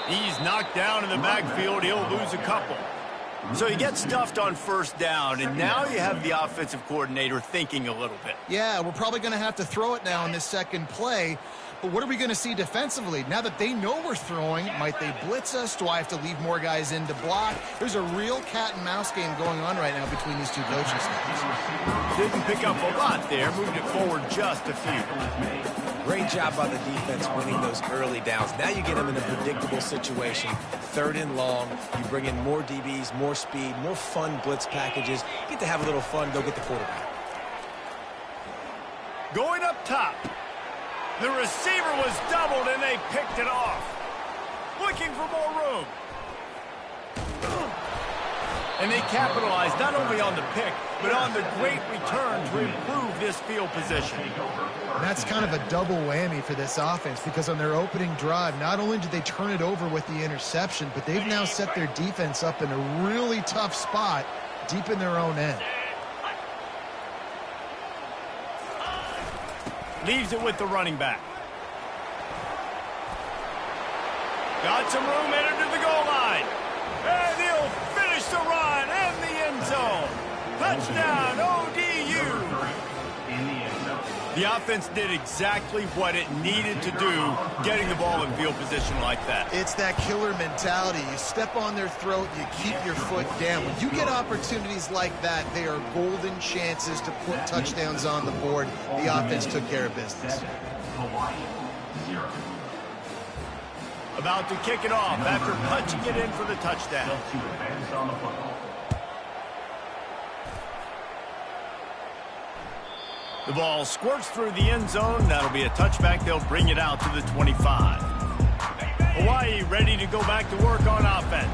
He's knocked down in the backfield. He'll lose a couple. So he gets stuffed on first down, and now you have the offensive coordinator thinking a little bit. Yeah, we're probably going to have to throw it now in this second play. But what are we going to see defensively? Now that they know we're throwing, might they blitz us? Do I have to leave more guys in to block? There's a real cat and mouse game going on right now between these two coaching staffs. Didn't pick up a lot there, moved it forward just a few. Great job by the defense winning those early downs. Now you get them in a predictable situation. 3rd and long. You bring in more DBs, more speed, more fun blitz packages. You get to have a little fun, go get the quarterback. Going up top. The receiver was doubled, and they picked it off. Looking for more room. And they capitalized not only on the pick, but on the great return to improve this field position. That's kind of a double whammy for this offense because on their opening drive, not only did they turn it over with the interception, but they've now set their defense up in a really tough spot deep in their own end. Leaves it with the running back. Got some room, entered to the goal line. And he'll finish the run in the end zone. Touchdown, ODU. The offense did exactly what it needed to do, getting the ball in field position like that. It's that killer mentality. You step on their throat, you keep your foot down. When you get opportunities like that, they are golden chances to put touchdowns on the board. The offense took care of business. About to kick it off after punching it in for the touchdown. The ball squirts through the end zone. That'll be a touchback. They'll bring it out to the 25. Hawaii ready to go back to work on offense.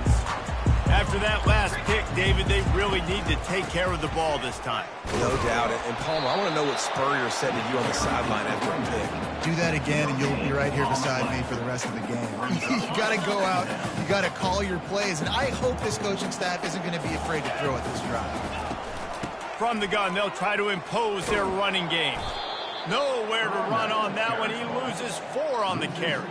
After that last pick, David, they really need to take care of the ball this time. No doubt. And Palmer, I want to know what Spurrier said to you on the sideline after a pick. Do that again, and you'll be right here beside me for the rest of the game. You got to go out. You got to call your plays. And I hope this coaching staff isn't going to be afraid to throw at this drive. From the gun, they'll try to impose their running game. Nowhere to run on that one. He loses 4 on the carry.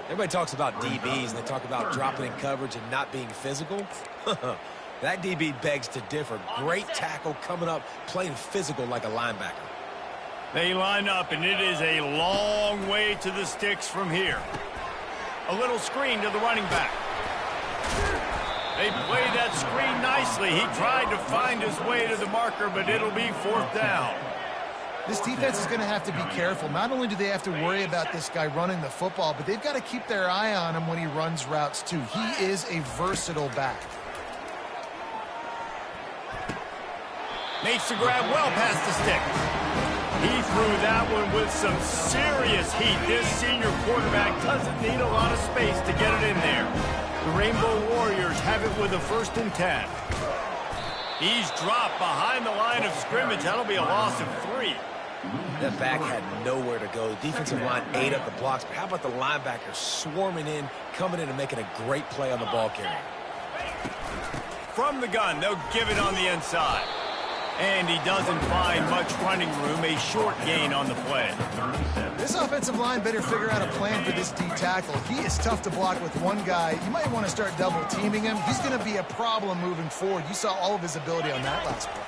Everybody talks about DBs, and they talk about dropping in coverage and not being physical. That DB begs to differ. Great tackle coming up, playing physical like a linebacker. They line up, and it is a long way to the sticks from here. A little screen to the running back. They play that screen nicely. He tried to find his way to the marker, but it'll be 4th down. This defense is going to have to be careful. Not only do they have to worry about this guy running the football, but they've got to keep their eye on him when he runs routes, too. He is a versatile back. Makes the grab well past the stick. He threw that one with some serious heat. This senior quarterback doesn't need a lot of space to get it in there. The Rainbow Warriors have it with a 1st and 10. He's dropped behind the line of scrimmage. That'll be a loss of 3. That back had nowhere to go. The defensive line ate up the blocks. But how about the linebacker swarming in, coming in and making a great play on the ball carrier? From the gun, they'll give it on the inside. And he doesn't find much running room, a short gain on the play. This offensive line better figure out a plan for this D tackle. He is tough to block with one guy. You might want to start double teaming him. He's going to be a problem moving forward. You saw all of his ability on that last play.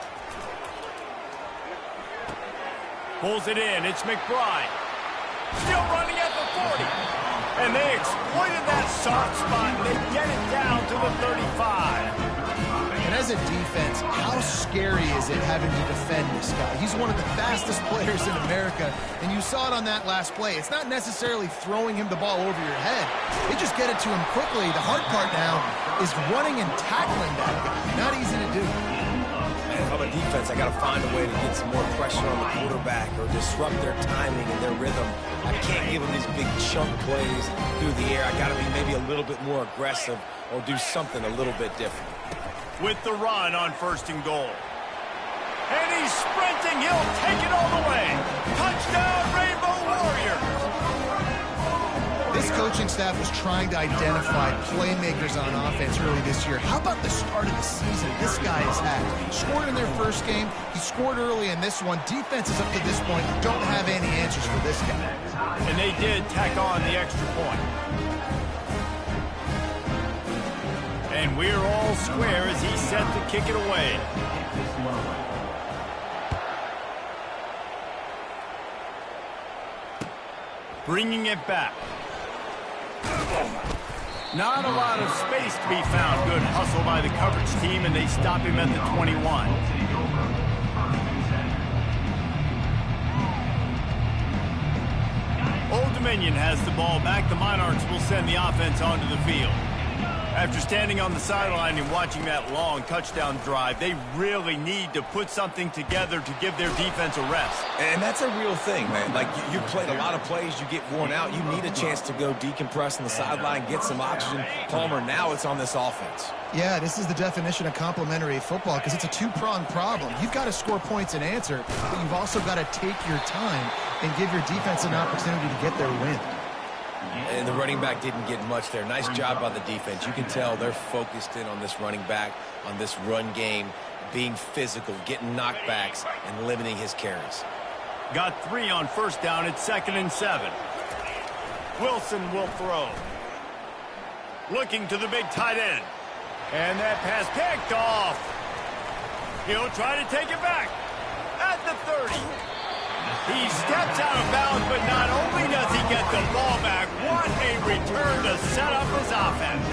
Pulls it in. It's McBride. Still running at the 40. And they exploited that soft spot. And they get it down to the 35. And as a defense, how scary is it having to defend this guy? He's one of the fastest players in America, and you saw it on that last play. It's not necessarily throwing him the ball over your head. They just get it to him quickly. The hard part now is running and tackling that guy. Not easy to do. Man, if I'm a defense, I got to find a way to get some more pressure on the quarterback or disrupt their timing and their rhythm. I can't give them these big chunk plays through the air. I got to be maybe a little bit more aggressive or do something a little bit different. With the run on 1st and goal. And he's sprinting. He'll take it all the way. Touchdown, Rainbow Warriors. This coaching staff was trying to identify playmakers on offense early this year. How about the start of the season this guy has had? Scored in their first game. He scored early in this one. Defenses up to this point don't have any answers for this guy. And they did tack on the extra point. And we're all square as he's set to kick it away. Bringing it back. Not a lot of space to be found. Good hustle by the coverage team, and they stop him at the 21. Old Dominion has the ball back. The Monarchs will send the offense onto the field. After standing on the sideline and watching that long touchdown drive, they really need to put something together to give their defense a rest. And that's a real thing, man. Like, you played a lot of plays, you get worn out. You need a chance to go decompress on the sideline, get some oxygen. Palmer, now it's on this offense. Yeah, this is the definition of complementary football because it's a two-pronged problem. You've got to score points and answer, but you've also got to take your time and give your defense an opportunity to get their win. And the running back didn't get much there. Nice job by the defense. You can tell they're focused in on this running back, on this run game, being physical, getting knockbacks, and limiting his carries. Got 3 on first down. It's 2nd and 7. Wilson will throw. Looking to the big tight end. And that pass picked off. He'll try to take it back at the 30. He steps out of bounds, but not only does he get the ball back, what a return to set up his offense.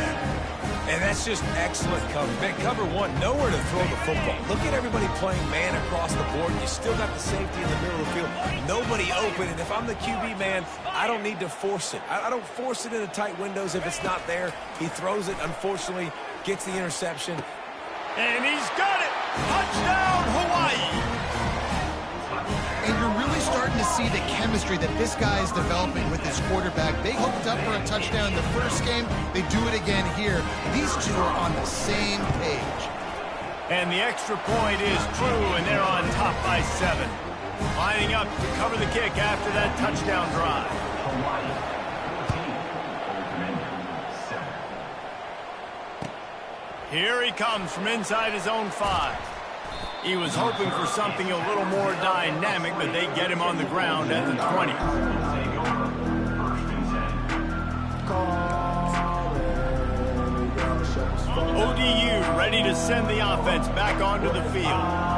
And that's just excellent cover. Man, cover one, nowhere to throw the football. Look at everybody playing man across the board. You still got the safety in the middle of the field. Nobody open, and if I'm the QB man, I don't need to force it. I don't force it into tight windows if it's not there. He throws it, unfortunately, gets the interception. And he's got it! Touchdown, Hawaii! And you're really starting to see the chemistry that this guy is developing with his quarterback. They hooked up for a touchdown the first game. They do it again here. These two are on the same page. And the extra point is true, and they're on top by 7. Lining up to cover the kick after that touchdown drive. Here he comes from inside his own 5. He was hoping for something a little more dynamic, but they get him on the ground at the 20. ODU ready to send the offense back onto the field.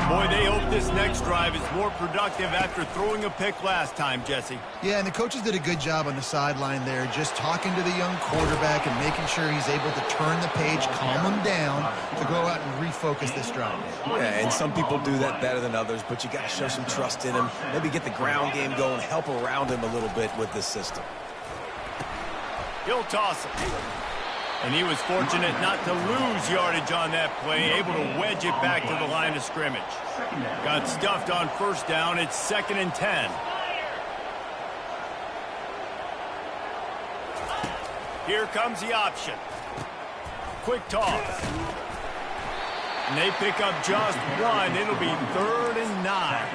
Boy, they hope this next drive is more productive after throwing a pick last time, Jesse. Yeah, and the coaches did a good job on the sideline there, just talking to the young quarterback and making sure he's able to turn the page, calm him down, to go out and refocus this drive. Yeah, and some people do that better than others, but you got to show some trust in him. Maybe get the ground game going, help around him a little bit with this system. He'll toss it. And he was fortunate not to lose yardage on that play, able to wedge it back to the line of scrimmage. Got stuffed on first down. It's 2nd and 10. Here comes the option. Quick toss. And they pick up just 1. It'll be 3rd and 9.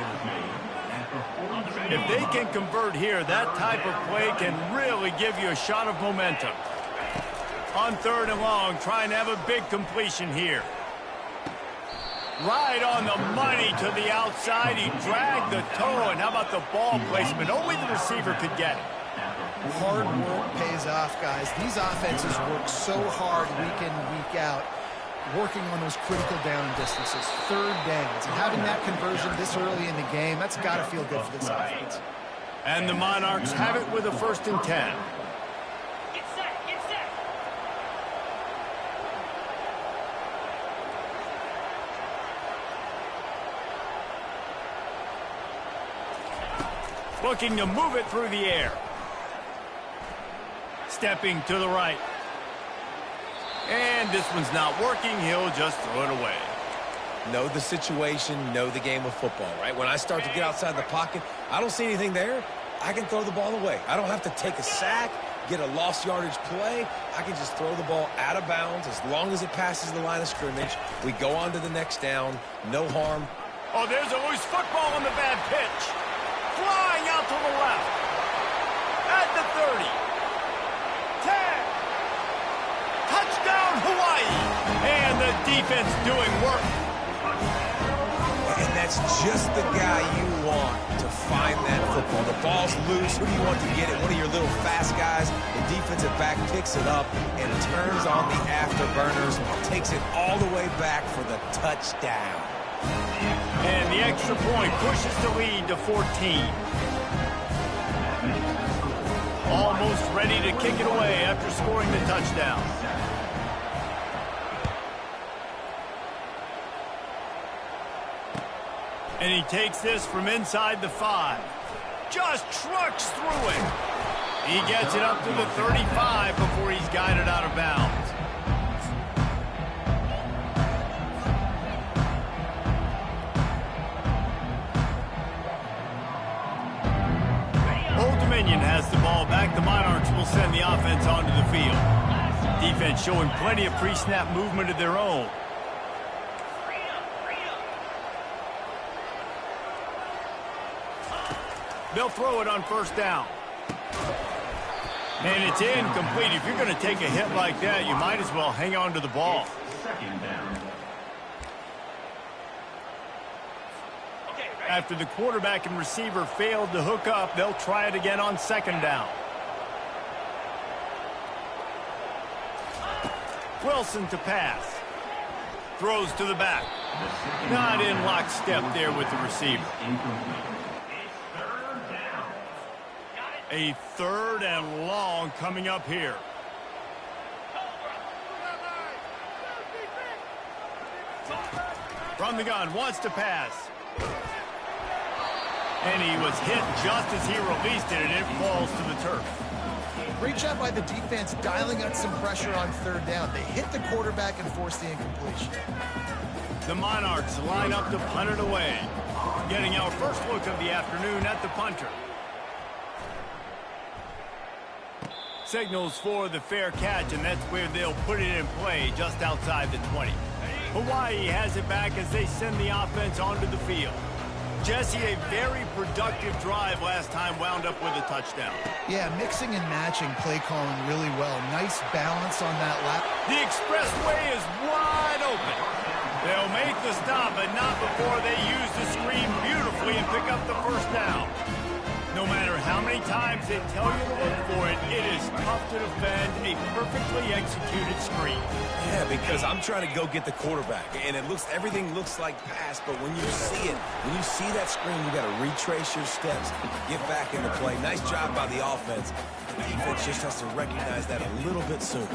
If they can convert here, that type of play can really give you a shot of momentum. On 3rd and long, trying to have a big completion here. Right on the money to the outside. He dragged the toe, and how about the ball placement? Only the receiver could get it. Hard work pays off, guys. These offenses work so hard week in and week out, working on those critical down distances, 3rd downs. And having that conversion this early in the game, that's got to feel good for this offense. And the Monarchs have it with a 1st and 10. Looking to move it through the air. Stepping to the right. And this one's not working. He'll just throw it away. Know the situation, know the game of football, right? When I start to get outside the pocket, I don't see anything there. I can throw the ball away. I don't have to take a sack, get a lost yardage play. I can just throw the ball out of bounds as long as it passes the line of scrimmage. We go on to the next down. No harm. Oh, there's a loose football on the bad pitch. Flying out to the left. At the 30. 10. Touchdown, Hawaii. And the defense doing work. And that's just the guy you want to find that football. The ball's loose. Who do you want to get it? One of your little fast guys. The defensive back picks it up and turns on the afterburners, takes it all the way back for the touchdown. And the extra point pushes the lead to 14. Almost ready to kick it away after scoring the touchdown. And he takes this from inside the 5. Just trucks through it. He gets it up to the 35 before he's guided out of bounds. Old Dominion has the ball back. The Monarchs will send the offense onto the field. Defense showing plenty of pre-snap movement of their own. They'll throw it on first down. And it's incomplete. If you're going to take a hit like that, you might as well hang on to the ball. After the quarterback and receiver failed to hook up, they'll try it again on second down. Wilson to pass. Throws to the back. Not in lockstep there with the receiver. A third and long coming up here. From the gun, wants to pass. And he was hit just as he released it, and it falls to the turf. Great job by the defense dialing out some pressure on third down. They hit the quarterback and forced the incompletion. The Monarchs line up to punt it away. Getting our first look of the afternoon at the punter. Signals for the fair catch, and that's where they'll put it in play, just outside the 20. Hawaii has it back as they send the offense onto the field. Jesse, a very productive drive last time, wound up with a touchdown. Yeah, mixing and matching play calling really well. Nice balance on that lap. The expressway is wide open. They'll make the stop, but not before they use the screen beautifully and pick up the first down. No matter how many times they tell you to look for it, it is tough to defend a perfectly executed screen. Yeah, because I'm trying to go get the quarterback, and everything looks like pass, but when you see it, when you see that screen, you got to retrace your steps, get back into play. Nice job by the offense. The defense just has to recognize that a little bit sooner.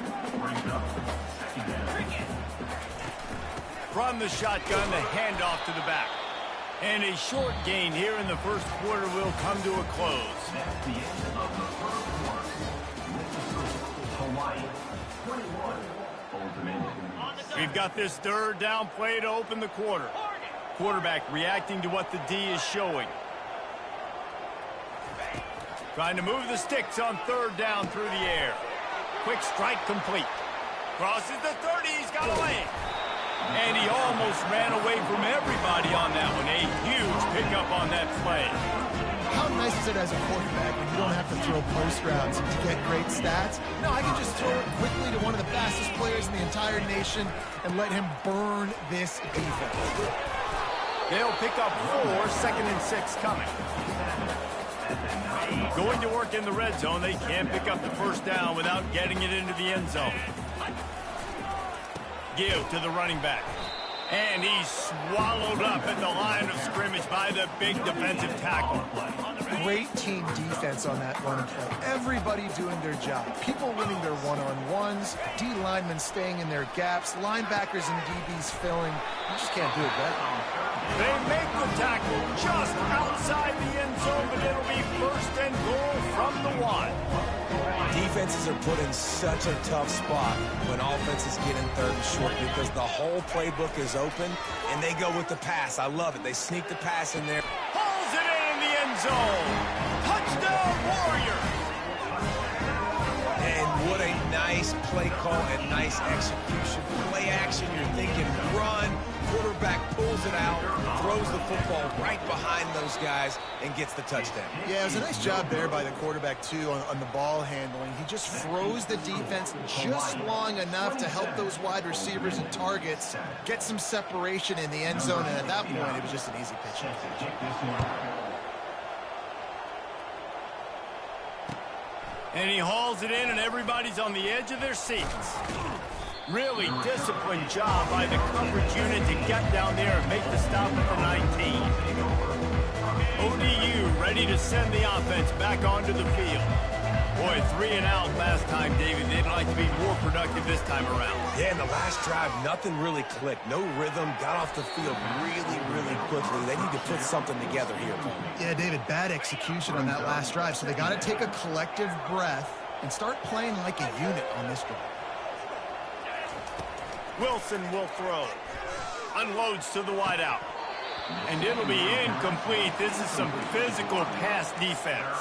From the shotgun, the handoff to the back. And a short gain here in the first quarter will come to a close. We've got this third down play to open the quarter. Quarterback reacting to what the D is showing. Trying to move the sticks on third down through the air. Quick strike complete. Crosses the 30, he's got a lane. And he almost ran away from everybody on that one. A huge pickup on that play. How nice is it as a quarterback when you don't have to throw post routes to get great stats? No, I can just throw it quickly to one of the fastest players in the entire nation and let him burn this defense. They'll pick up 4, second and 6 coming. Going to work in the red zone. They can't pick up the first down without getting it into the end zone. Give to the running back. And he's swallowed up at the line of scrimmage by the big defensive tackle. Great team defense on that run play. Everybody doing their job. People winning their one-on-ones, D linemen staying in their gaps, linebackers and DBs filling. You just can't do it better. They make the tackle just outside the end zone, but it'll be first and goal from the 1. Defenses are put in such a tough spot when offenses get in third and short because the whole playbook is open, and they go with the pass. I love it. They sneak the pass in there. Pulls it in the end zone. Touchdown, Warriors! And What a nice play call and nice execution. Play action, you're thinking run. Quarterback pulls it out, throws the football right behind those guys, and gets the touchdown. Yeah, it was a nice job there by the quarterback, too, on the ball handling. He just froze the defense just long enough to help those wide receivers and targets get some separation in the end zone, and at that point, it was just an easy pitch. And he hauls it in, and everybody's on the edge of their seats. Really disciplined job by the coverage unit to get down there and make the stop at the 19. ODU ready to send the offense back onto the field. Boy, 3 and out last time, David. They'd like to be more productive this time around. Yeah, in the last drive, nothing really clicked. No rhythm, got off the field really quickly. They need to put something together here. Yeah, David, bad execution on that last drive, so they got to take a collective breath and start playing like a unit on this drive. Wilson will throw. Unloads to the wideout. And it'll be incomplete. This is some physical pass defense.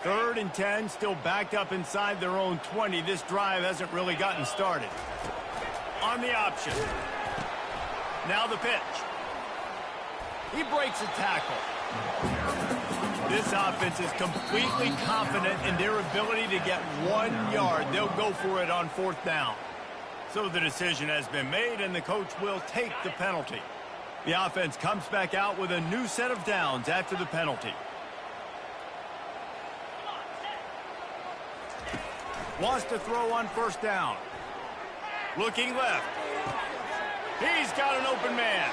3rd and 10, still backed up inside their own 20. This drive hasn't really gotten started. On the option. Now the pitch. He breaks a tackle. This offense is completely confident in their ability to get 1 yard. They'll go for it on 4th down. So the decision has been made, and the coach will take the penalty. The offense comes back out with a new set of downs after the penalty. Wants to throw on 1st down. Looking left. He's got an open man.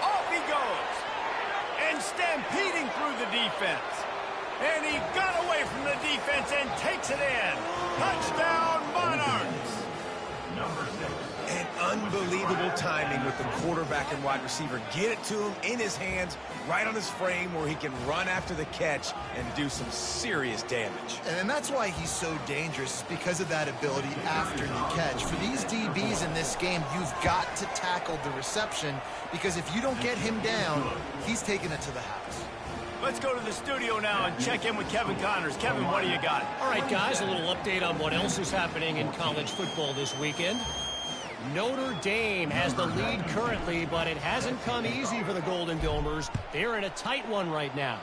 Off he goes. And stampeding through the defense. And he got away from the defense and takes it in. Touchdown, Monarchs. And unbelievable timing with the quarterback and wide receiver. Get it to him in his hands, right on his frame where he can run after the catch and do some serious damage. And that's why he's so dangerous, because of that ability after the catch. For these DBs in this game, you've got to tackle the reception, because if you don't get him down, he's taking it to the house. Let's go to the studio now and check in with Kevin Connors. Kevin, what do you got? All right, guys, a little update on what else is happening in college football this weekend. Notre Dame has the lead currently, but it hasn't come easy for the Golden Domers. They're in a tight one right now.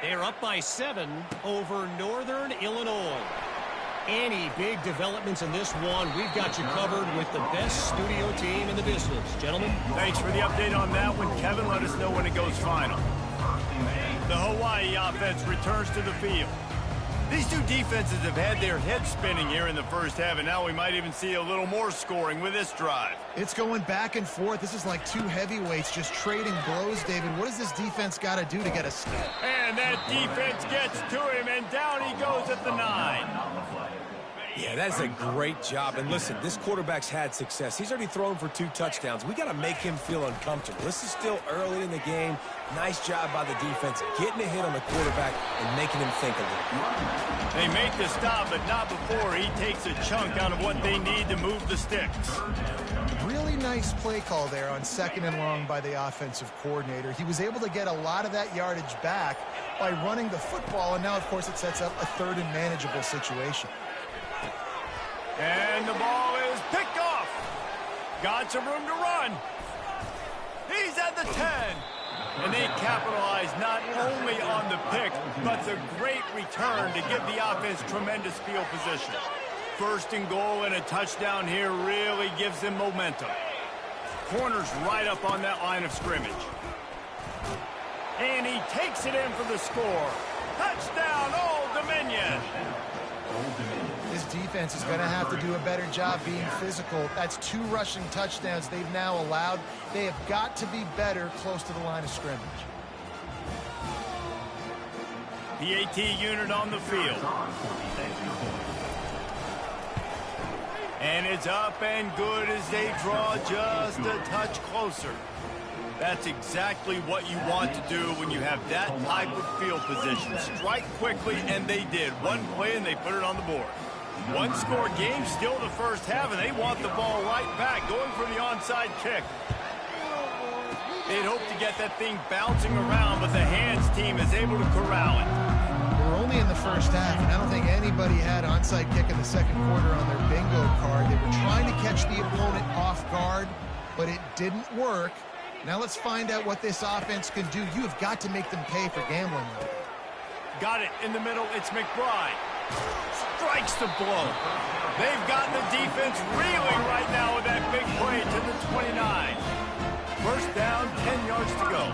They're up by 7 over Northern Illinois. Any big developments in this one, we've got you covered with the best studio team in the business. Gentlemen. Thanks for the update on that one, Kevin. Let us know when it goes final. The Hawaii offense returns to the field. These two defenses have had their heads spinning here in the first half, and now we might even see a little more scoring with this drive. It's going back and forth. This is like two heavyweights just trading blows, David. What does this defense got to do to get a step? And that defense gets to him, and down he goes at the 9. Yeah, that's a great job. And listen, this quarterback's had success. He's already thrown for 2 touchdowns. We got to make him feel uncomfortable. This is still early in the game. Nice job by the defense, getting a hit on the quarterback and making him think a little. They make the stop, but not before he takes a chunk out of what they need to move the sticks. Really nice play call there on 2nd and long by the offensive coordinator. He was able to get a lot of that yardage back by running the football, and now, of course, it sets up a 3rd and manageable situation. And the ball is picked off. Got some room to run. He's at the 10. And they capitalize not only on the pick, but the great return to give the offense tremendous field position. 1st and goal and a touchdown here really gives them momentum. Corner's right up on that line of scrimmage. And he takes it in for the score. Touchdown, Old Dominion. This defense is going to have to do a better job being physical. That's 2 rushing touchdowns they've now allowed. They have got to be better close to the line of scrimmage. The AT unit on the field. And it's up and good as they draw just a touch closer. That's exactly what you want to do when you have that type of field position. Strike quickly, and they did. One play, and they put it on the board. 1-score game, still the first half, and they want the ball right back, going for the onside kick. They'd hope to get that thing bouncing around, but the hands team is able to corral it. We're only only in the first half, and I don't think anybody had onside kick in the second quarter on their bingo card. They were trying to catch the opponent off guard, but it didn't work. Now let's find out what this offense can do. You have got to make them pay for gambling. Got it in the middle. It's McBride. Strikes the blow. They've gotten the defense reeling right now with that big play to the 29. First down, 10 yards to go.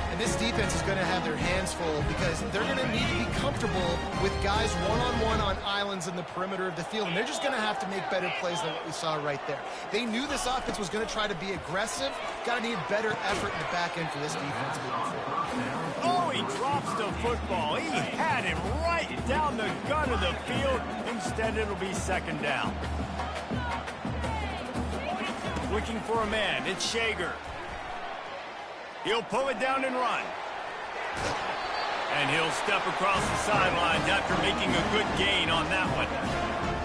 And this defense is going to have their hands full because they're going to need to be comfortable with guys one-on-one on islands in the perimeter of the field. And they're just going to have to make better plays than what we saw right there. They knew this offense was going to try to be aggressive. Got to need better effort in the back end for this defense moving forward. Oh, he drops the football. He had him right down the gun of the field. Instead, it'll be second down. Looking for a man. It's Shager. He'll pull it down and run. And he'll step across the sidelines after making a good gain on that one.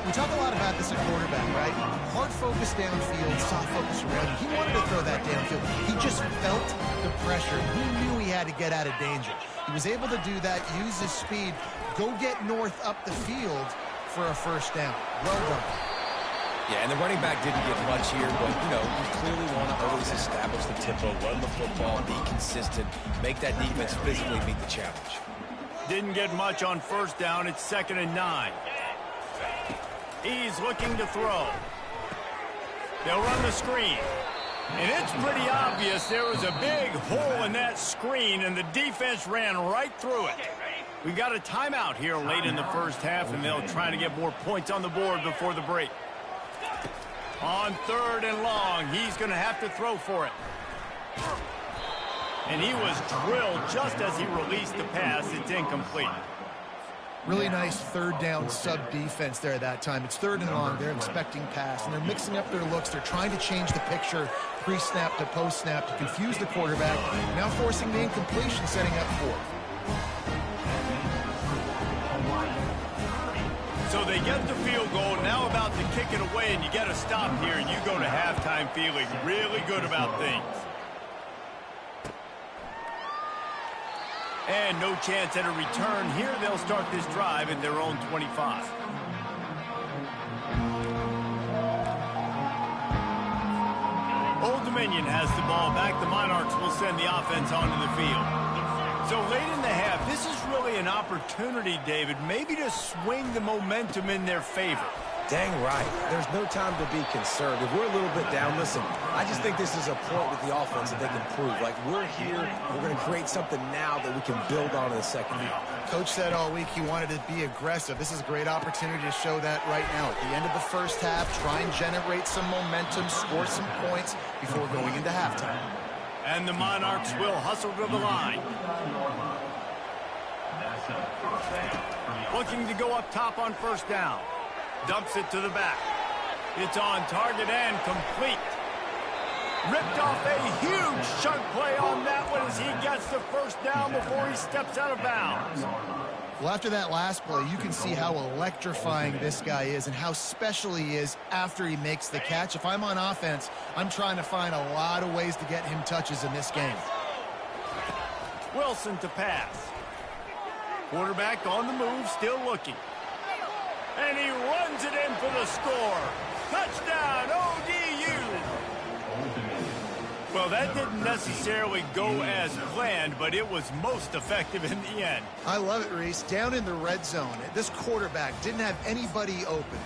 We talk a lot about this at quarterback, right? Hard focus downfield, soft focus around. He wanted to throw that downfield. He just felt the pressure. He knew he had to get out of danger. He was able to do that, use his speed, go get north up the field for a first down. Well done. Yeah, and the running back didn't get much here, but, you know, you clearly want to always establish the tempo, run the football, be consistent, make that defense physically meet the challenge. Didn't get much on first down. It's 2nd and 9. He's looking to throw. They'll run the screen. And it's pretty obvious there was a big hole in that screen, and the defense ran right through it. We got a timeout here late in the first half, and they'll try to get more points on the board before the break. On 3rd and long, he's going to have to throw for it. And he was drilled just as he released the pass. It's incomplete. Really nice third down sub defense there that time. It's 3rd and long. They're expecting pass, and they're mixing up their looks. They're trying to change the picture pre-snap to post-snap to confuse the quarterback, now forcing the incompletion, setting up 4th. So they get the field goal, now about to kick it away, and you get a stop here, and you go to halftime feeling really good about things. And no chance at a return here. They'll start this drive at their own 25. Old Dominion has the ball back. The Monarchs will send the offense onto the field. So late in the half, this is really an opportunity, David, maybe to swing the momentum in their favor. Dang right. There's no time to be concerned. If we're a little bit down, listen, I just think this is a point with the offense that they can prove. Like, we're here, we're going to create something now that we can build on in the second half. Coach said all week he wanted to be aggressive. This is a great opportunity to show that right now. At the end of the first half, try and generate some momentum, score some points before going into halftime. And the Monarchs will hustle to the line. Looking to go up top on first down. Dumps it to the back. It's on target and complete. Ripped off a huge chunk play on that one as he gets the first down before he steps out of bounds. Well, after that last play, you can see how electrifying this guy is and how special he is after he makes the catch. If I'm on offense, I'm trying to find a lot of ways to get him touches in this game. Wilson to pass. Quarterback on the move, still looking. And he runs it in for the score. Touchdown, ODU. Well, that didn't necessarily go as planned, but it was most effective in the end. I love it, Reese. Down in the red zone, this quarterback didn't have anybody open.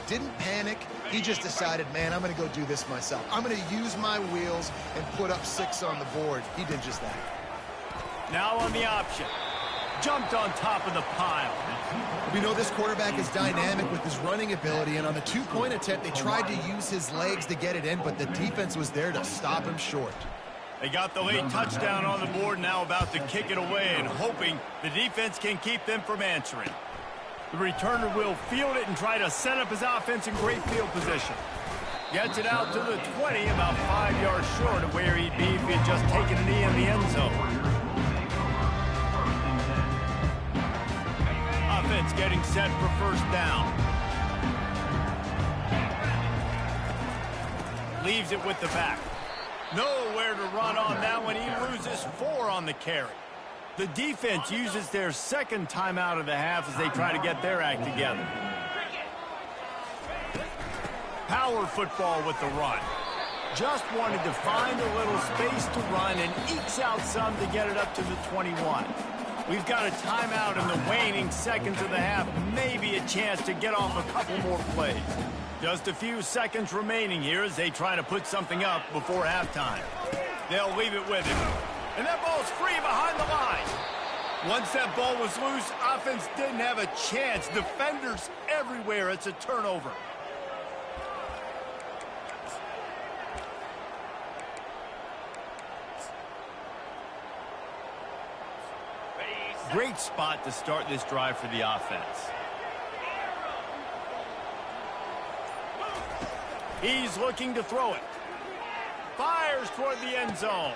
Didn't panic. He just decided, man, I'm going to go do this myself. I'm going to use my wheels and put up 6 on the board. He did just that. Now on the option. Jumped on top of the pile. We know this quarterback is dynamic with his running ability, and on the 2-point attempt, they tried to use his legs to get it in, but the defense was there to stop him short. They got the late touchdown on the board, now about to kick it away and hoping the defense can keep them from answering. The returner will field it and try to set up his offense in great field position. Gets it out to the 20, about 5 yards short of where he'd be if he had just taken a knee in the end zone. Offense getting set for first down. Leaves it with the back. Nowhere to run on that one. He loses 4 on the carry. The defense uses their second timeout of the half as they try to get their act together. Power football with the run. Just wanted to find a little space to run and ekes out some to get it up to the 21. We've got a timeout in the waning seconds of the half. Maybe a chance to get off a couple more plays. Just a few seconds remaining here as they try to put something up before halftime. They'll leave it with him. And that ball's free behind the line. Once that ball was loose, offense didn't have a chance. Defenders everywhere. It's a turnover. Great spot to start this drive for the offense. He's looking to throw it. Fires toward the end zone.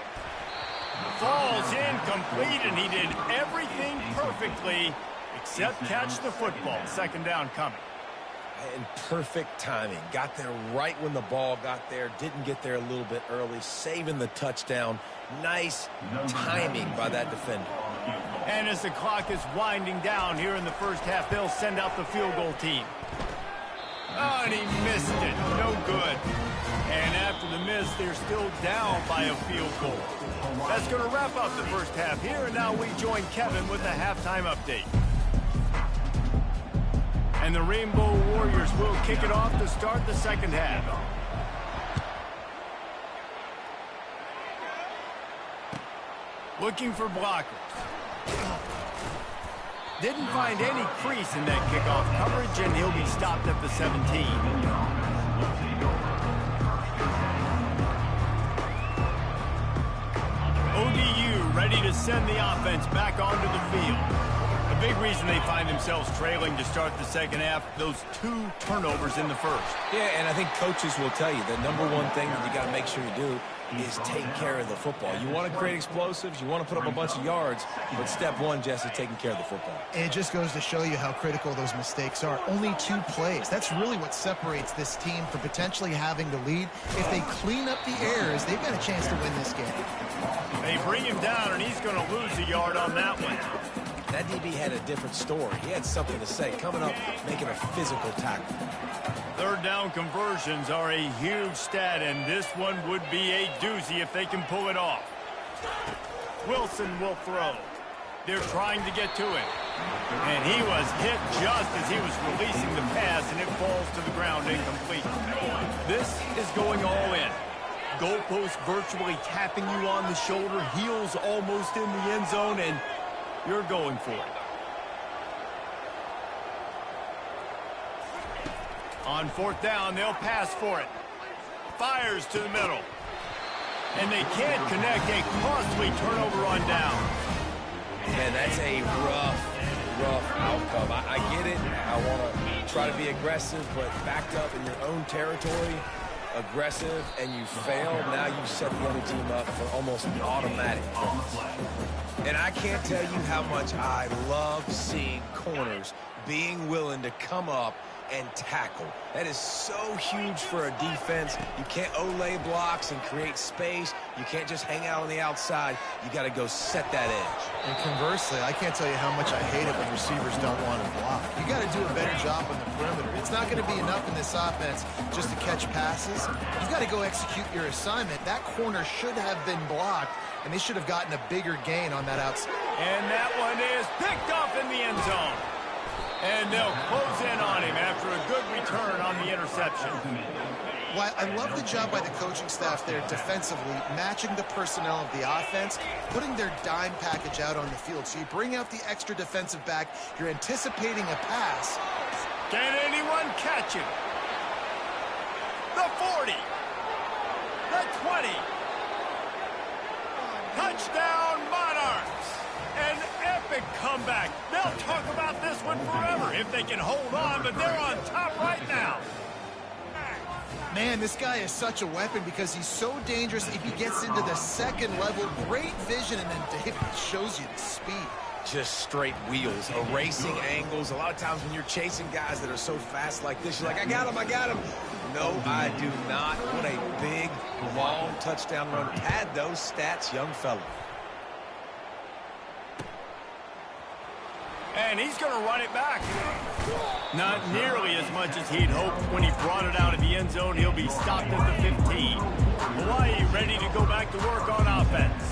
Falls incomplete, and he did everything perfectly except catch the football. Second down coming. And perfect timing. Got there right when the ball got there. Didn't get there a little bit early. Saving the touchdown. Nice timing by that defender. And as the clock is winding down here in the first half, they'll send out the field goal team. Oh, and he missed it. No good. And after the miss, they're still down by a field goal. That's going to wrap up the first half here, and now we join Kevin with the halftime update. And the Rainbow Warriors will kick it off to start the second half. Looking for blockers. Didn't find any crease in that kickoff coverage, and he'll be stopped at the 17. ODU ready to send the offense back onto the field. A big reason they find themselves trailing to start the second half, those 2 turnovers in the first. Yeah, and I think coaches will tell you the number one thing that you got to make sure you do is take care of the football. You want to create explosives, you want to put up a bunch of yards, but step one, Jesse, taking care of the football. And it just goes to show you how critical those mistakes are. Only 2 plays. That's really what separates this team from potentially having the lead. If they clean up the errors, they've got a chance to win this game. They bring him down, and he's going to lose a yard on that one. That DB had a different story. He had something to say, coming up, making a physical tackle. Third down conversions are a huge stat, and this one would be a doozy if they can pull it off. Wilson will throw. They're trying to get to him. And he was hit just as he was releasing the pass, and it falls to the ground incomplete. This is going all in. Goalpost virtually tapping you on the shoulder, heels almost in the end zone, and you're going for it. On fourth down, they'll pass for it. Fires to the middle. And they can't connect. A costly turnover on down. And that's a rough outcome. I get it. I want to try to be aggressive, but backed up in your own territory, aggressive, and you fail. Now you set the other team up for almost an automatic points. And I can't tell you how much I love seeing corners being willing to come up and tackle. That is so huge for a defense. You can't Olay blocks and create space. You can't just hang out on the outside. You got to go set that edge. And conversely, I can't tell you how much I hate it when receivers don't want to block. You got to do a better job on the perimeter. It's not going to be enough in this offense just to catch passes. You've got to go execute your assignment. That corner should have been blocked, and they should have gotten a bigger gain on that outside. And that one is picked up in the end zone. And they'll close in on him after a good return on the interception. Well, I love the job by the coaching staff there defensively, matching the personnel of the offense, putting their dime package out on the field. So you bring out the extra defensive back, you're anticipating a pass. Can anyone catch him? The 40. The 20. Touchdown Monarchs. An epic comeback. They'll talk about this one forever if they can hold on, but they're on top right now. Man, this guy is such a weapon because he's so dangerous if he gets into the second level. Great vision, and then David shows you the speed. Just straight wheels, erasing angles. A lot of times when you're chasing guys that are so fast like this, you're like, I got him. No, I do not. What a big, long touchdown run. Pad those stats, young fella. And he's going to run it back. Not nearly as much as he'd hoped. When he brought it out of the end zone, he'll be stopped at the 15. Hawaii ready to go back to work on offense.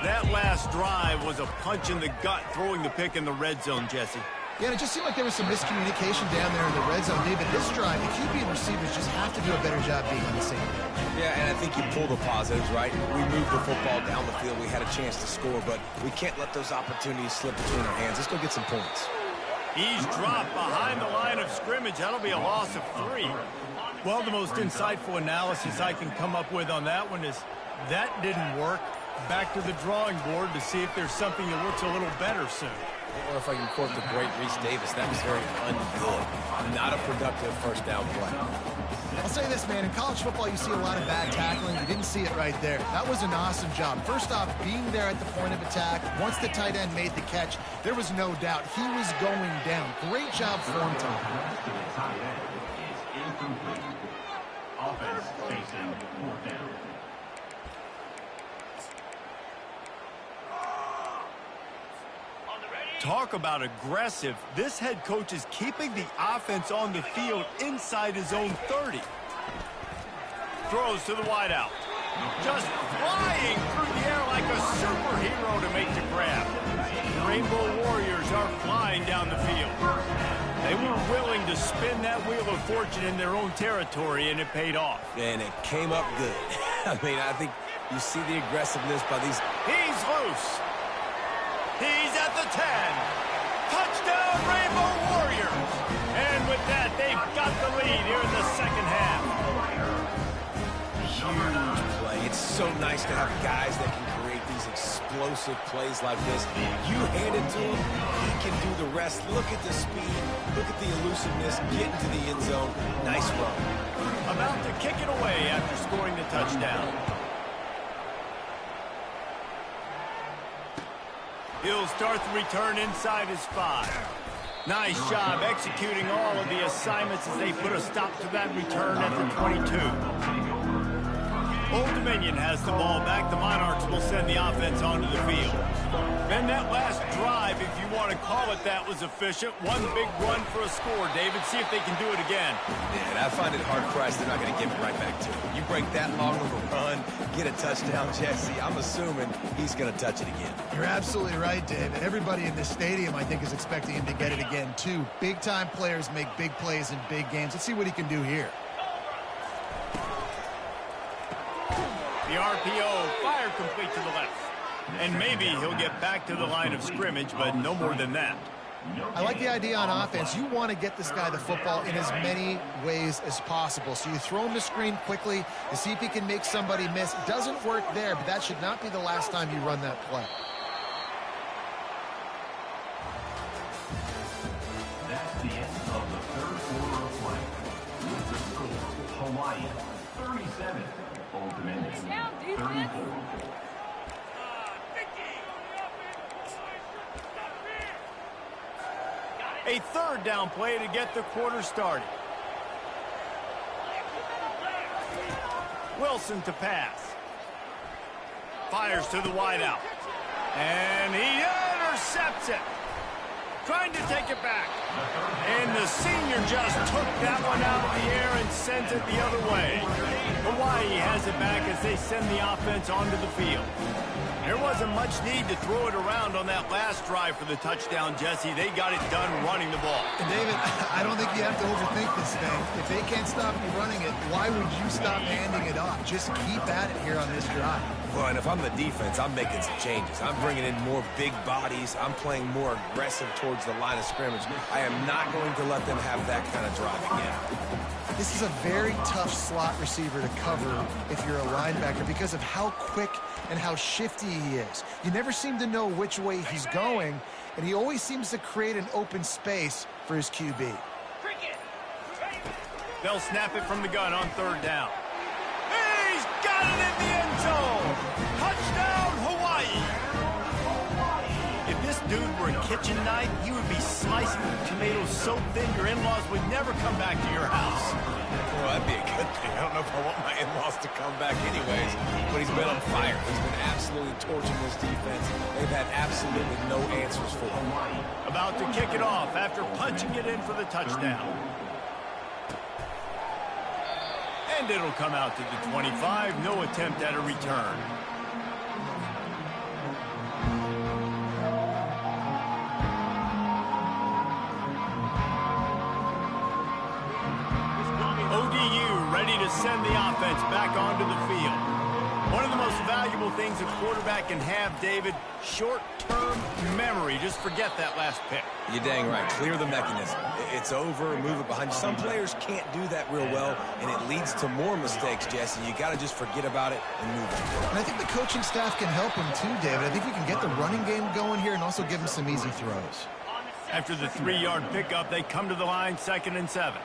That last drive was a punch in the gut, throwing the pick in the red zone, Jesse. Yeah, and it just seemed like there was some miscommunication down there in the red zone, David. This drive, the QB and receivers just have to do a better job being on the same page. Yeah, and I think you pull the positives, right? We moved the football down the field. We had a chance to score, but we can't let those opportunities slip between our hands. Let's go get some points. He's dropped behind the line of scrimmage. That'll be a loss of 3. Well, the most insightful analysis I can come up with on that one is that didn't work. Back to the drawing board to see if there's something that looks a little better soon. Or if I can quote the great Reese Davis, that was very ungood. Not a productive first down play. I'll say this, man. In college football, you see a lot of bad tackling. You didn't see it right there. That was an awesome job. First off, being there at the point of attack. Once the tight end made the catch, there was no doubt he was going down. Great job form time. Offense facing 4th down. Talk about aggressive. This head coach is keeping the offense on the field inside his own 30. Throws to the wideout. Just flying through the air like a superhero to make the grab. The Rainbow Warriors are flying down the field. They were willing to spin that wheel of fortune in their own territory, and it paid off. And it came up good. I mean, I think you see the aggressiveness by these. He's loose. He's at the 10. Touchdown, Rainbow Warriors. And with that, they've got the lead here in the second half. Huge play. It's so nice to have guys that can create these explosive plays like this. You hand it to him, he can do the rest. Look at the speed. Look at the elusiveness. Get into the end zone. Nice run. About to kick it away after scoring the touchdown. He'll start the return inside his 5. Nice job executing all of the assignments as they put a stop to that return at the 22. Old Dominion has the ball back. The Monarchs will send the offense onto the field. And that last drive, if you want to call it that, was efficient. One big run for a score, David. See if they can do it again. Yeah, and I find it hard-pressed they're not going to give it right back to him. You break that long of a run, get a touchdown, Jesse, I'm assuming he's going to touch it again. You're absolutely right, David. Everybody in this stadium, I think, is expecting him to get it again, too. Big-time players make big plays in big games. Let's see what he can do here. The RPO, fire complete to the left. And maybe he'll get back to the line of scrimmage, but no more than that. I like the idea on offense. You want to get this guy the football in as many ways as possible. So you throw him the screen quickly to see if he can make somebody miss. It doesn't work there, but that should not be the last time you run that play. That's the end of the 3rd quarter of play. With the score, Hawaii 37, Old Dominion 34. A 3rd down play to get the quarter started. Wilson to pass. Fires to the wideout. And he intercepts it. Trying to take it back. And the senior just took that one out of the air and sends it the other way. Hawaii has it back as they send the offense onto the field. There wasn't much need to throw it around on that last drive for the touchdown, Jesse. They got it done running the ball. And David, I don't think you have to overthink this thing. If they can't stop you running it, why would you stop handing it off? Just keep at it here on this drive. Well, and if I'm the defense, I'm making some changes. I'm bringing in more big bodies. I'm playing more aggressive towards the line of scrimmage. I am not going to let them have that kind of drive again. This is a very tough slot receiver to cover if you're a linebacker because of how quick and how shifty he is. You never seem to know which way he's going, and he always seems to create an open space for his QB. They'll snap it from the gun on 3rd down. He's got it in the end zone! Touchdown, Hawaii! If this dude were a kitchen knife, he would be slicing tomatoes so thin your in-laws would never come back to your house. Well, that'd be a good I don't know if I want my in-laws to come back anyways, but he's been on fire. He's been absolutely torching this defense. They've had absolutely no answers for him. About to kick it off after punching it in for the touchdown. And it'll come out to the 25. No attempt at a return. ODU ready to send the offense back onto the field. One of the most valuable things a quarterback can have, David, short-term memory. Just forget that last pick. You're dang right. Clear the mechanism. It's over, move it behind you. Some players can't do that real well, and it leads to more mistakes, Jesse. You got to just forget about it and move on. And I think the coaching staff can help him too, David. I think you can get the running game going here and also give him some easy throws. After the 3-yard pickup, they come to the line, 2nd and 7.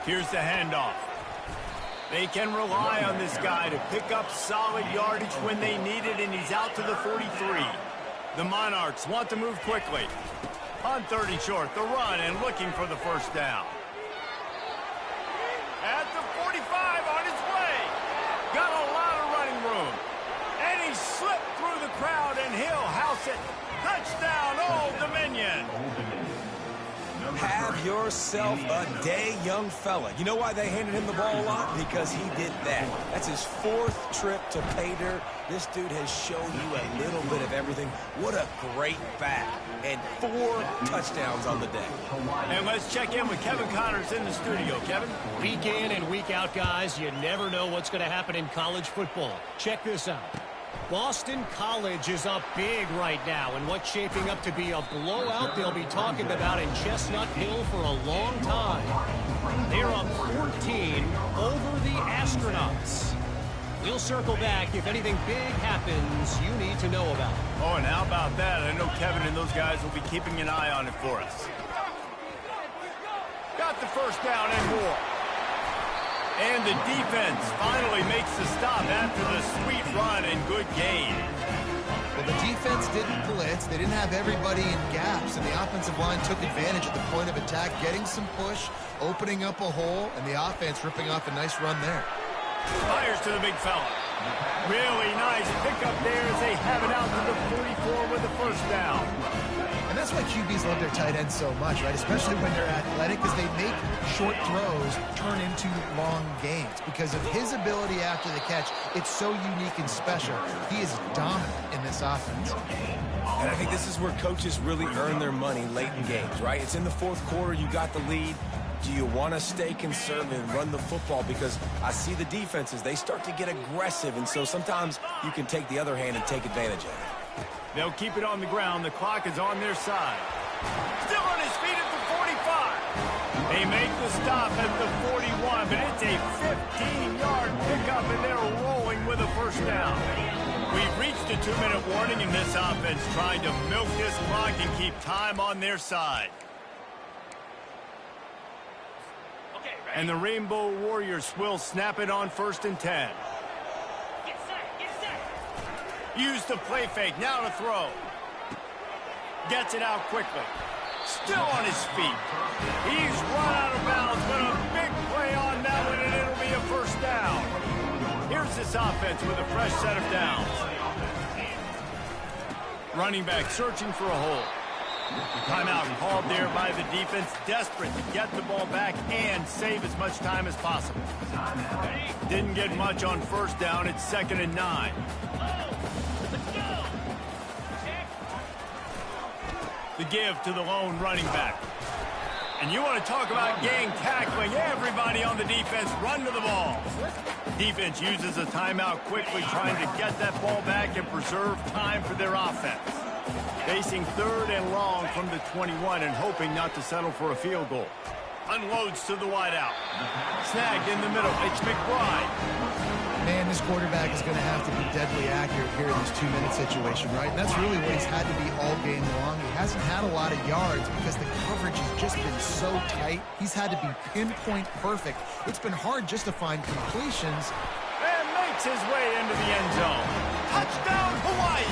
Here's the handoff. They can rely on this guy to pick up solid yardage when they need it, and he's out to the 43. The Monarchs want to move quickly. On 3rd and short, the run and looking for the first down. At the 45, on his way. Got a lot of running room. And he slipped through the crowd, and he'll house it. Touchdown, Old Dominion. Have yourself a day, young fella. You know why they handed him the ball a lot? Because he did that. That's his 4th trip to pay dirt. This dude has shown you a little bit of everything. What a great back. And 4 touchdowns on the day. And let's check in with Kevin Connors in the studio. Kevin? Week in and week out, guys, you never know what's going to happen in college football. Check this out. Boston College is up big right now, and what's shaping up to be a blowout they'll be talking about in Chestnut Hill for a long time. They're up 14 over the Astronauts. We'll circle back if anything big happens you need to know about. Oh, and how about that? I know Kevin and those guys will be keeping an eye on it for us. Got the first down and more. And the defense finally makes the stop after the sweet run and good gain. Well, the defense didn't blitz. They didn't have everybody in gaps, and the offensive line took advantage at the point of attack, getting some push, opening up a hole, and the offense ripping off a nice run there. Fires to the big fella. Really nice pickup there as they have it out to the 44 with the first down. And that's why QBs love their tight ends so much, right? Especially when they're athletic, because they make short throws turn into long gains. Because of his ability after the catch, it's so unique and special. He is dominant in this offense. And I think this is where coaches really earn their money late in games, right? It's in the 4th quarter. You got the lead. Do you want to stay conservative and run the football? Because I see the defenses, they start to get aggressive, and so sometimes you can take the other hand and take advantage of it. They'll keep it on the ground. The clock is on their side. Still on his feet at the 45. They make the stop at the 41, but it's a 15-yard pickup, and they're rolling with a first down. We've reached a 2-minute warning in this offense, trying to milk this clock and keep time on their side. And the Rainbow Warriors will snap it on 1st and 10. Use the play fake, now to throw. Gets it out quickly. Still on his feet. He's run out of bounds, but a big play on that one, and it'll be a first down. Here's this offense with a fresh set of downs. Running back searching for a hole. Timeout called there by the defense, desperate to get the ball back and save as much time as possible. Didn't get much on first down. It's 2nd and 9. The give to the lone running back. And you want to talk about gang tackling. Everybody on the defense run to the ball. Defense uses a timeout quickly, trying to get that ball back and preserve time for their offense. Facing 3rd and long from the 21 and hoping not to settle for a field goal. Unloads to the wideout. Snagged in the middle. It's McBride. Man, this quarterback is going to have to be deadly accurate here in this 2-minute situation, right? And that's really what he's had to be all game long. He hasn't had a lot of yards because the coverage has just been so tight. He's had to be pinpoint perfect. It's been hard just to find completions. And makes his way into the end zone. Touchdown, Hawaii!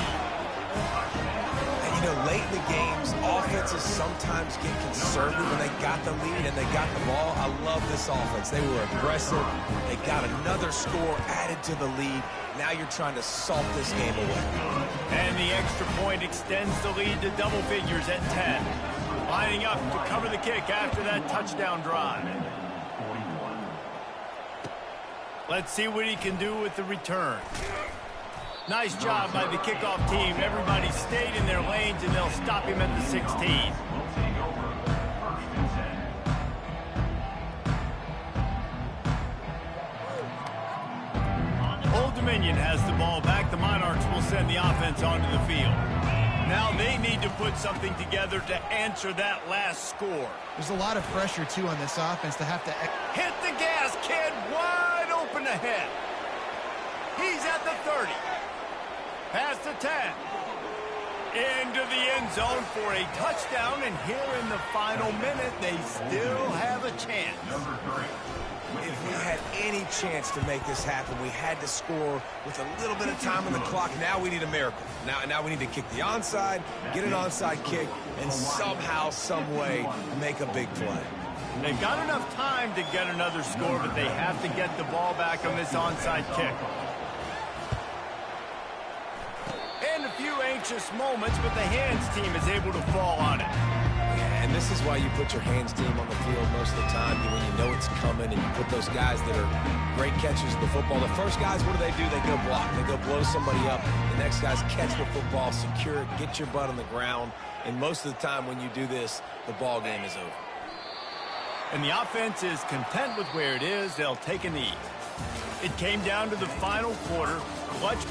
You know, late in the games, offenses sometimes get conservative when they got the lead and they got the ball. I love this offense. They were aggressive. They got another score added to the lead. Now you're trying to salt this game away. And the extra point extends the lead to double figures at 10. Lining up to cover the kick after that touchdown drive. Let's see what he can do with the return. Nice job by the kickoff team. Everybody stayed in their lanes, and they'll stop him at the 16. Old Dominion has the ball back. The Monarchs will send the offense onto the field. Now they need to put something together to answer that last score. There's a lot of pressure, too, on this offense to have to... Hit the gas, kid. Wide open ahead. He's at the 30. Past the 10. Into the end zone for a touchdown, and here in the final minute, they still have a chance. If we had any chance to make this happen, we had to score with a little bit of time on the clock. Now we need a miracle. Now we need to kick the onside, get an onside kick, and somehow, some way, make a big play. They've got enough time to get another score, but they have to get the ball back on this onside kick. And a few anxious moments, but the hands team is able to fall on it. Yeah, and this is why you put your hands team on the field most of the time, when you know it's coming, and you put those guys that are great catchers of the football. The first guys, what do? They go block. They go blow somebody up. The next guys catch the football, secure it, get your butt on the ground. And most of the time when you do this, the ball game is over. And the offense is content with where it is. They'll take a knee. It came down to the final quarter. Clutch.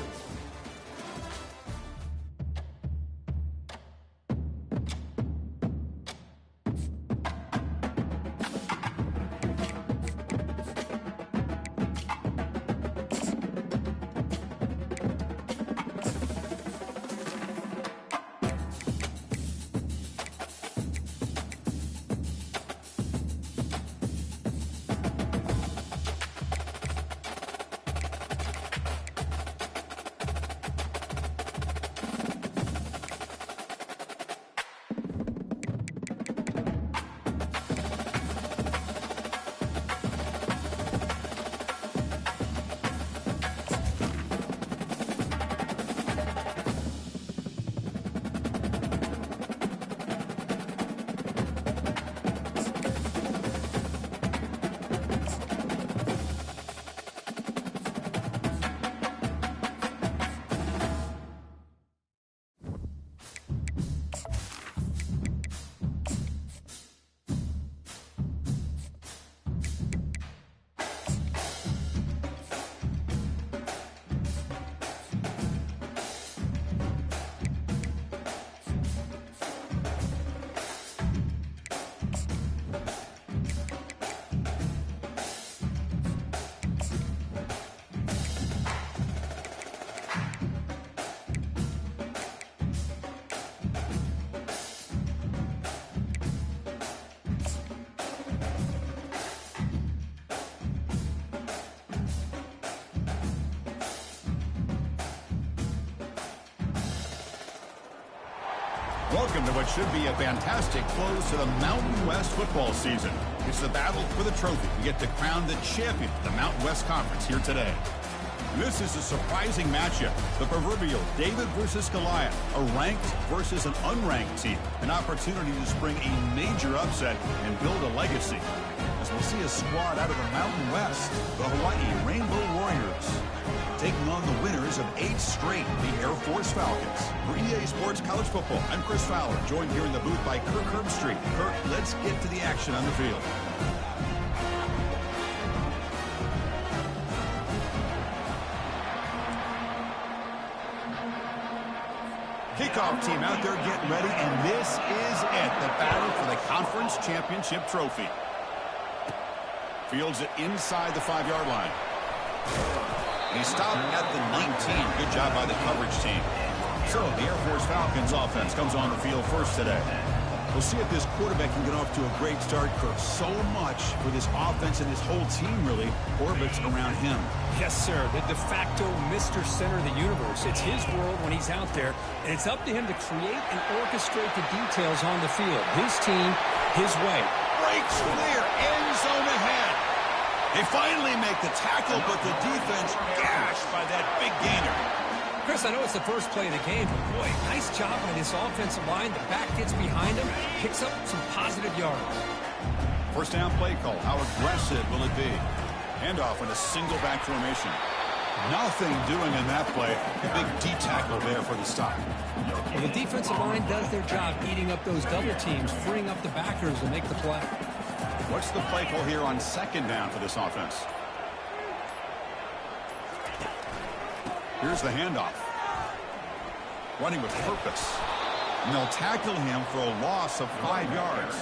Welcome to what should be a fantastic close to the Mountain West football season. It's the battle for the trophy. We get to crown the champion of the Mountain West Conference here today. This is a surprising matchup. The proverbial David versus Goliath, a ranked versus an unranked team. An opportunity to spring a major upset and build a legacy. As we'll see a squad out of the Mountain West, the Hawaii Rainbow Warriors, taking on the winners of 8 straight, the Air Force Falcons. For EA Sports College Football, I'm Chris Fowler, joined here in the booth by Kirk Herbstreit. Kirk, let's get to the action on the field. Kickoff team out there getting ready, and this is it, the battle for the conference championship trophy. Fields it inside the 5-yard line. He stopped at the 19. Good job by the coverage team. So the Air Force Falcons offense comes on the field first today. We'll see if this quarterback can get off to a great start, Kirk. So much for this offense and this whole team really orbits around him. Yes, sir. The de facto Mr. Center of the universe. It's his world when he's out there, and it's up to him to create and orchestrate the details on the field. His team, his way. Breaks clear, end zone ahead. They finally make the tackle, but the defense gashed by that big gainer. Chris, I know it's the first play of the game, but boy, nice job by this offensive line. The back gets behind him, picks up some positive yards. First down play call. How aggressive will it be? Handoff in a single back formation. Nothing doing in that play. A big D tackle there for the stop. Well, the defensive line does their job eating up those double teams, freeing up the backers to make the play. What's the play call here on second down for this offense? Here's the handoff. Running with purpose. And they'll tackle him for a loss of 5 yards.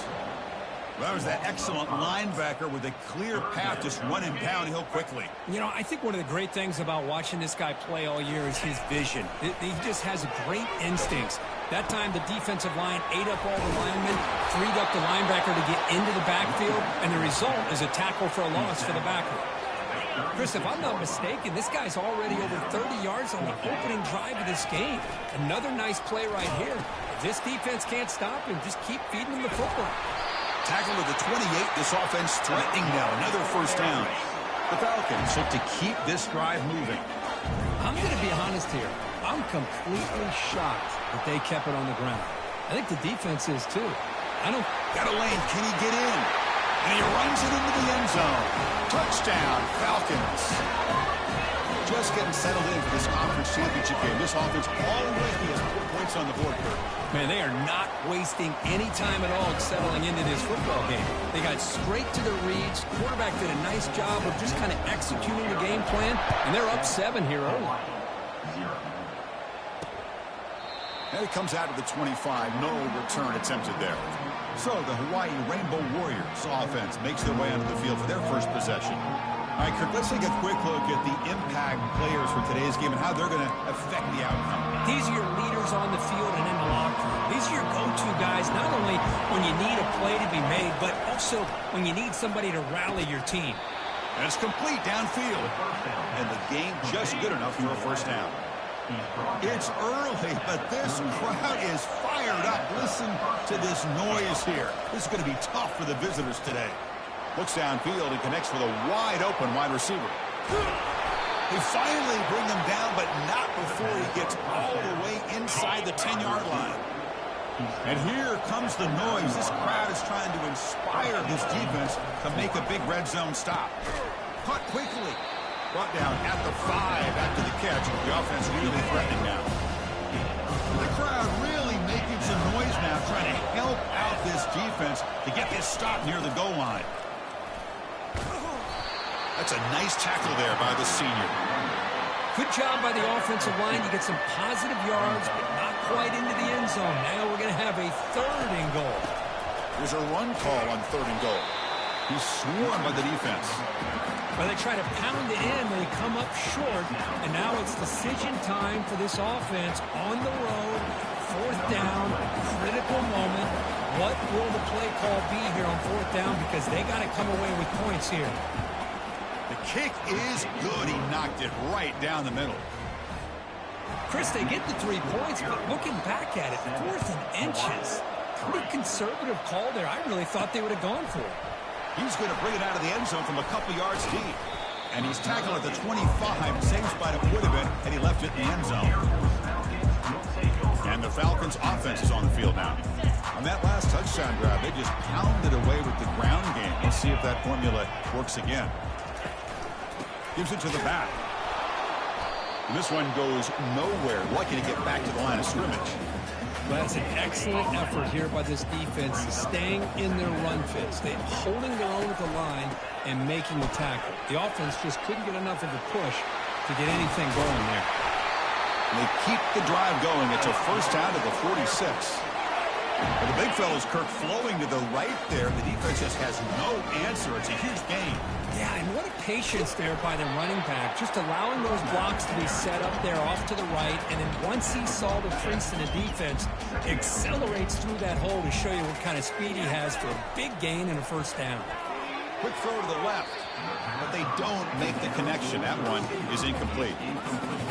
That was that excellent linebacker with a clear path, just running downhill quickly. You know, I think one of the great things about watching this guy play all year is his vision. He just has great instincts. That time, the defensive line ate up all the linemen, freed up the linebacker to get into the backfield, and the result is a tackle for a loss for the backer. Chris, if I'm not mistaken, this guy's already over 30 yards on the opening drive of this game. Another nice play right here. If this defense can't stop him, just keep feeding him the football. Tackle to the 28. This offense threatening now. Another first down. The Falcons look to keep this drive moving. I'm going to be honest here. I'm completely shocked that they kept it on the ground. I think the defense is too. Got a lane. Can he get in? And he runs it into the end zone. Touchdown, Falcons. Just getting settled in for this conference championship game. This offense already has 4 points on the board. Man, they are not wasting any time at all settling into this football game. They got straight to the reads. Quarterback did a nice job of just kind of executing the game plan, and they're up 7 here early. And it comes out to the 25. No return attempted there. So the Hawaii Rainbow Warriors offense makes their way onto the field for their first possession. All right, Kirk, let's take a quick look at the impact players for today's game and how they're going to affect the outcome. These are your leaders on the field and in the locker room. These are your go-to guys, not only when you need a play to be made, but also when you need somebody to rally your team. And it's complete downfield. And the game just good enough for a first down. It's early, but this crowd is fired up. Listen to this noise here. This is going to be tough for the visitors today. Looks downfield and connects with a wide-open wide receiver. They finally bring him down, but not before he gets all the way inside the 10-yard line. And here comes the noise. This crowd is trying to inspire this defense to make a big red zone stop. Caught quickly. Brought down at the 5 after the catch. The offense really threatening now. The crowd really making some noise now, trying to help out this defense to get this stop near the goal line. That's a nice tackle there by the senior. Good job by the offensive line. You get some positive yards, but not quite into the end zone. Now we're going to have a 3rd and goal. There's a run call on 3rd and goal. He's swarmed by the defense. Well, they try to pound it in, they come up short, and now it's decision time for this offense on the road, 4th down, critical moment. What will the play call be here on 4th down? Because they got to come away with points here. The kick is good. He knocked it right down the middle. Chris, they get the 3 points, but looking back at it, 4th and inches. Pretty conservative call there. I really thought they would have gone for it. He's going to bring it out of the end zone from a couple yards deep. And he's tackled at the 25, same spot it would have been had he left it in the end zone. And the Falcons offense is on the field now. On that last touchdown drive, they just pounded away with the ground game. Let's see if that formula works again. Gives it to the back. And this one goes nowhere. Lucky to get back to the line of scrimmage. Well, that's an excellent effort here by this defense, staying in their run fits. They're holding their own at the line and making a tackle. The offense just couldn't get enough of a push to get anything going there. And they keep the drive going. It's a first down to the 46. Well, the big fella's Kirk flowing to the right there. The defense just has no answer. It's a huge gain. Yeah, and what a patience there by the running back, just allowing those blocks to be set up there off to the right, and then once he saw the crease in the defense, accelerates through that hole to show you what kind of speed he has for a big gain and a first down. Quick throw to the left, but they don't make the connection. That one is incomplete.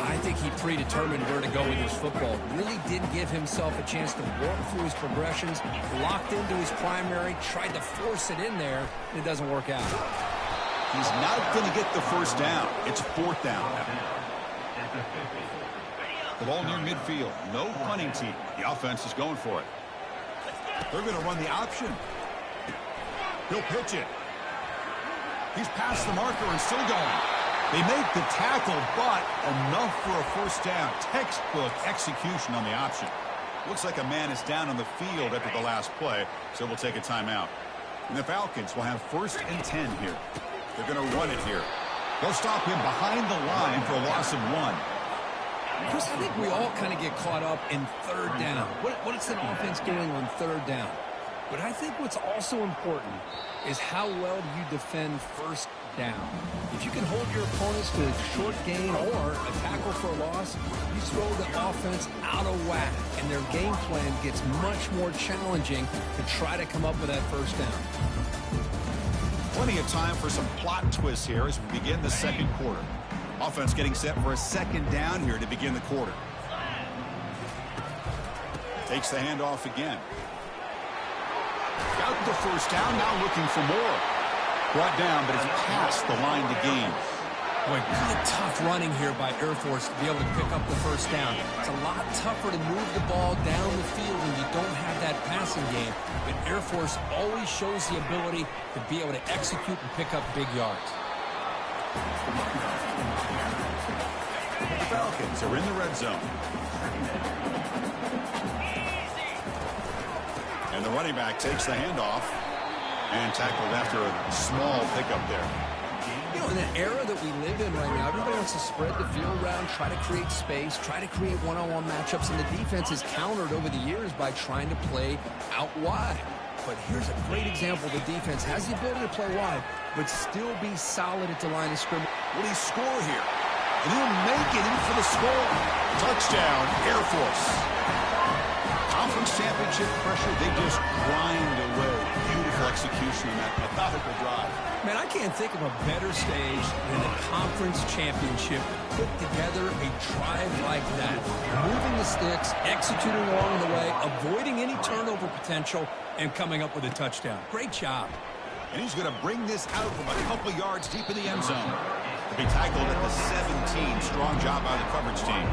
I think he predetermined where to go with his football. Really didn't give himself a chance to work through his progressions, locked into his primary, tried to force it in there, and it doesn't work out. He's not going to get the first down. It's fourth down. The ball near midfield. No punting team. The offense is going for it. They're going to run the option. He'll pitch it. He's past the marker and still going. They make the tackle, but enough for a first down. Textbook execution on the option. Looks like a man is down on the field after the last play, so we'll take a timeout. And the Falcons will have 1st and 10 here. They're going to run it here. They'll stop him behind the line for a loss of 1. Chris, I think we all kind of get caught up in third down. What is an offense doing on third down? But I think what's also important is how well do you defend first down. If you can hold your opponents to a short gain or a tackle for a loss, you throw the offense out of whack, and their game plan gets much more challenging to try to come up with that first down. Plenty of time for some plot twists here as we begin the second quarter. Offense getting set for a second down here to begin the quarter. Takes the handoff again. Got the first down, now looking for more. Brought down, but it's past the line to gain. Boy, good tough running here by Air Force to be able to pick up the first down. It's a lot tougher to move the ball down the field when you don't have that passing game. But Air Force always shows the ability to be able to execute and pick up big yards. The Falcons are in the red zone. And the running back takes the handoff and tackled after a small pickup there. You know, in the era that we live in right now, everybody wants to spread the field around, try to create space, try to create one-on-one matchups, and the defense is countered over the years by trying to play out wide. But here's a great example. The defense has the ability to play wide, but still be solid at the line of scrimmage. Will he score here? And he'll make it in for the score. Touchdown, Air Force. Conference championship pressure, they just grind away. Beautiful execution in that methodical drive. Man, I can't think of a better stage than the conference championship to put together a drive like that. Moving the sticks, executing along the way, avoiding any turnover potential, and coming up with a touchdown. Great job. And he's going to bring this out from a couple yards deep in the end zone. To be tackled at the 17. Strong job by the coverage team.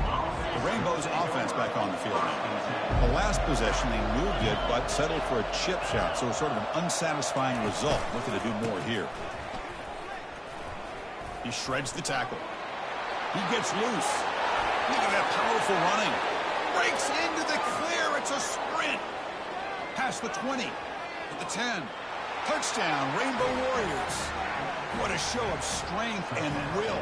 The Rainbows offense back on the field now. The last possession, they moved it, but settled for a chip shot, so it's sort of an unsatisfying result. Looking to do more here. He shreds the tackle. He gets loose. Look at that powerful running. Breaks into the clear. It's a sprint. Past the 20. At the 10. Touchdown, Rainbow Warriors. What a show of strength and will.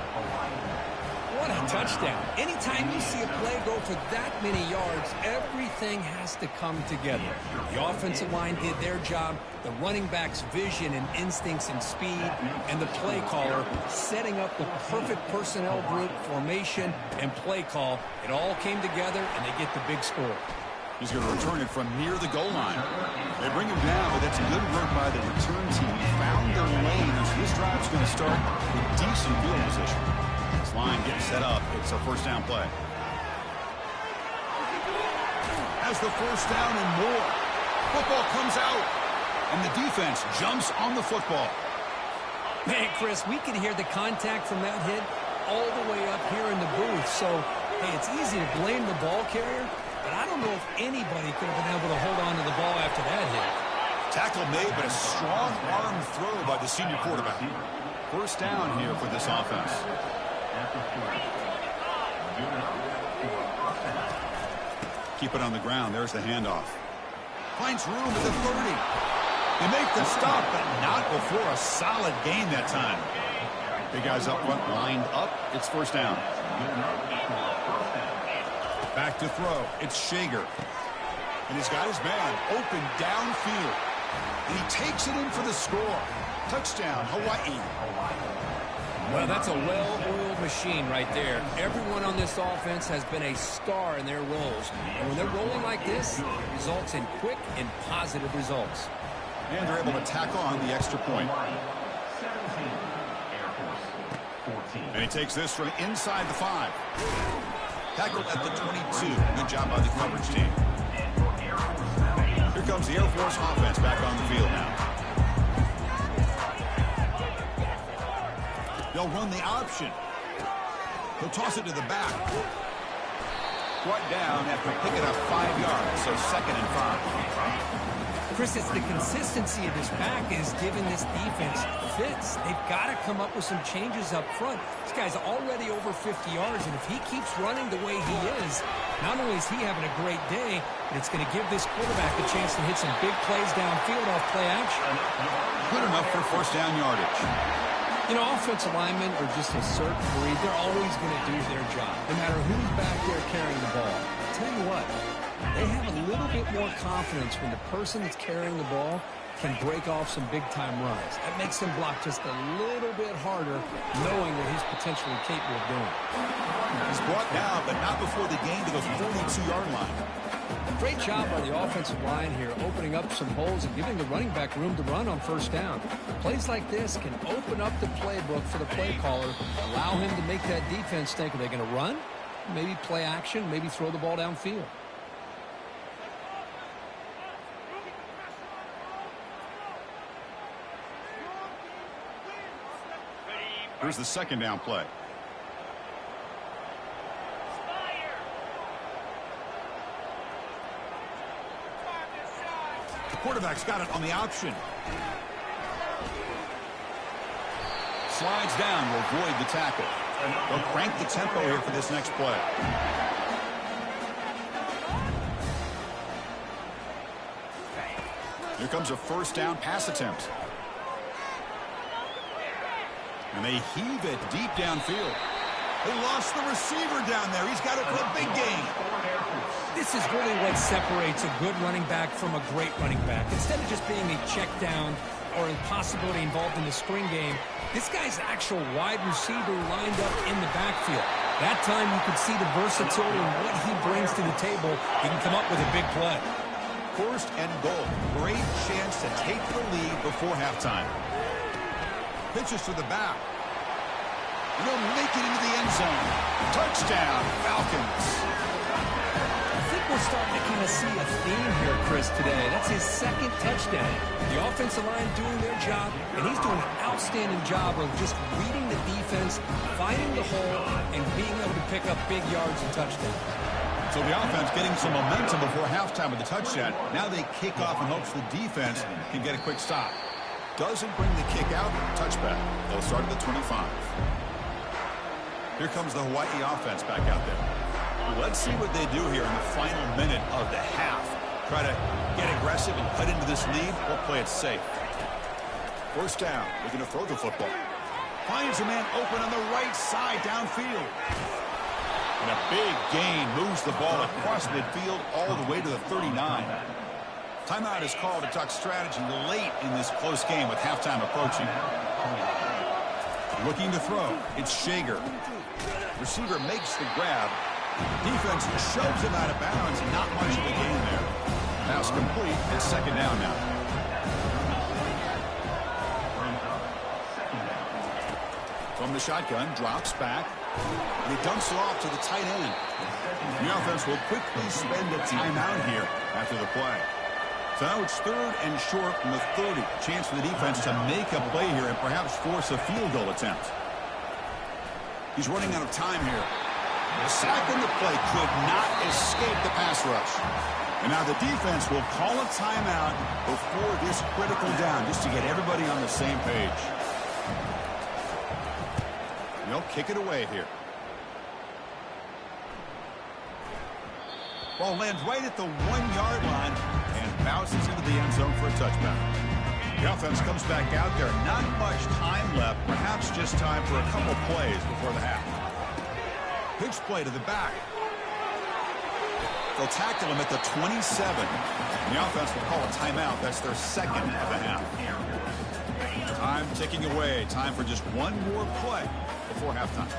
What a touchdown. Anytime you see a play go for that many yards, everything has to come together. The offensive line did their job, the running back's vision and instincts and speed, and the play caller setting up the perfect personnel group, formation, and play call. It all came together, and they get the big score. He's going to return it from near the goal line. They bring him down, but that's good work by the return team. He found their lane, and this drive's going to start with decent field position. This line getting set up. It's a first down play. Has the first down and more. Football comes out, and the defense jumps on the football. Man, Chris, we can hear the contact from that hit all the way up here in the booth. So, hey, it's easy to blame the ball carrier, but I don't know if anybody could have been able to hold on to the ball after that hit. Tackle made, but a strong arm throw by the senior quarterback. First down here for this offense. Keep it on the ground. There's the handoff. Finds room at the 30. They make the stop, but not before a solid gain that time. Big guys up front, lined up. It's first down. Back to throw. It's Shager. And he's got his man open downfield. And he takes it in for the score. Touchdown, Hawaii. Well, that's a well-oiled machine right there. Everyone on this offense has been a star in their roles. And when they're rolling like this, it results in quick and positive results. And they're able to tack on the extra point. 17, Air Force 14. And he takes this from inside the 5. Tackled at the 22. Good job by the coverage team. Here comes the Air Force offense back on the field now. They'll run the option. He'll toss it to the back. Brought down after picking up 5 yards, so 2nd and 5. Chris, it's the consistency of this back is giving this defense fits. They've got to come up with some changes up front. This guy's already over 50 yards, and if he keeps running the way he is, not only is he having a great day, but it's going to give this quarterback a chance to hit some big plays downfield off play action. Good enough for first down yardage. You know, offensive linemen are just a certain breed. They're always going to do their job, no matter who's back there carrying the ball. I'll tell you what, they have a little bit more confidence when the person that's carrying the ball can break off some big-time runs. That makes them block just a little bit harder, knowing what he's potentially capable of doing. He's brought down, but not before the gain to the 42-yard line. Great job by the offensive line here, opening up some holes and giving the running back room to run on first down. Plays like this can open up the playbook for the play caller, allow him to make that defense think, are they going to run? Maybe play action, maybe throw the ball downfield. Here's the 2nd down play. The quarterback's got it on the option. Slides down, will avoid the tackle. They'll crank the tempo here for this next play. Here comes a first down pass attempt. And they heave it deep downfield. They lost the receiver down there. He's got it for a big gain. This is really what separates a good running back from a great running back. Instead of just being a check down or a possibility involved in the screen game, this guy's actual wide receiver lined up in the backfield. That time you could see the versatility and what he brings to the table. He can come up with a big play. First and goal. Great chance to take the lead before halftime. Pitches to the back. They'll make it into the end zone. Touchdown, Falcons. I think we're starting to kind of see a theme here, Chris, today. That's his 2nd touchdown. The offensive line doing their job, and he's doing an outstanding job of just reading the defense, finding the hole, and being able to pick up big yards and touchdowns. So the offense getting some momentum before halftime with the touchdown. Now they kick off in hopes the defense can get a quick stop. Doesn't bring the kick out. Touchback. They'll start at the 25. Here comes the Hawaii offense back out there. Let's see what they do here in the final minute of the half. Try to get aggressive and cut into this lead or play it safe. First down. They're going to throw the football. Finds a man open on the right side downfield. And a big gain moves the ball across midfield all the way to the 39. Timeout is called to talk strategy late in this close game with halftime approaching. Looking to throw. It's Shager. Receiver makes the grab. Defense shoves him out of bounds. Not much of a gain there. Pass complete. It's 2nd down now. From the shotgun, drops back. And he dumps it off to the tight end. The offense will quickly spend a timeout here after the play. So now it's 3rd and short from the 30. Chance for the defense to make a play here and perhaps force a field goal attempt. He's running out of time here. The sack in the play could not escape the pass rush. And now the defense will call a timeout before this critical down just to get everybody on the same page. And they'll kick it away here. Ball lands right at the 1-yard line and bounces into the end zone for a touchdown. The offense comes back out there. Not much time left. Perhaps just time for a couple plays before the half. Pitch play to the back. They'll tackle him at the 27. And the offense will call a timeout. That's their second of the half. Time ticking away. Time for just one more play before halftime.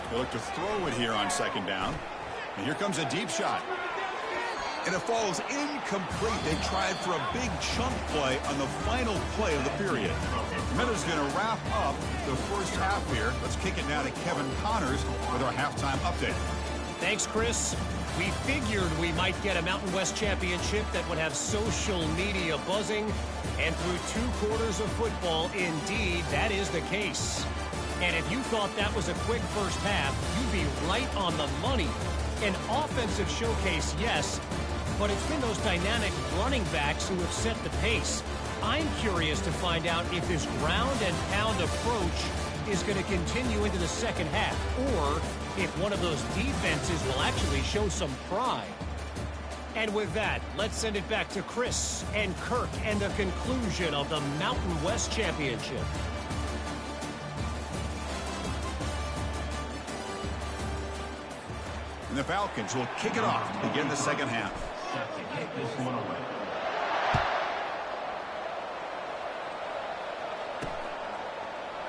They look to throw it here on second down. And here comes a deep shot. And it falls incomplete. They tried for a big chunk play on the final play of the period. Minnesot's going to wrap up the first half here. Let's kick it now to Kevin Connors with our halftime update. Thanks, Chris. We figured we might get a Mountain West championship that would have social media buzzing. And through 2 quarters of football, indeed, that is the case. And if you thought that was a quick first half, you'd be right on the money. An offensive showcase, yes, but it's been those dynamic running backs who have set the pace. I'm curious to find out if this ground and pound approach is going to continue into the second half, or if one of those defenses will actually show some pride. And with that, let's send it back to Chris and Kirk and the conclusion of the Mountain West Championship. And the Falcons will kick it off to begin the second half.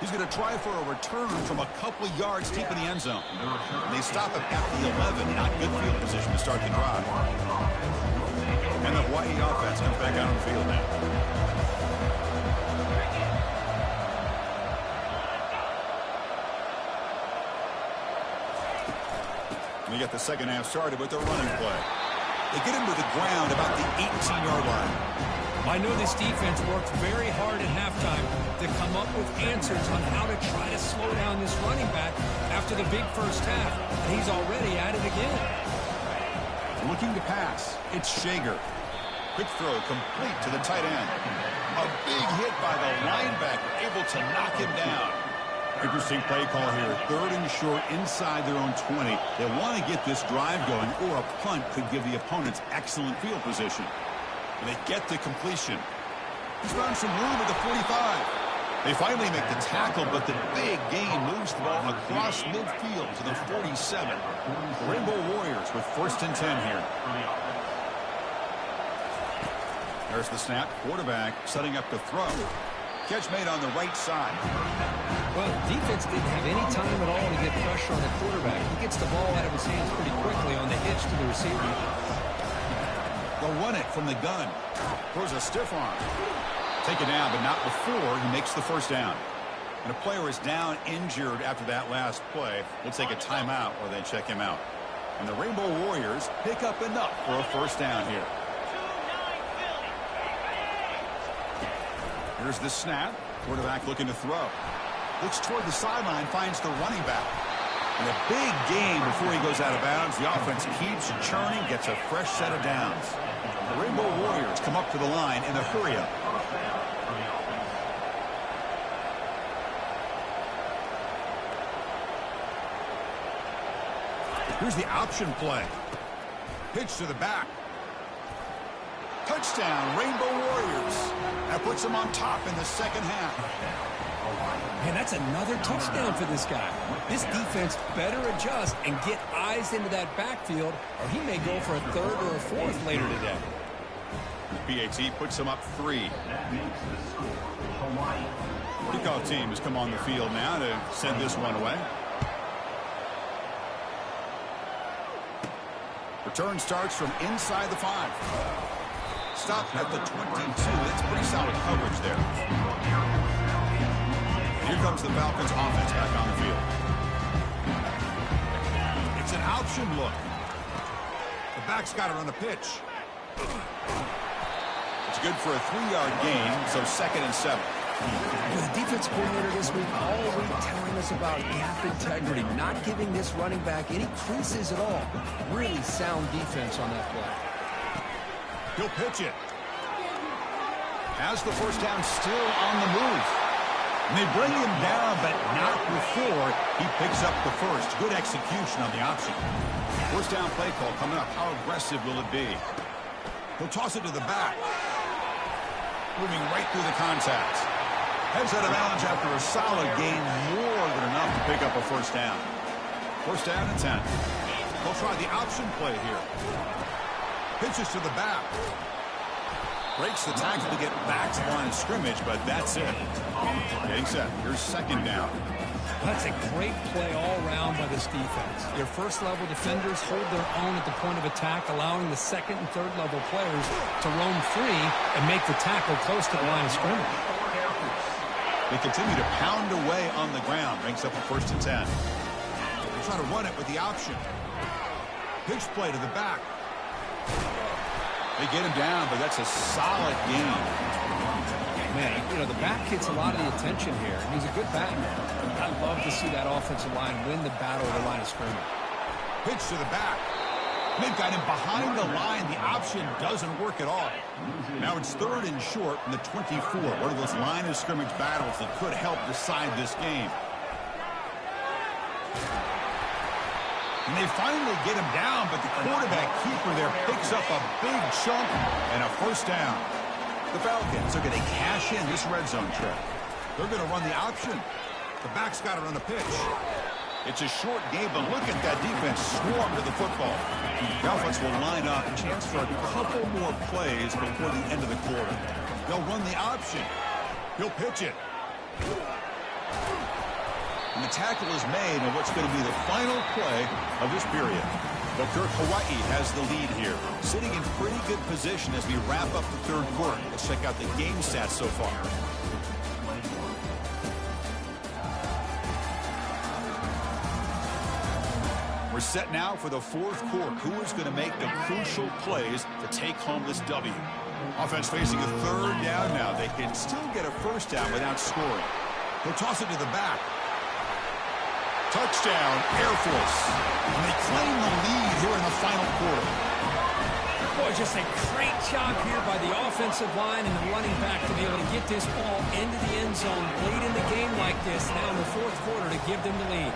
He's going to try for a return from a couple of yards deep in the end zone. And they stop him at the 11. Not good field position to start the drive. And the Hawaii offense comes back out on the field now. And you get the second half started with the running play. They get him to the ground about the 18-yard line. I know this defense worked very hard at halftime to come up with answers on how to try to slow down this running back after the big first half. And he's already at it again. Looking to pass. It's Shager. Quick throw complete to the tight end. A big hit by the linebacker, able to knock him down. Interesting play call here. 3rd and short inside their own 20. They want to get this drive going, or a punt could give the opponents excellent field position. And they get the completion. He's found some room at the 45. They finally make the tackle, but the big gain moves the ball across midfield to the 47. The Rainbow Warriors with 1st and 10 here. There's the snap. Quarterback setting up to throw. Catch made on the right side. Well, defense didn't have any time at all to get pressure on the quarterback. He gets the ball out of his hands pretty quickly on the hitch to the receiver. They'll run it from the gun. Throws a stiff arm. Take it down, but not before he makes the first down. And a player is down injured after that last play. We'll take a timeout or they check him out. And the Rainbow Warriors pick up enough for a first down here. Here's the snap. Quarterback looking to throw. Looks toward the sideline, finds the running back. And a big gain before he goes out of bounds. The offense keeps churning, gets a fresh set of downs. The Rainbow Warriors come up to the line in a hurry-up. Here's the option play. Pitch to the back. Touchdown, Rainbow Warriors. That puts them on top in the second half. Man, that's another touchdown for this guy. This defense better adjust and get eyes into that backfield, or he may go for a 3rd or a 4th later today. PAT puts them up 3. Kickoff team has come on the field now to send this one away. Return starts from inside the 5. Stop at the 22. That's pretty solid coverage there. Here comes the Falcons offense back on the field. It's an option look. The back's got it on the pitch. It's good for a 3-yard gain, so 2nd and 7. The defense coordinator this week all week telling us about gap integrity, not giving this running back any creases at all. Really sound defense on that play. He'll pitch it. Has the first down still on the move. And they bring him down, but not before he picks up the first. Good execution on the option. First down play call coming up. How aggressive will it be? He'll toss it to the back. Moving right through the contact. Heads out of bounds after a solid gain. More than enough to pick up a first down. First down and 10. They'll try the option play here. Pitches to the back. Breaks the tackle to get back to the line of scrimmage, but that's it. Getting set. Here's second down. That's a great play all around by this defense. Your first-level defenders hold their own at the point of attack, allowing the second and third-level players to roam free and make the tackle close to the line of scrimmage. They continue to pound away on the ground. Brings up a 1st and 10. They try to run it with the option. Pitch play to the back. They get him down, but that's a solid game. Man, you know, the back gets a lot of the attention here. And he's a good back. I love to see that offensive line win the battle of the line of scrimmage. Pitch to the back. They've got him behind the line. The option doesn't work at all. Now it's 3rd and short from the 24. One of those line of scrimmage battles that could help decide this game. And they finally get him down, but the quarterback keeper there picks up a big chunk and a 1st down. The Falcons are going to cash in this red zone trip. They're going to run the option. The back's got it on the pitch. It's a short game, but look at that defense swarm to the football. The offense will line up, a chance for a couple more plays before the end of the quarter. They'll run the option. He'll pitch it. And the tackle is made on what's going to be the final play of this period. But Kirk, Hawaii has the lead here, sitting in pretty good position as we wrap up the 3rd quarter. Let's check out the game stats so far. We're set now for the 4th quarter. Who is going to make the crucial plays to take home this W? Offense facing a 3rd down now. They can still get a 1st down without scoring. They'll toss it to the back. Touchdown, Air Force. And they claim the lead here in the final quarter. Boy, just a great job here by the offensive line and the running back to be able to get this ball into the end zone late in the game like this, now in the 4th quarter, to give them the lead.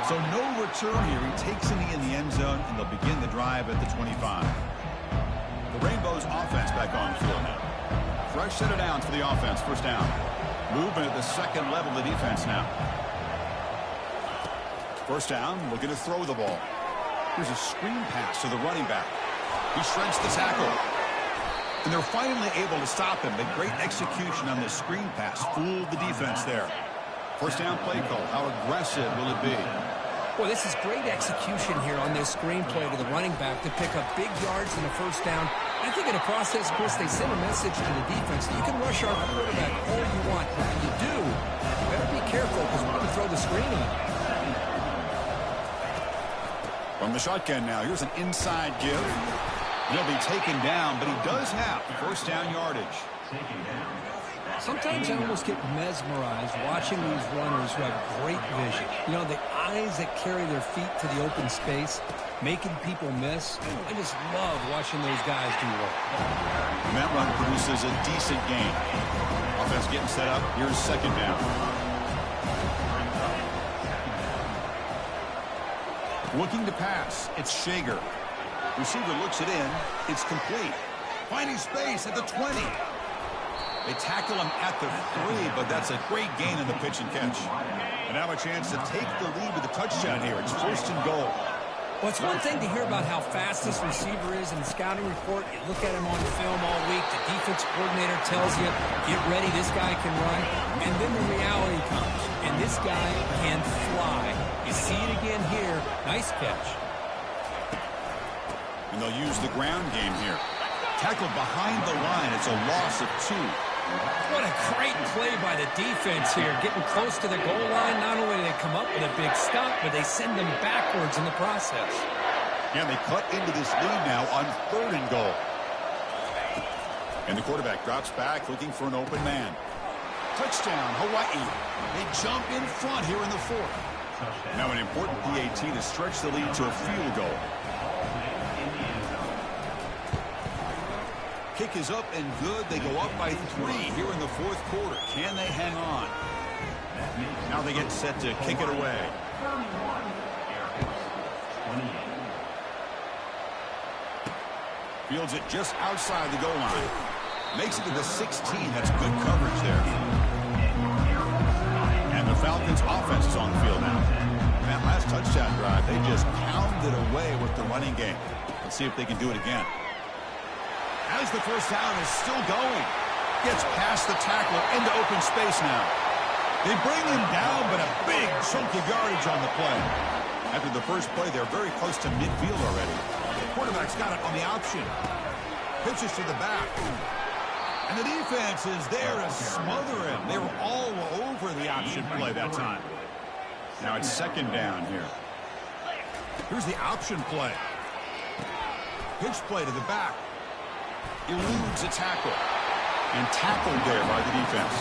So no return here. He takes it in the end zone, and they'll begin the drive at the 25. The Rainbows offense back on field now. Fresh set of downs for the offense. 1st down. Movement at the 2nd level of the defense now. 1st down, looking to throw the ball. Here's a screen pass to the running back. He shreds the tackle. And they're finally able to stop him. But great execution on this screen pass. Fooled the defense there. 1st down play call. How aggressive will it be? Boy, this is great execution here on this screenplay to the running back to pick up big yards in the 1st down. I think in the process, Chris, they send a message to the defense. You can rush our quarterback all you want, but when you do, you better be careful because we're going to throw the screen on. From the shotgun now, here's an inside give. He'll be taken down, but he does have 1st down yardage. Sometimes I almost get mesmerized watching these runners who have great vision. You know, the eyes that carry their feet to the open space, making people miss. I just love watching those guys do work. And that run produces a decent gain. Offense getting set up. Here's 2nd down. Looking to pass. It's Shager. Receiver looks it in. It's complete. Finding space at the 20. They tackle him at the 3, but that's a great gain in the pitch and catch. And now a chance to take the lead with a touchdown here. It's 1st and goal. Well, it's one thing to hear about how fast this receiver is in the scouting report. You look at him on film all week. The defensive coordinator tells you, get ready, this guy can run. And then the reality comes, and this guy can fly. You see it again here. Nice catch. And they'll use the ground game here. Tackled behind the line. It's a loss of 2. What a great play by the defense here. Getting close to the goal line. Not only do they come up with a big stop, but they send them backwards in the process. And they cut into this lead now on 3rd and goal. And the quarterback drops back looking for an open man. Touchdown, Hawaii. They jump in front here in the 4th. Now an important PAT to stretch the lead to a field goal. Kick is up and good. They go up by 3 here in the 4th quarter. Can they hang on? Now they get set to kick it away. Fields it just outside the goal line. Makes it to the 16. That's good coverage there. And the Falcons Falcons offense is on the field now. That last touchdown drive, they just pounded away with the running game. Let's see if they can do it again. As the first down is still going. Gets past the tackler into open space now. They bring him down, but a big chunk of yardage on the play. After the first play, they're very close to midfield already. The quarterback's got it on the option. Pitches to the back. And the defense is there to smother him. They were all over the option play that time. Now it's second down here. Here's the option play. Pitch play to the back. Eludes a tackle. And tackled there by the defense.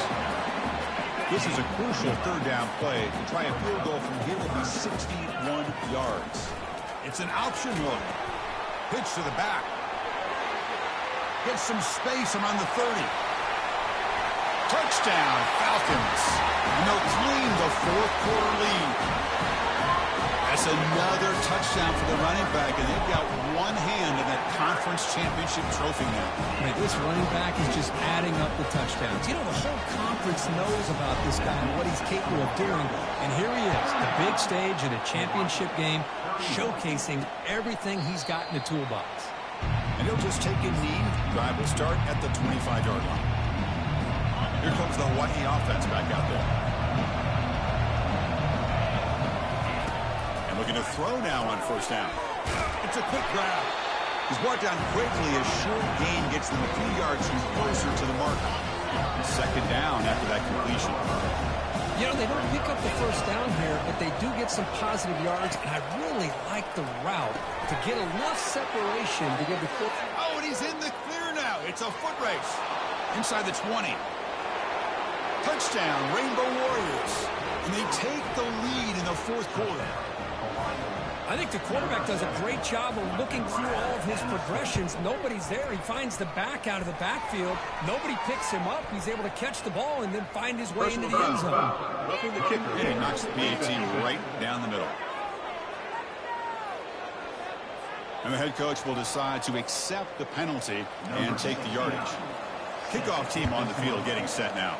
This is a crucial third down play. To try a field goal from here will be 61 yards. It's an option look. Pitch to the back. Gets some space around the 30. Touchdown, Falcons. And they'll claim the fourth quarter lead. That's another touchdown for the running back, and they've got one hand in that conference championship trophy now. Man, this running back is just adding up the touchdowns. You know, the whole conference knows about this guy and what he's capable of doing. And here he is, the big stage in a championship game, showcasing everything he's got in the toolbox. And he'll just take a knee. Drive will start at the 25-yard line. Here comes the Hawaii offense back out there. And looking to throw now on first down. It's a quick grab. He's brought down quickly. A short gain gets them a few yards closer to the mark. Second down after that completion. You know, they don't pick up the first down here, but they do get some positive yards, and I really like the route to get enough separation to give the quarterback. Oh, and he's in the clear now. It's a foot race. Inside the 20. Touchdown, Rainbow Warriors. And they take the lead in the fourth quarter. I think the quarterback does a great job of looking through all of his progressions. Nobody's there. He finds the back out of the backfield. Nobody picks him up. He's able to catch the ball and then find his way into the end zone. Roughing the kicker. And he knocks the PAT right down the middle. And the head coach will decide to accept the penalty and take the yardage. Kickoff team on the field getting set now.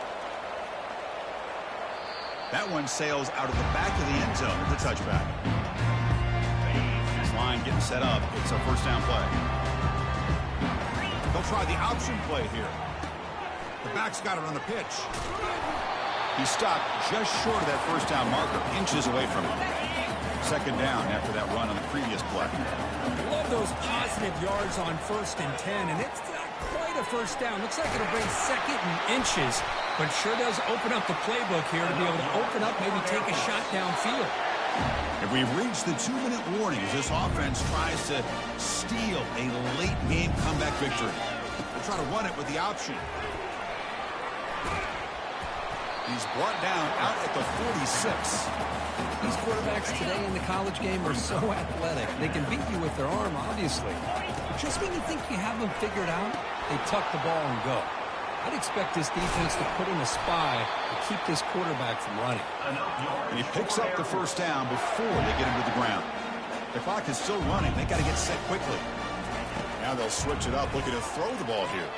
That one sails out of the back of the end zone at the touchback. Line getting set up. It's a first down play. They'll try the option play here. The back's got it on the pitch. He stopped just short of that first down marker, inches away from him. Second down after that run on the previous play. Love those positive yards on 1st and 10, and it's not quite a first down. Looks like it'll bring second and inches, but sure does open up the playbook here to be able to open up, maybe take a shot downfield. If we've reached the 2-minute warning as this offense tries to steal a late game comeback victory. They'll try to run it with the option. He's brought down out at the 46. These quarterbacks today in the college game are so athletic. They can beat you with their arm, obviously. But just when you think you have them figured out, they tuck the ball and go. I'd expect this defense to put in a spy to keep this quarterback from running. And he picks up the first down before they get him to the ground. The clock is still running. They got to get set quickly. Now they'll switch it up, looking to throw the ball here.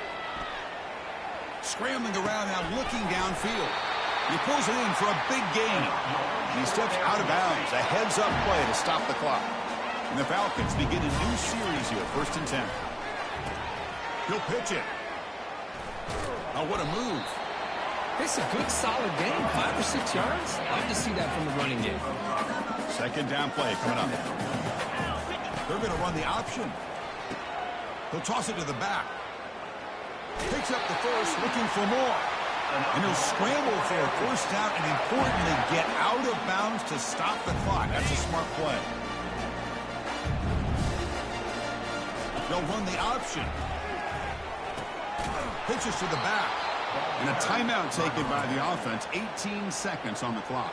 Scrambling around now, looking downfield. He pulls it in for a big gain. And he steps out of bounds. A heads-up play to stop the clock. And the Falcons begin a new series here, 1st and 10. He'll pitch it. Oh, what a move. It's a good, solid game. 5 or 6 yards. Love to see that from the running game. Second down play coming up. They're going to run the option. He'll toss it to the back. Picks up the first, looking for more. And he'll scramble for a first down and, importantly, get out of bounds to stop the clock. That's a smart play. They'll run the option. Pitches to the back. And a timeout taken by the offense. 18 seconds on the clock.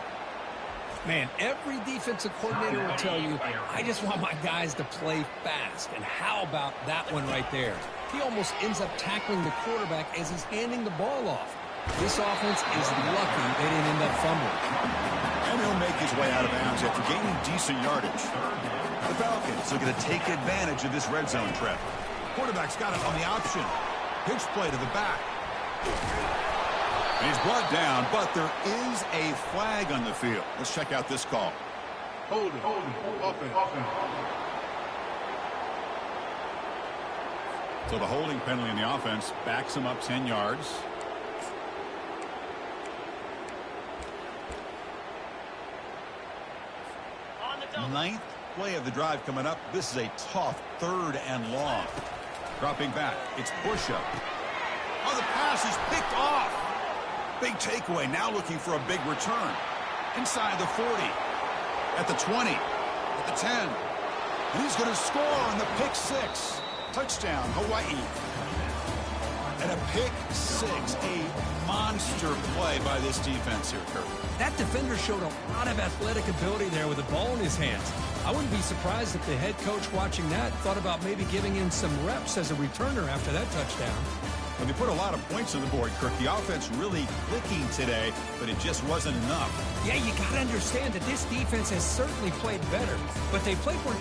Man, every defensive coordinator will tell you, I just want my guys to play fast. And how about that one right there? He almost ends up tackling the quarterback as he's handing the ball off. This offense is lucky they didn't end up fumbling. And he'll make his way out of bounds after gaining decent yardage. The Falcons are going to take advantage of this red zone trip. Quarterback's got it on the option. Pitch play to the back. He's brought down, but there is a flag on the field. Let's check out this call. Hold it. Offense. So the holding penalty in the offense backs him up 10 yards. Ninth play of the drive coming up. This is a tough 3rd and long. Dropping back. It's Busha. Oh, the pass is picked off. Big takeaway. Now looking for a big return. Inside the 40. At the 20. At the 10. And he's going to score on the pick 6. Touchdown, Hawaii. And a pick 6. A monster play by this defense here, Kirk. That defender showed a lot of athletic ability there with the ball in his hands. I wouldn't be surprised if the head coach watching that thought about maybe giving him some reps as a returner after that touchdown. When they put a lot of points on the board, Kirk, the offense really clicking today, but it just wasn't enough. Yeah, you got to understand that this defense has certainly played better, but they played more.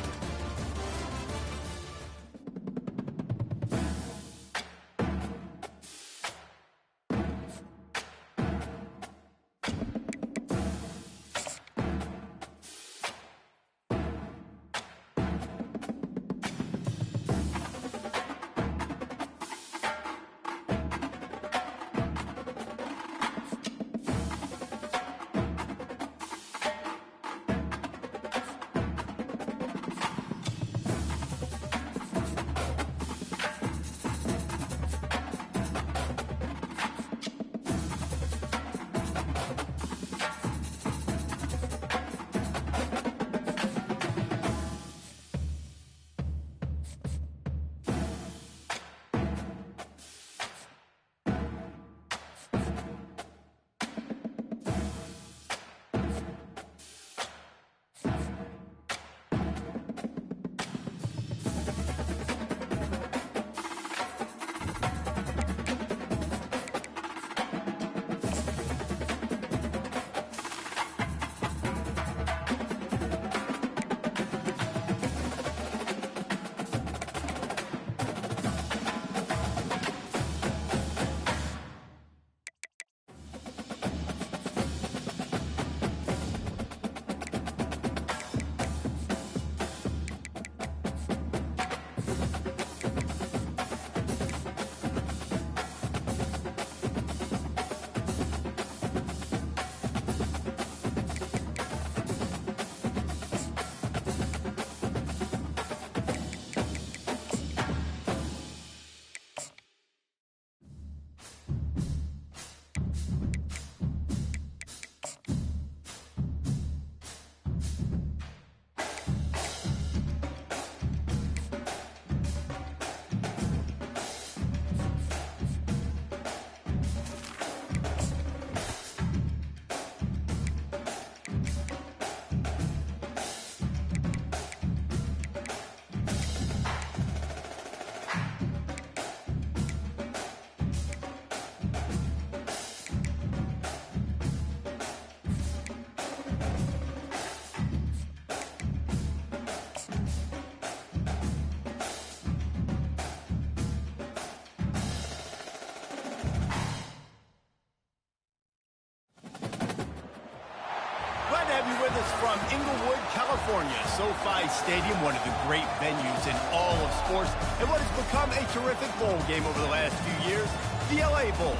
With us from Inglewood, California, SoFi Stadium, one of the great venues in all of sports, and what has become a terrific bowl game over the last few years, the LA Bowl.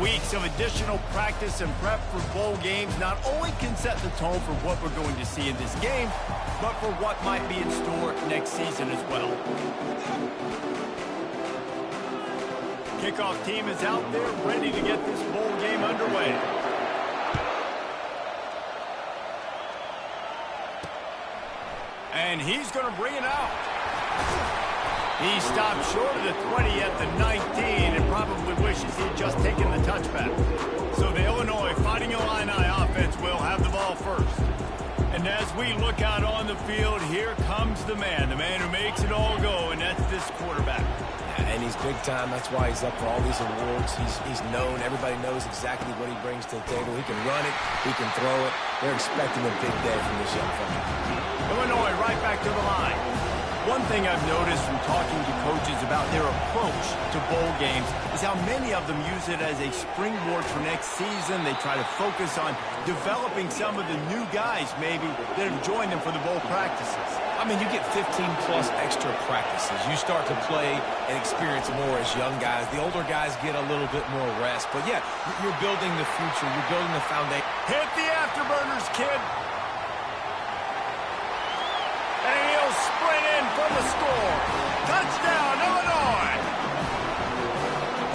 Weeks of additional practice and prep for bowl games not only can set the tone for what we're going to see in this game, but for what might be in store next season as well. Kickoff team is out there ready to get this bowl game underway. And he's going to bring it out. He stopped short of the 20 at the 19 and probably wishes he'd just taken the touchback. So the Illinois Fighting Illini offense will have the ball first. And as we look out on the field, here comes the man who makes it all go, and that's this quarterback. And he's big time. That's why he's up for all these awards. He's known. Everybody knows exactly what he brings to the table. He can run it. He can throw it. They're expecting a big day from this young fella. Illinois right back to the line. One thing I've noticed from talking to coaches about their approach to bowl games is how many of them use it as a springboard for next season. They try to focus on developing some of the new guys, maybe, that have joined them for the bowl practices. I mean, you get 15-plus extra practices. You start to play and experience more as young guys. The older guys get a little bit more rest. But, yeah, you're building the future. You're building the foundation. Hit the afterburners, kid. And he'll sprint in from the score. Touchdown, Illinois.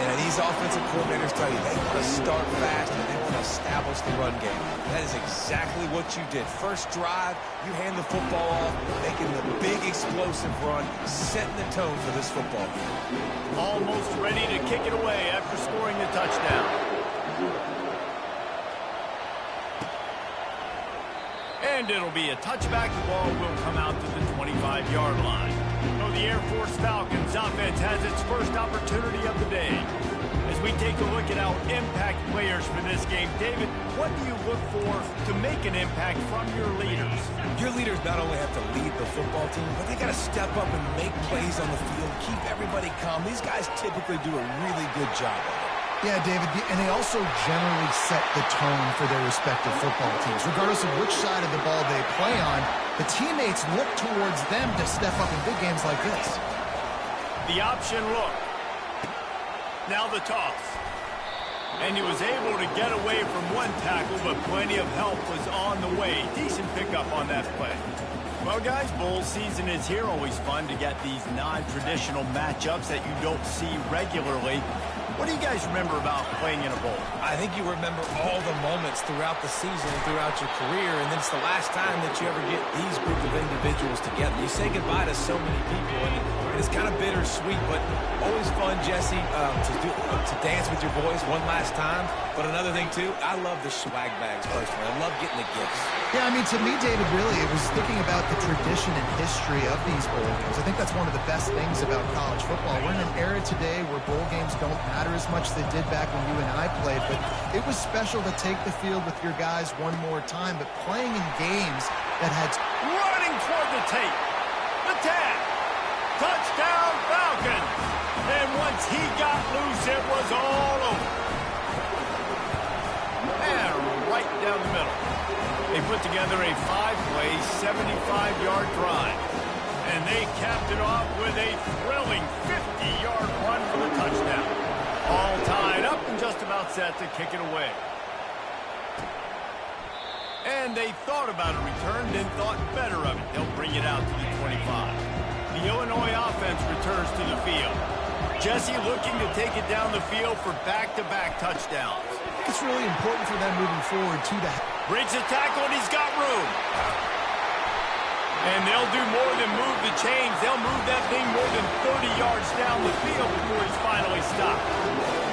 And these offensive coordinators tell you they want to start fast and they want to establish the run game. That is exactly what you did. First drive, you hand the football off, making the big explosive run, setting the tone for this football game. Almost ready to kick it away after scoring the touchdown. And it'll be a touchback. The ball will come out to the 25-yard line. So the Air Force Falcons offense has its first opportunity of the day. As we take a look at our impact players for this game, David, what do you look for to make an impact from your leaders? Your leaders not only have to lead the football team, but they got to step up and make plays on the field, keep everybody calm. These guys typically do a really good job of it. Yeah, David, and they also generally set the tone for their respective football teams. Regardless of which side of the ball they play on, the teammates look towards them to step up in big games like this. The option look. Now the toss. And he was able to get away from one tackle, but plenty of help was on the way. Decent pickup on that play. Well, guys, bowl season is here. Always fun to get these non-traditional matchups that you don't see regularly. What do you guys remember about playing in a bowl? I think you remember all the moments throughout the season and throughout your career, and then it's the last time that you ever get these group of individuals together. You say goodbye to so many people, and it's kind of bittersweet, but always fun, Jesse, to dance with your boys one last time. But another thing, too, I love the swag bags, personally. I love getting the gifts. Yeah, I mean, to me, David, really, it was thinking about the tradition and history of these bowl games. I think that's one of the best things about college football. We're in an era today where bowl games don't matter as much as they did back when you and I played, but it was special to take the field with your guys one more time, but playing in games that had... Running toward the tape. The tag. Touchdown, Falcons. And once he got loose, it was all over. And right down the middle. They put together a 5-play, 75-yard drive. And they capped it off with a thrilling 50-yard run for the touchdown. All tied up and just about set to kick it away. And they thought about a return, then thought better of it. They'll bring it out to the 25. The Illinois offense returns to the field. Jesse looking to take it down the field for back-to-back touchdowns. I think it's really important for them moving forward, too, to... Breaks a tackle, and he's got room. And they'll do more than move the chains. They'll move that thing more than 30 yards down the field before he's finally stopped.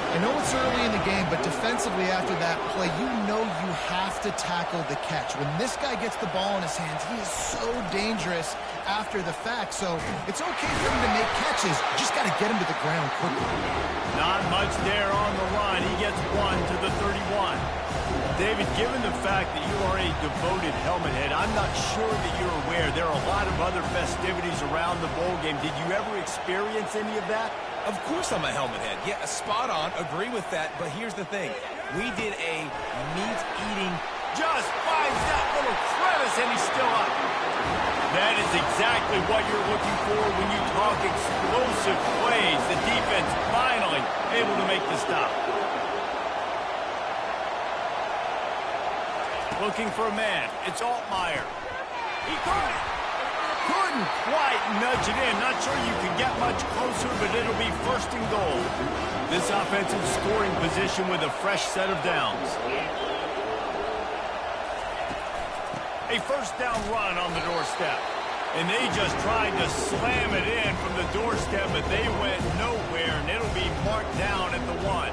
I know it's early in the game, but defensively after that play, you know you have to tackle the catch. When this guy gets the ball in his hands, he is so dangerous after the fact. So it's okay for him to make catches. You just got to get him to the ground quickly. Not much there on the line. He gets one to the 31. David, given the fact that you are a devoted helmet head, I'm not sure that you're aware there are a lot of other festivities around the bowl game. Did you ever experience any of that? Of course I'm a helmet head. Yeah, spot on. Agree with that. But here's the thing. We did a meat-eating... Just finds that little crevice, and he's still up. That is exactly what you're looking for when you talk explosive plays. The defense finally able to make the stop. Looking for a man. It's Altmaier. He caught it. Couldn't quite nudge it in. Not sure you can get much closer, but it'll be first and goal. This offensive scoring position with a fresh set of downs. A first down run on the doorstep. And they just tried to slam it in from the doorstep, but they went nowhere, and it'll be marked down at the 1.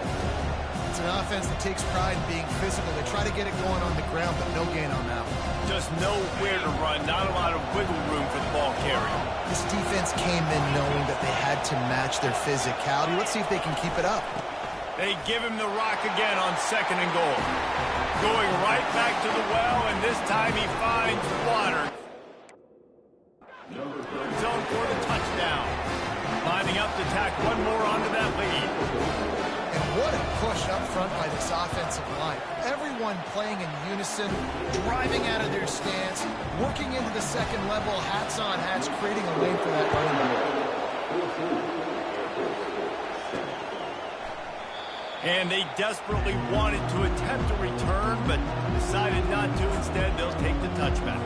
It's an offense that takes pride in being physical. They try to get it going on the ground, but no gain on that one. Just nowhere to run, not a lot of wiggle room for the ball carrier. This defense came in knowing that they had to match their physicality. Let's see if they can keep it up. They give him the rock again on second and goal. Going right back to the well, and this time he finds water. Zone for the touchdown. Lining up to tack one more onto that lead. And what a push up front by this offensive line. Everyone playing in unison, driving out of their stance, working into the second level, hats on hats, creating a lane for that running back. And they desperately wanted to attempt a return, but decided not to. Instead, they'll take the touchback.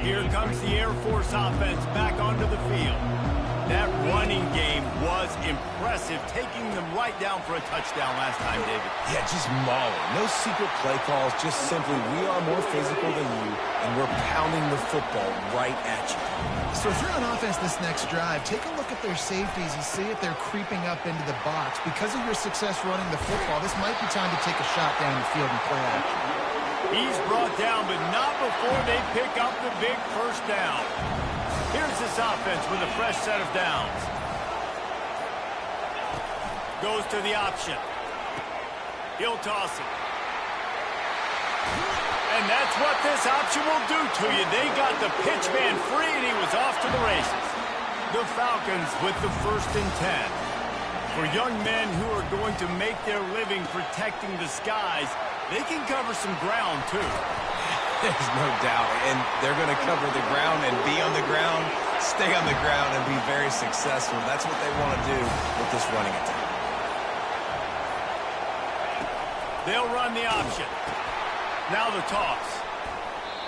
Here comes the Air Force offense back onto the field. That running game was impressive, taking them right down for a touchdown last time, David. Yeah, just mauling. No secret play calls, just simply we are more physical than you, and we're pounding the football right at you. So if you're on offense this next drive, take a look at their safeties and see if they're creeping up into the box. Because of your success running the football, this might be time to take a shot down the field and play action. He's brought down, but not before they pick up the big first down. Here's this offense with a fresh set of downs. Goes to the option. He'll toss it. And that's what this option will do to you. They got the pitch man free, and he was off to the races. The Falcons with the 1st and 10. For young men who are going to make their living protecting the skies, they can cover some ground, too. There's no doubt, and they're going to cover the ground and be on the ground, stay on the ground, and be very successful. That's what they want to do with this running attack. They'll run the option. Now the toss.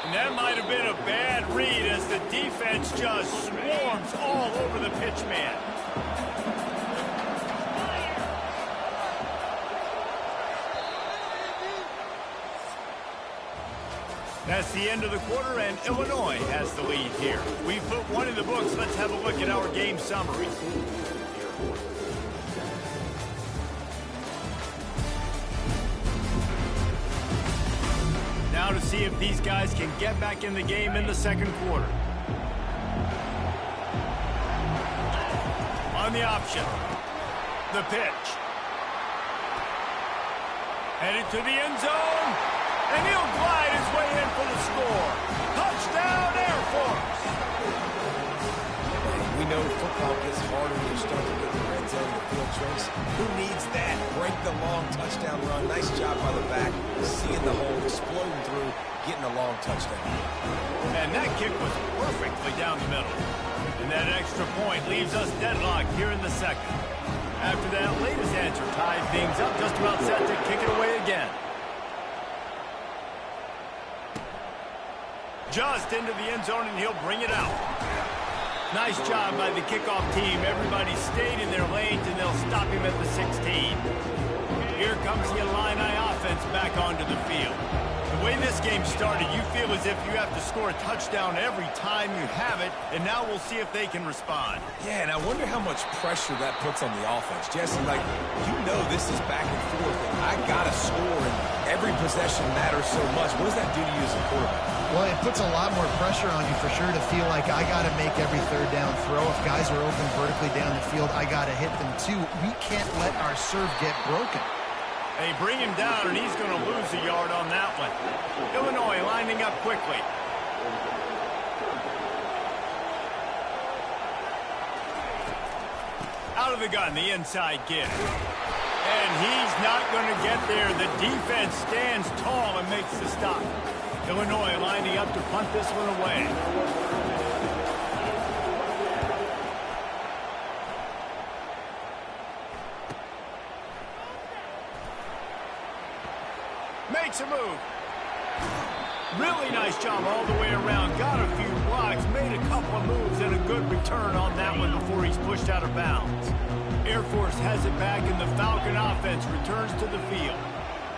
And that might have been a bad read as the defense just swarms all over the pitch man. That's the end of the quarter, and Illinois has the lead here. We've put one in the books. Let's have a look at our game summary. Now to see if these guys can get back in the game in the second quarter. On the option. The pitch. Headed to the end zone. And he'll glide his way in for the score. Touchdown, Air Force! We know football gets harder when you start to get the red zone and the field tricks. Who needs that? Break the long touchdown run. Nice job by the back. Seeing the hole, exploding through, getting a long touchdown. And that kick was perfectly down the middle. And that extra point leaves us deadlocked here in the second. After that latest answer tied things up, just about set to kick it away again. Just into the end zone, and he'll bring it out. Nice job by the kickoff team. Everybody stayed in their lanes, and they'll stop him at the 16. Here comes the Illini offense back onto the field. The way this game started, you feel as if you have to score a touchdown every time you have it, and now we'll see if they can respond. Yeah, and I wonder how much pressure that puts on the offense. Jesse, like, you know this is back and forth, and I got to score, and every possession matters so much. What does that do to you as a quarterback? Well, it puts a lot more pressure on you for sure to feel like I got to make every third down throw. If guys are open vertically down the field, I got to hit them too. We can't let our serve get broken. They bring him down, and he's going to lose a yard on that one. Illinois lining up quickly. Out of the gun, the inside give. And he's not going to get there. The defense stands tall and makes the stop. Illinois lining up to punt this one away. Makes a move. Really nice job all the way around. Got a few blocks, made a couple of moves, and a good return on that one before he's pushed out of bounds. Air Force has it back, and the Falcon offense returns to the field.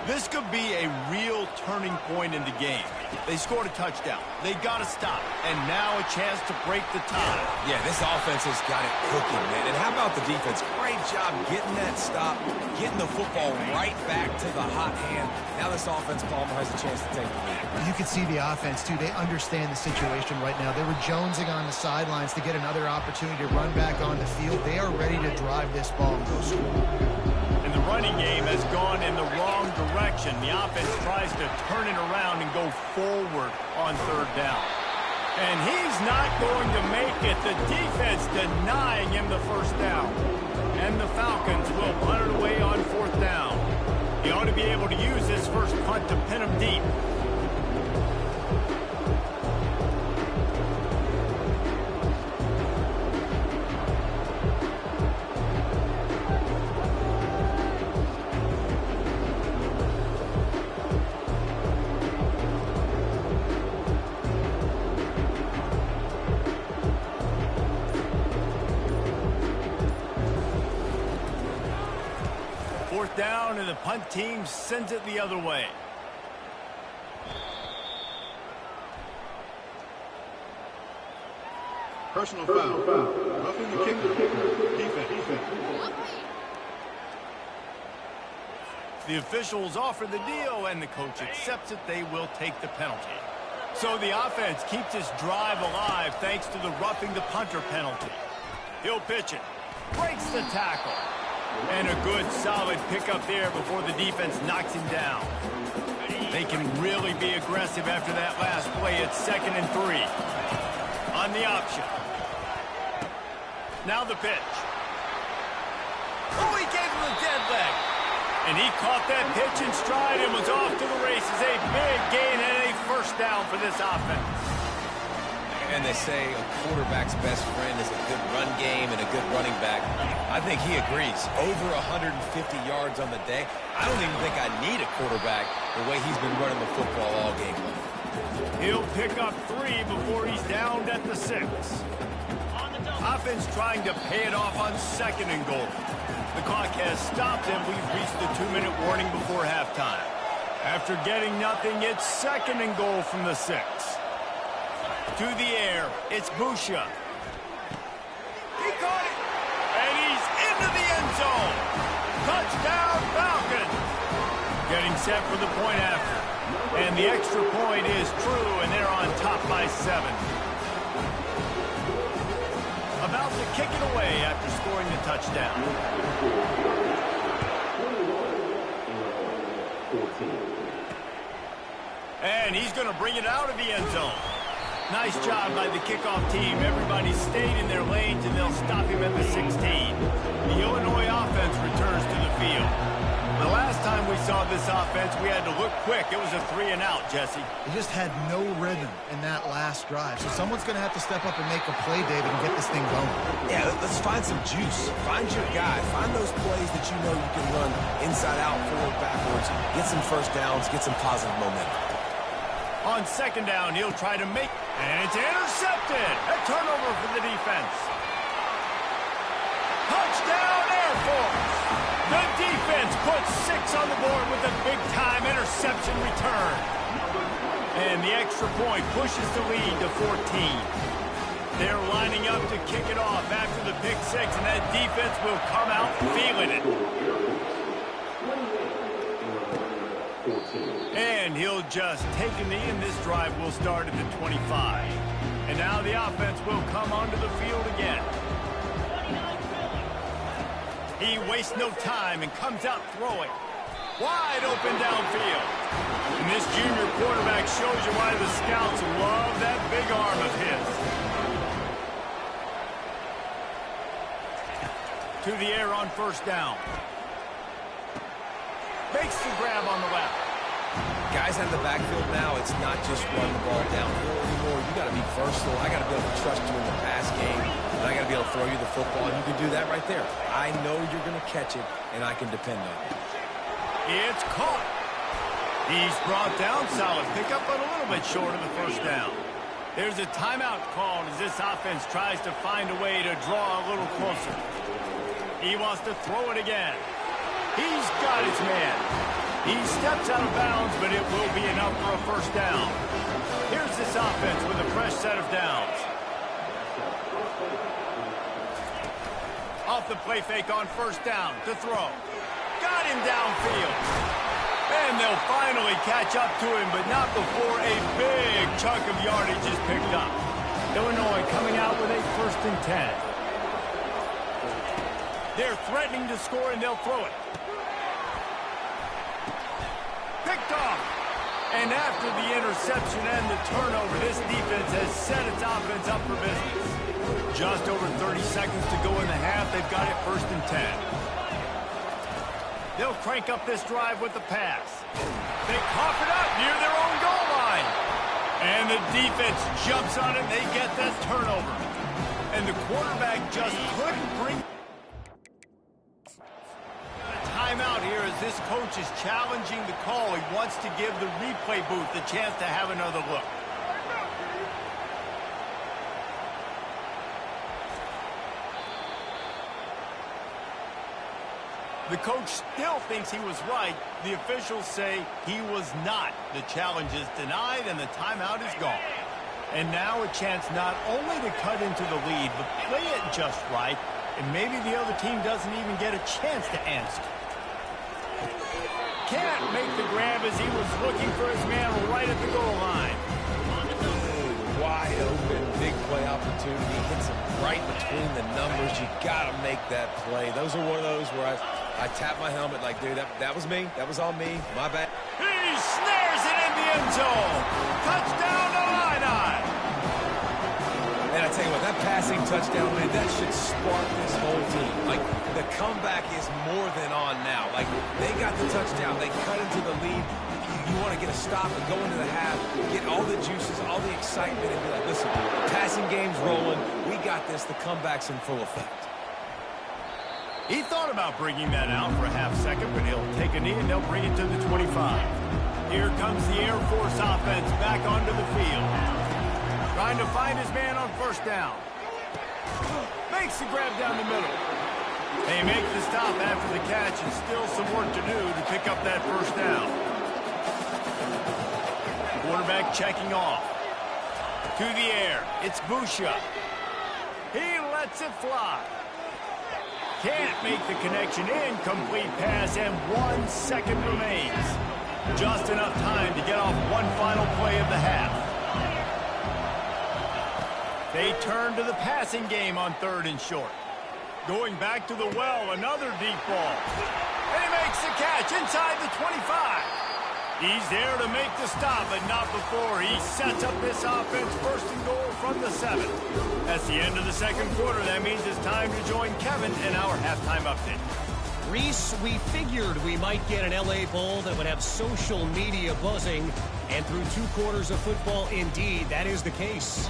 This could be a real turning point in the game. They scored a touchdown. They got to stop. And now a chance to break the tie. Yeah, this offense has got it cooking, man. And how about the defense? Great job getting that stop, getting the football right back to the hot hand. Now this offense, Palmer, has a chance to take the lead. You can see the offense, too. They understand the situation right now. They were jonesing on the sidelines to get another opportunity to run back on the field. They are ready to drive this ball and go score. And the running game has gone in the wrong direction. The offense tries to turn it around and go forward on third down. And he's not going to make it. The defense denying him the first down. And the Falcons will punt it away on 4th down. He ought to be able to use this first punt to pin him deep. Down, and the punt team sends it the other way. Personal foul. Roughing the kicker. Defense. The officials offer the deal, and the coach accepts it. They will take the penalty. So the offense keeps this drive alive thanks to the roughing the punter penalty. He'll pitch it. Breaks the tackle. And a good, solid pickup there before the defense knocks him down. They can really be aggressive after that last play. It's 2nd and 3. On the option. Now the pitch. Oh, he gave him a dead leg. And he caught that pitch in stride and was off to the races. A big gain and a first down for this offense. And they say a quarterback's best friend is a good run game and a good running back. I think he agrees. Over 150 yards on the day. I don't even think I need a quarterback the way he's been running the football all game long. He'll pick up 3 before he's downed at the 6. Offense trying to pay it off on 2nd and goal. The clock has stopped and we've reached the 2-minute warning before halftime. After getting nothing, it's 2nd and goal from the 6. To the air, it's Busha. He caught it, and he's into the end zone. Touchdown, Falcons. Getting set for the point after. And the extra point is true, and they're on top by 7. About to kick it away after scoring the touchdown. And he's going to bring it out of the end zone. Nice job by the kickoff team. Everybody stayed in their lanes, and they'll stop him at the 16. The Illinois offense returns to the field. The last time we saw this offense, we had to look quick. It was a 3-and-out, Jesse. They just had no rhythm in that last drive. So someone's going to have to step up and make a play, David, and get this thing going. Yeah, let's find some juice. Find your guy. Find those plays that you know you can run inside out, forward, backwards. Get some first downs. Get some positive momentum. On 2nd down, he'll try to make... And it's intercepted. A turnover for the defense. Touchdown, Air Force. The defense puts 6 on the board with a big-time interception return. And the extra point pushes the lead to 14. They're lining up to kick it off after the pick 6, and that defense will come out feeling it. And he'll just take a knee, and this drive will start at the 25. And now the offense will come onto the field again. He wastes no time and comes out throwing. Wide open downfield. And this junior quarterback shows you why the scouts love that big arm of his. To the air on 1st down. Makes the grab on the left. Guys in the backfield now, it's not just run the ball downhill anymore. You got to be versatile. I got to be able to trust you in the pass game, and I got to be able to throw you the football, and you can do that right there. I know you're going to catch it, and I can depend on it. It's caught. He's brought down. Solid pickup, but a little bit short of the first down. There's a timeout called as this offense tries to find a way to draw a little closer. He wants to throw it again. He's got his man. He steps out of bounds, but it will be enough for a first down. Here's this offense with a fresh set of downs. Off the play fake on 1st down to throw. Got him downfield. And they'll finally catch up to him, but not before a big chunk of yardage is picked up. Illinois coming out with a 1st and 10. They're threatening to score, and they'll throw it. Picked off. And after the interception and the turnover, this defense has set its offense up for business. Just over 30 seconds to go in the half. They've got it 1st and 10. They'll crank up this drive with the pass. They cough it up near their own goal line. And the defense jumps on it. They get that turnover. And the quarterback just couldn't bring timeout here as this coach is challenging the call. He wants to give the replay booth the chance to have another look. The coach still thinks he was right. The officials say he was not. The challenge is denied and the timeout is gone. And now a chance not only to cut into the lead, but play it just right, and maybe the other team doesn't even get a chance to answer. Can't make the grab as he was looking for his man right at the goal line. Wide open, big play opportunity. Hits him right between the numbers. You got to make that play. Those are one of those where I tap my helmet like, dude, that was me. That was all me. My bad. He snares it in the end zone. Touchdown Illini. And I tell you what, that passing touchdown, man, that should spark this whole team. Like, the comeback is more than on now. Like, they got the touchdown. They cut into the lead. You want to get a stop and go into the half, get all the juices, all the excitement, and be like, listen, the passing game's rolling. We got this. The comeback's in full effect. He thought about bringing that out for a half second, but he'll take a knee and they'll bring it to the 25. Here comes the Air Force offense back onto the field. Trying to find his man on 1st down. Makes the grab down the middle. They make the stop after the catch and still some work to do to pick up that 1st down. Quarterback checking off. To the air. It's Busha. He lets it fly. Can't make the connection. Incomplete pass, and 1 second remains. Just enough time to get off one final play of the half. They turn to the passing game on 3rd and short. Going back to the well, another deep ball. And he makes the catch inside the 25. He's there to make the stop, but not before. He sets up this offense 1st and goal from the 7. That's the end of the 2nd quarter. That means it's time to join Kevin in our halftime update. Reese, we figured we might get an LA Bowl that would have social media buzzing, and through 2 quarters of football, indeed, that is the case.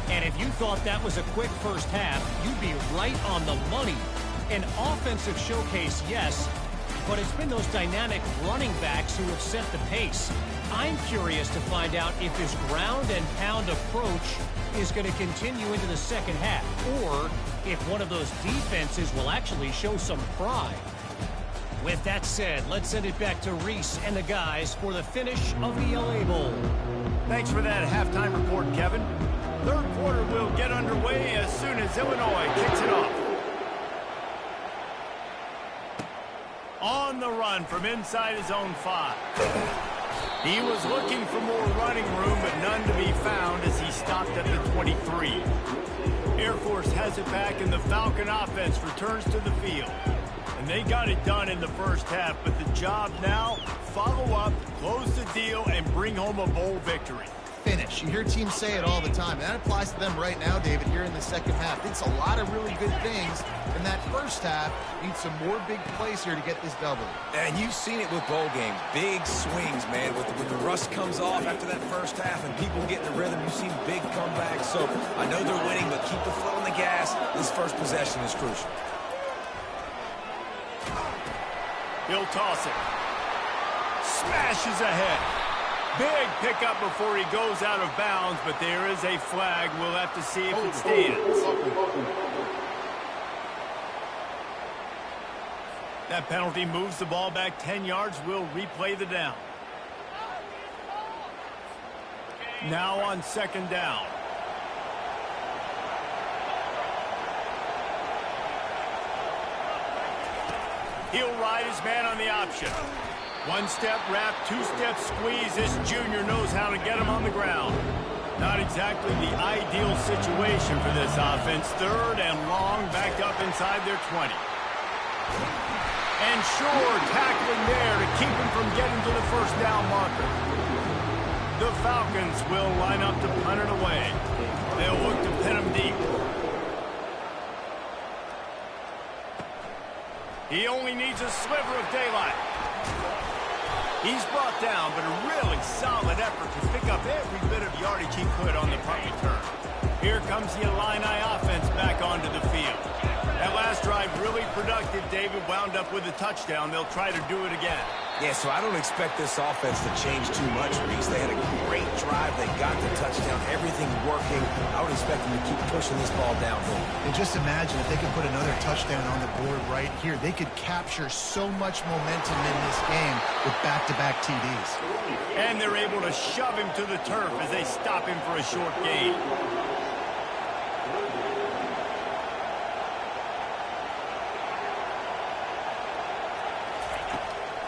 And if you thought that was a quick 1st half, you'd be right on the money. An offensive showcase, yes, but it's been those dynamic running backs who have set the pace. I'm curious to find out if this ground and pound approach is going to continue into the 2nd half, or if one of those defenses will actually show some pride. With that said, let's send it back to Reese and the guys for the finish of the LA Bowl. Thanks for that halftime report, Kevin. 3rd quarter will get underway as soon as Illinois kicks it off. On the run from inside his own 5. He was looking for more running room, but none to be found as he stopped at the 23. Air Force has it back, and the Falcon offense returns to the field. And they got it done in the 1st half, but the job now, follow up, close the deal, and bring home a bowl victory. Finish. You hear teams say it all the time, and that applies to them right now, David, here in the 2nd half. It's a lot of really good things, and that 1st half needs some more big plays here to get this double. And you've seen it with bowl games. Big swings, man. When the rust comes off after that 1st half and people get in the rhythm, you've seen big comebacks. So I know they're winning, but keep the foot on the gas. This 1st possession is crucial. He'll toss it. Smashes ahead. Big pickup before he goes out of bounds, but there is a flag. We'll have to see if it stands. That penalty moves the ball back 10 yards. We'll replay the down. Now on 2nd down. He'll ride his man on the option. 1-step wrap, 2-step squeeze. This junior knows how to get him on the ground. Not exactly the ideal situation for this offense. 3rd and long, back up inside their 20. And Shore tackling there to keep him from getting to the 1st down marker. The Falcons will line up to punt it away. They'll look to pin him deep. He only needs a sliver of daylight. He's brought down, but a really solid effort to pick up every bit of yardage he could on the punt return. Here comes the Illini offense back onto the field. That last drive really productive. David wound up with a touchdown. They'll try to do it again. Yeah, so I don't expect this offense to change too much, Reese. They had a great drive. They got the touchdown. Everything working. I would expect them to keep pushing this ball downhill. And just imagine if they could put another touchdown on the board right here. They could capture so much momentum in this game with back-to-back TDs. And they're able to shove him to the turf as they stop him for a short gain.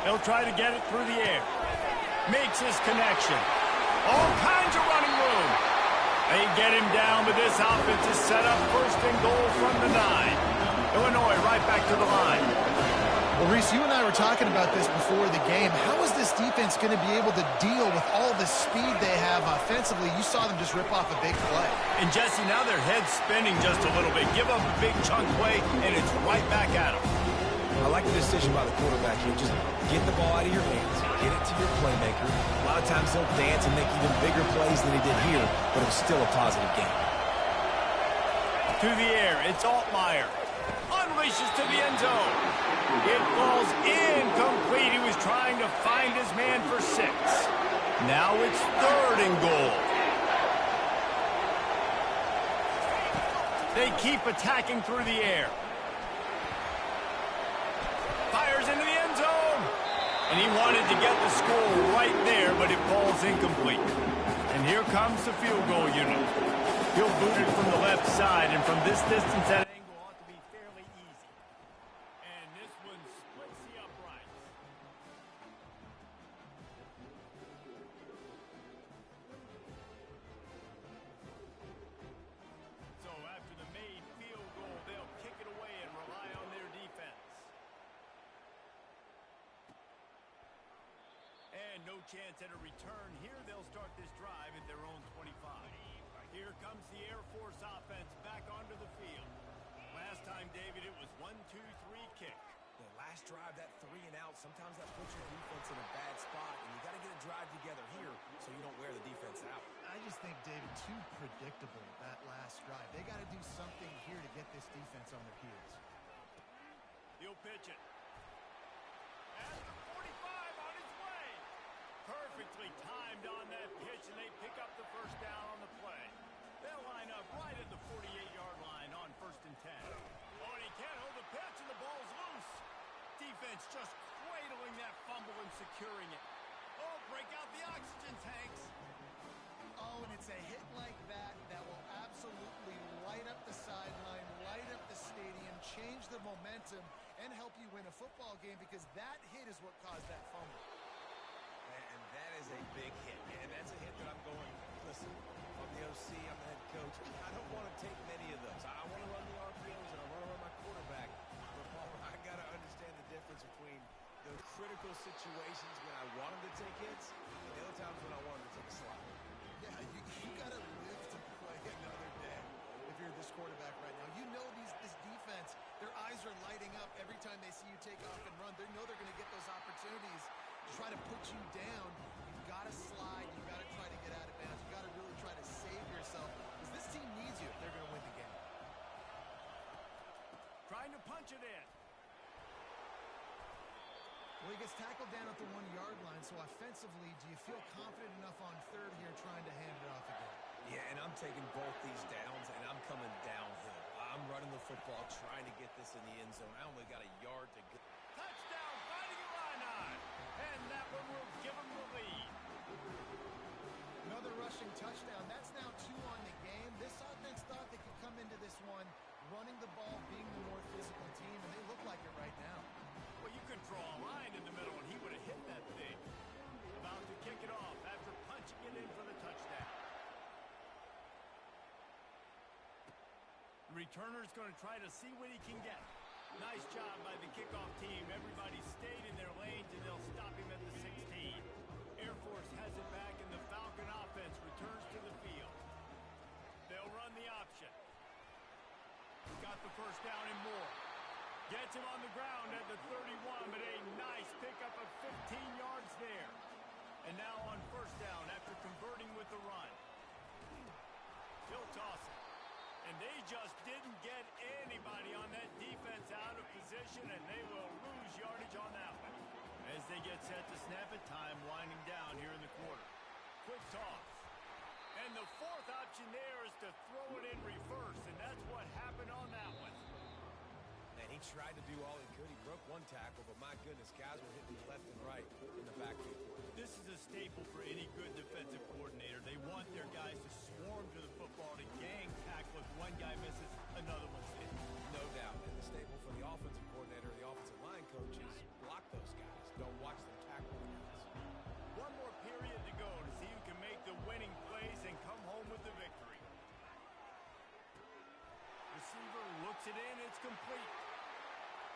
He'll try to get it through the air. Makes his connection. All kinds of running room. They get him down, but this offense is set up first and goal from the 9. Illinois right back to the line. Well, Reese, you and I were talking about this before the game. How is this defense going to be able to deal with all the speed they have offensively? You saw them just rip off a big play. And, Jesse, now their head's spinning just a little bit. Give up a big chunk play, and it's right back at them. I like the decision by the quarterback here. Just get the ball out of your hands. Get it to your playmaker. A lot of times he'll dance and make even bigger plays than he did here, but it was still a positive game. To the air, it's Altmaier. Unleashes to the end zone. It falls incomplete. He was trying to find his man for 6. Now it's 3rd and goal. They keep attacking through the air. Fires into the end zone. And he wanted to get the score right there, but it falls incomplete. And here comes the field goal unit. He'll boot it from the left side, and from this distance, that angle ought to be fairly easy. And this one splits the uprights. So after the made field goal, they'll kick it away and rely on their defense. And no chance at a return here. They'll start this drive at their own 25. Here comes the Air Force offense back onto the field. Last time, David, it was 1-2-3 kick. The last drive, that 3 and out, sometimes that puts your defense in a bad spot, and you got to get a drive together here so you don't wear the defense out. I just think, David, too predictable, that last drive. They got to do something here to get this defense on their heels. He'll pitch it. At the 45 on his way. Perfectly timed on that pitch, and they pick up the first down on the play. They'll line up right at the 48-yard line on 1st and 10. Oh, and he can't hold the pitch, and the ball's loose. Defense just cradling that fumble and securing it. Oh, break out the oxygen tanks. Oh, and it's a hit like that that will absolutely light up the sideline, light up the stadium, change the momentum, and help you win a football game, because that hit is what caused that fumble. And that is a big hit. And that's a hit that I'm going, listen, I'm the OC, I'm the head coach. I don't want to take many of those. I want to run the RPOs and I want to run my quarterback. But, Paul, I got to understand the difference between the critical situations when I want him to take hits and the other times when I want him to take a slide. Yeah, you got to live to play another day if you're this quarterback right now. You know this defense, their eyes are lighting up every time they see you take off and run. They know they're going to get those opportunities to try to put you down. You've got to slide. You've got to try to get out of bounds. You've got to really try to save yourself, because this team needs you if they're going to win the game. Trying to punch it in. Well, he gets tackled down at the 1-yard line, so offensively, do you feel confident enough on 3rd here trying to hand it off again? Yeah, and I'm taking both these downs, and I'm coming downhill. I'm running the football, trying to get this in the end zone. I only got a yard to go. Touchdown, Fighting Illini. And that one will give them the lead. Another rushing touchdown. That's now 2 on the game. This offense thought they could come into this one running the ball, being the more physical team, and they look like it right now. Well, you could draw a line in the middle, and he would have hit that thing. About to kick it off after punching it in for the touchdown. The returner's going to try to see what he can get. Nice job by the kickoff team. Everybody stayed in their lanes, and they'll stop him at the 16. Air Force has it back, and the Falcons Gets him on the ground at the 31, but a nice pickup of 15 yards there. And now on first down after converting with the run. He'll toss it. And they just didn't get anybody on that defense out of position, and they will lose yardage on that one. As they get set to snap it, time winding down here in the quarter. Quick toss. And the fourth option there is to throw it in reverse, and that's what happened on that one. And he tried to do all he could. He broke one tackle, but my goodness, guys were hitting left and right in the backfield. This is a staple for any good defensive coordinator. They want their guys to swarm to the football, to gang tackle. If one guy misses, another one's hit. No doubt. And the staple for the offensive coordinator, the offensive line coach, is block those guys. Don't watch them tackle the guys. One more period to go to see who can make the winning plays and come home with the victory. Receiver looks it in. It's complete.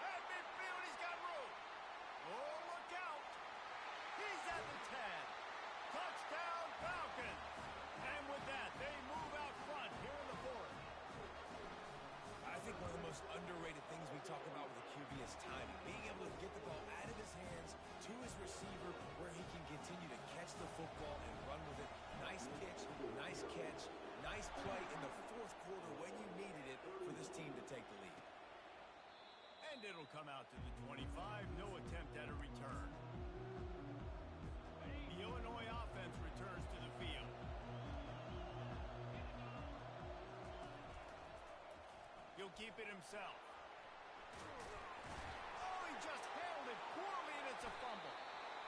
At midfield, he's got room. Oh, look out. He's at the 10. Touchdown, Falcons. And with that, they move out front here in the fourth. I think one of the most underrated things we talk about with a QB is timing. Being able to get the ball out of his hands to his receiver where he can continue to catch the football and run with it. Nice pitch, nice catch, nice play in the fourth quarter when you needed it for this team to take the lead. And it'll come out to the 25. No attempt at a return. The Illinois offense returns to the field. He'll keep it himself. Oh, he just handled it poorly, and it's a fumble.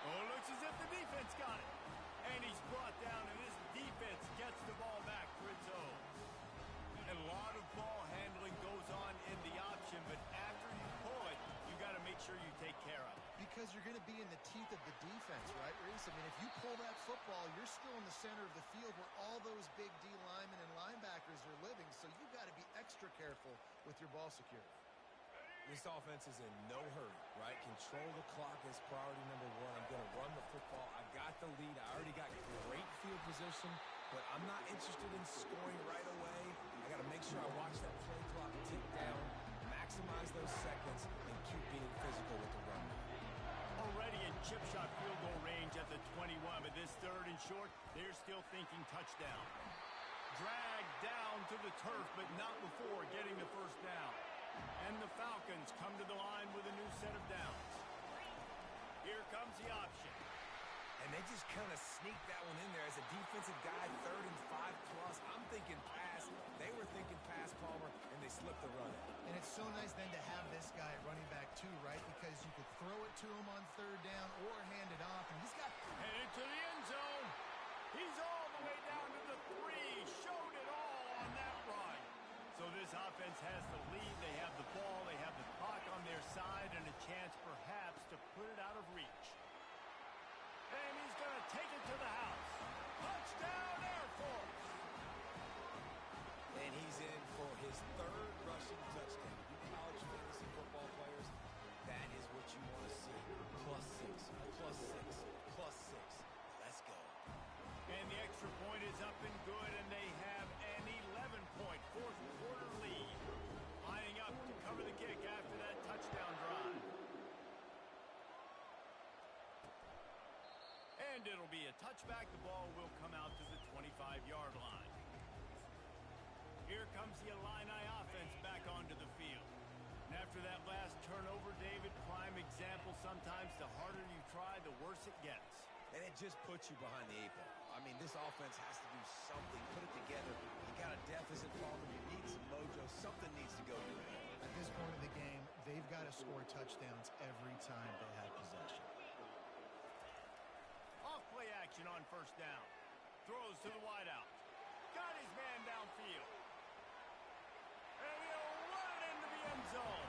Oh, it looks as if the defense got it. And he's brought down, and this defense gets the ball back for its own. A lot of ball handling goes on in the option, but after you pull it, you got to make sure you take care of it. Because you're going to be in the teeth of the defense, right, Reese? I mean, if you pull that football, you're still in the center of the field where all those big D linemen and linebackers are living, so you got to be extra careful with your ball security. This offense is in no hurry, right? Control the clock is priority number one. I'm going to run the football. I got the lead. I already got great field position, but I'm not interested in scoring right away. I got to make sure I watch that play clock tick down, maximize those seconds, and keep being physical with the run. Already in chip shot field goal range at the 21, but this third and short, they're still thinking touchdown. Dragged down to the turf, but not before getting the first down. And the Falcons come to the line with a new set of downs. Here comes the option. And they just kind of sneaked that one in there as a defensive guy, 3rd and 5+. I'm thinking pass. They were thinking pass, Palmer, and they slipped the run. And it's so nice then to have this guy at running back too, right? Because you could throw it to him on 3rd down or hand it off. And he's got... Headed to the end zone. He's all the way down to the 3. Showed it all on that run. So this offense has the lead. They have the ball. They have the clock on their side and a chance perhaps to put it out of reach. And he's going to take it to the house. Touchdown, Air Force. And he's in for his 3rd rushing touchdown. You college fantasy football players, that is what you want to see. +6, +6, +6. Let's go. And the extra point is up and good, and they have an 11-point fourth quarter lead. Lining up to cover the kick after that touchdown drive. And it'll be a touchback. The ball will come out to the 25-yard line. Here comes the Illini offense back onto the field. And after that last turnover, David, prime example, sometimes the harder you try, the worse it gets. And it just puts you behind the 8 ball. I mean, this offense has to do something, put it together. You got a deficit, Palmer. You need some mojo. Something needs to go your way. At this point of the game, they've got to score touchdowns every time they have possession. Off play action on first down. Throws to the wideout. Got his man downfield. And he'll run it into the end zone.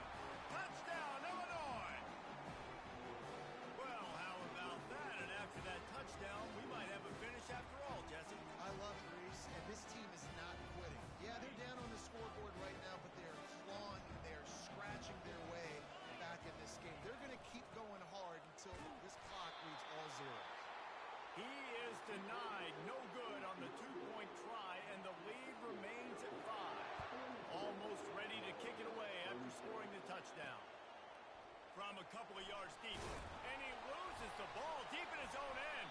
Touchdown, Illinois. Well, how about that? And after that touchdown, we might have a finish after all, Jesse. I love it, Reese, and this team is not quitting. Yeah, they're down on the scoreboard right now, but they're clawing and they're scratching their way back in this game. They're going to keep going hard until this clock reads all zeros. He is denied. No good on the 2-point try, and the lead remains at come a couple of yards deep, and he loses the ball deep in his own end.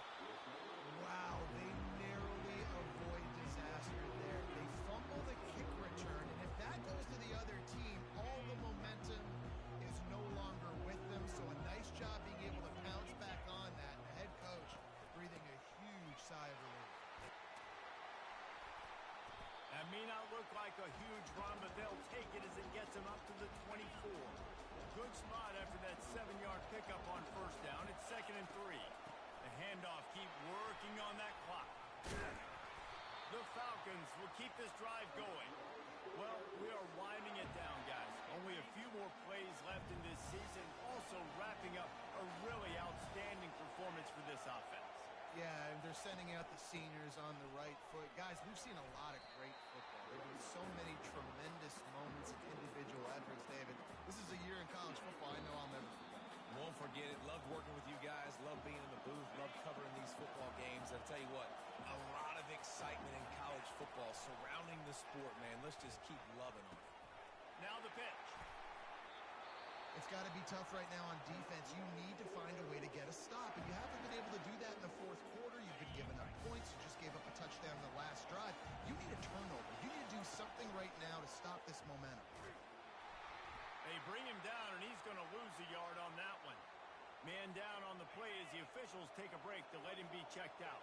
Wow, they narrowly avoid disaster there. They fumble the kick return, and if that goes to the other team, all the momentum is no longer with them. So a nice job being able to pounce back on that. The head coach breathing a huge sigh of relief. That may not look like a huge run, but they'll take it as it gets them up to the 24. Good spot after that 7-yard pickup on first down. It's 2nd and 3. The handoff, keep working on that clock. The Falcons will keep this drive going. Well, we are winding it down, guys. Only a few more plays left in this season. Also wrapping up a really outstanding performance for this offense. Yeah, and they're sending out the seniors on the right foot. Guys, we've seen a lot of great football. There have been so many tremendous moments of individual efforts, David. This is a year in college football I know I'll never forget. Won't forget it. Loved working with you guys. Loved being in the booth. Loved covering these football games. I'll tell you what, a lot of excitement in college football surrounding the sport, man. Let's just keep loving on it. Now the pitch. It's got to be tough right now on defense. You need to find a way to get a stop, and you haven't been able to do that in the fourth quarter. You've been giving up points. You just gave up a touchdown in the last drive. You need a turnover. You need to do something right now to stop this momentum. They bring him down, and he's going to lose a yard on that one. Man down on the play as the officials take a break to let him be checked out.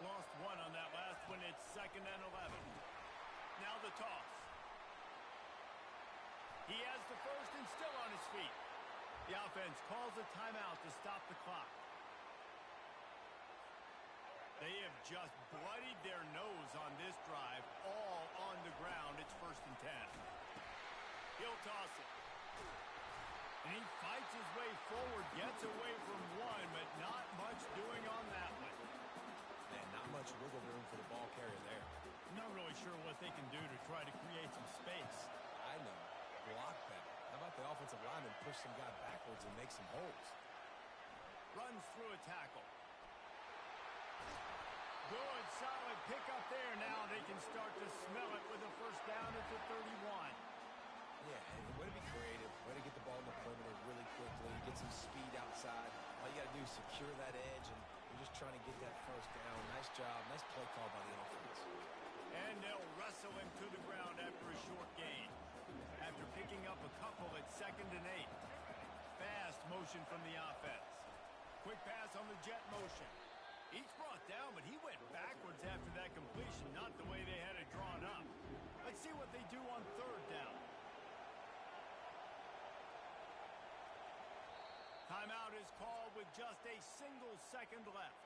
Lost one on that last one. It's 2nd and 11. Now the toss. He has the first and still on his feet. The offense calls a timeout to stop the clock. They have just bloodied their nose on this drive, all on the ground. It's 1st and 10. He'll toss it. And he fights his way forward, gets away from one, but not much doing on that one. Man, not much wiggle room for the ball carrier there. Not really sure what they can do to try to create some space. I know. Block better. How about the offensive lineman push some guy backwards and make some holes? Runs through a tackle. Good, solid pickup there. Now they can start to smell it with a first down at the 31. Yeah, way to be creative. Way to get the ball in the perimeter really quickly. Get some speed outside. All you got to do is secure that edge, and you're just trying to get that first down. Nice job. Nice play call by the offense. And they'll wrestle him to the ground after a short gain. After picking up a couple at 2nd and 8. Fast motion from the offense. Quick pass on the jet motion. He's brought down, but he went backwards after that completion, not the way they had it drawn up. Let's see what they do on 3rd down. Timeout is called with just a single second left.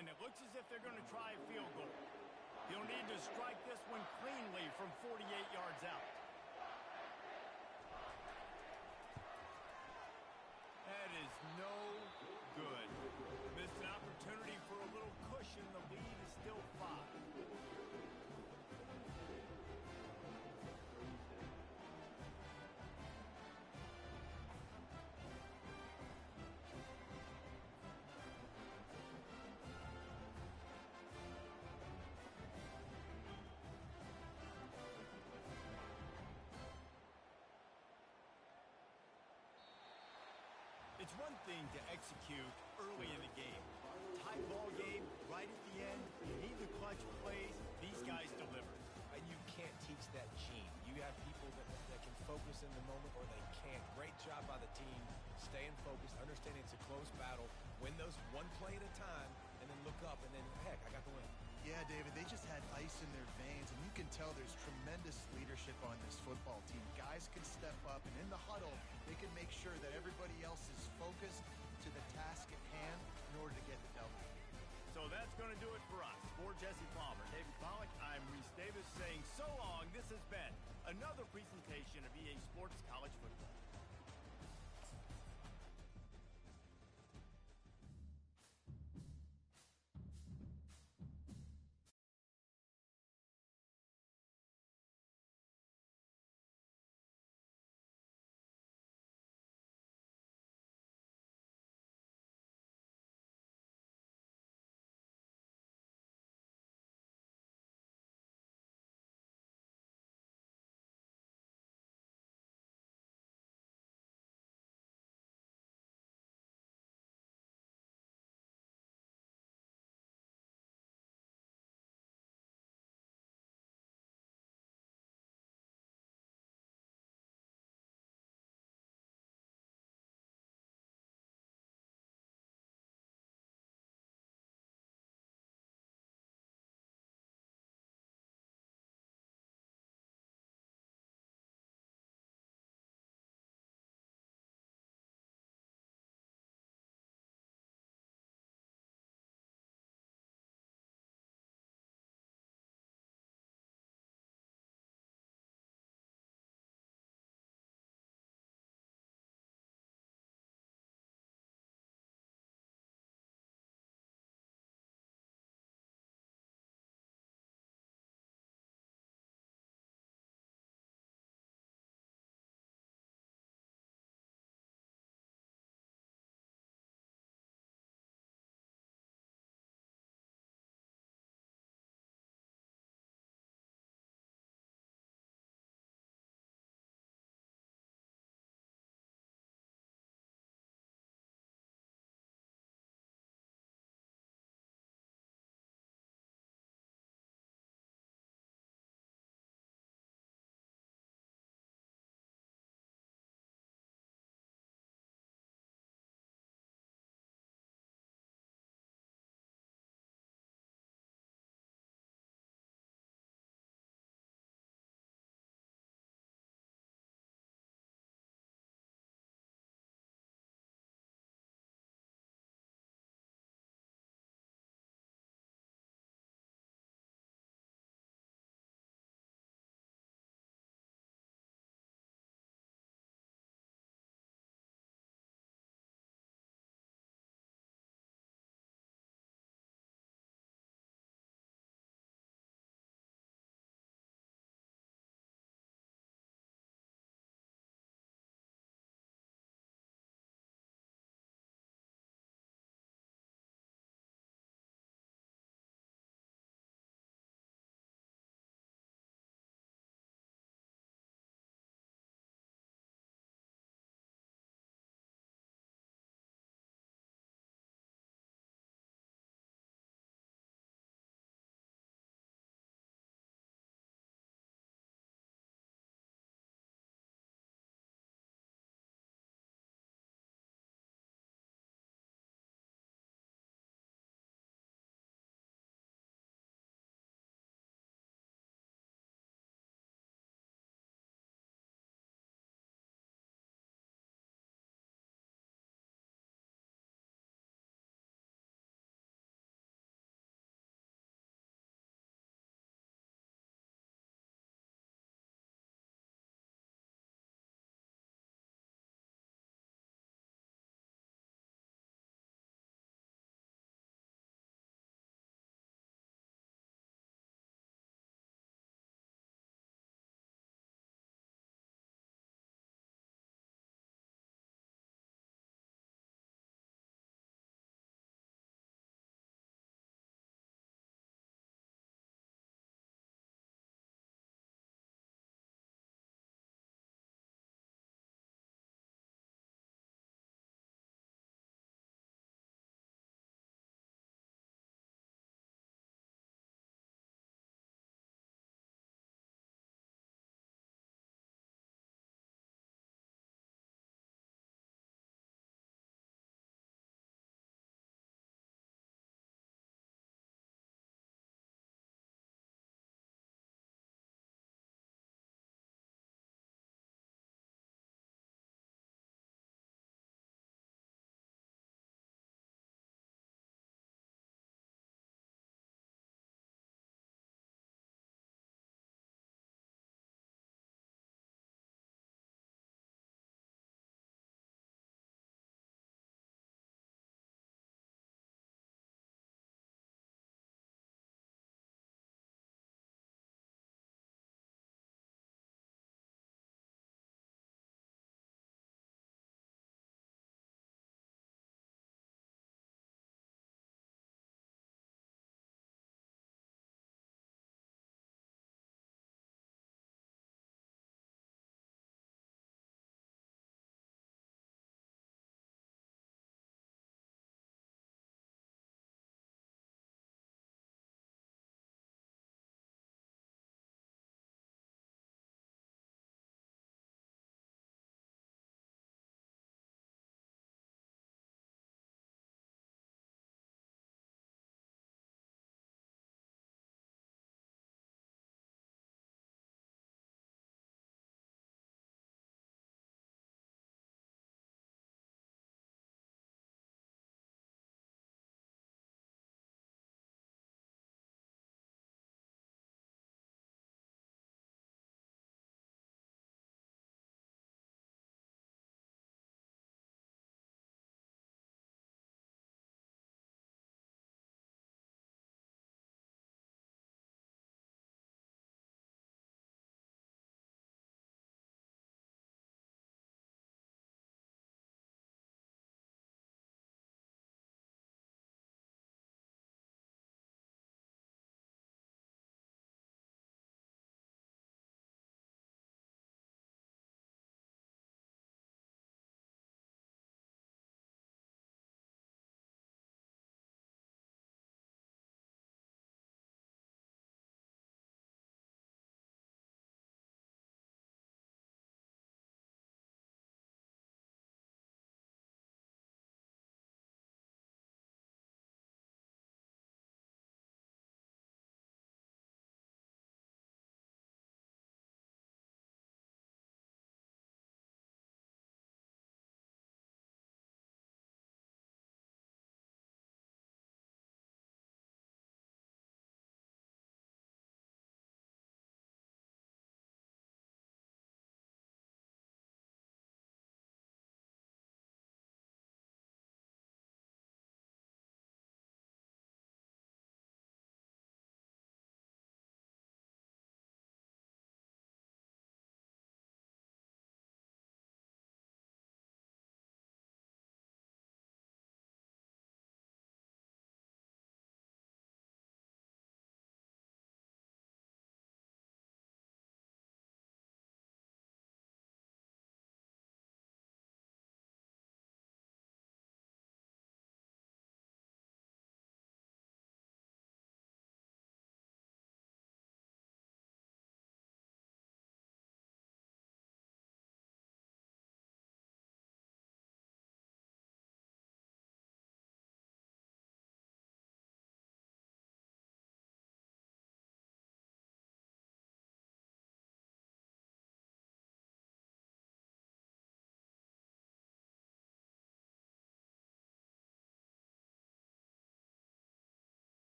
And it looks as if they're going to try a field goal. He'll need to strike this one cleanly from 48 yards out. That is no good. Missed an opportunity for a little cushion. The lead is still 5. It's one thing to execute early in the game. Tight ball game, right at the end, you need the clutch plays. These guys deliver. And you can't teach that gene. You have people that can focus in the moment or they can't. Great job by the team, staying focused, understanding it's a close battle, win those one play at a time, and then look up, and then, heck, I got the win. Yeah, David, they just had ice in their veins, and you can tell there's tremendous leadership on this football team. Guys can step up, and in the huddle, they can make sure that everybody else is focused to the task at hand in order to get the W. So that's going to do it for us. For Jesse Palmer, David Pollack, I'm Reese Davis saying so long. This has been another presentation of EA Sports College Football.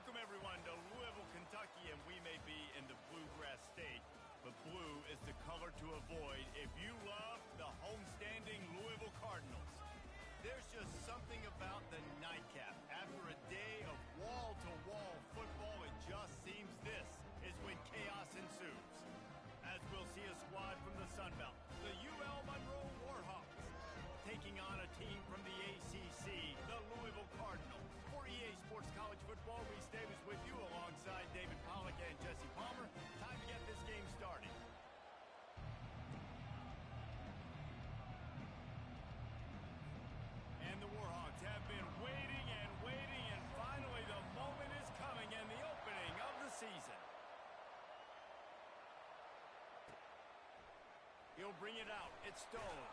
Welcome, everyone, to Louisville, Kentucky, and we may be in the Bluegrass State, but blue is the color to avoid if you love the homestanding Louisville Cardinals. There's just something about the nightcap. After a day of wall-to-wall football, it just seems this is when chaos ensues. As we'll see a squad from the Sun Belt, the UL Monroe Warhawks, taking on a team from the ACC, the Louisville Cardinals. For EA Sports College Football, Reese Davis with you alongside David Pollack and Jesse Palmer. Time to get this game started. And the Warhawks have been waiting, and finally the moment is coming and the opening of the season. He'll bring it out. It's Stone.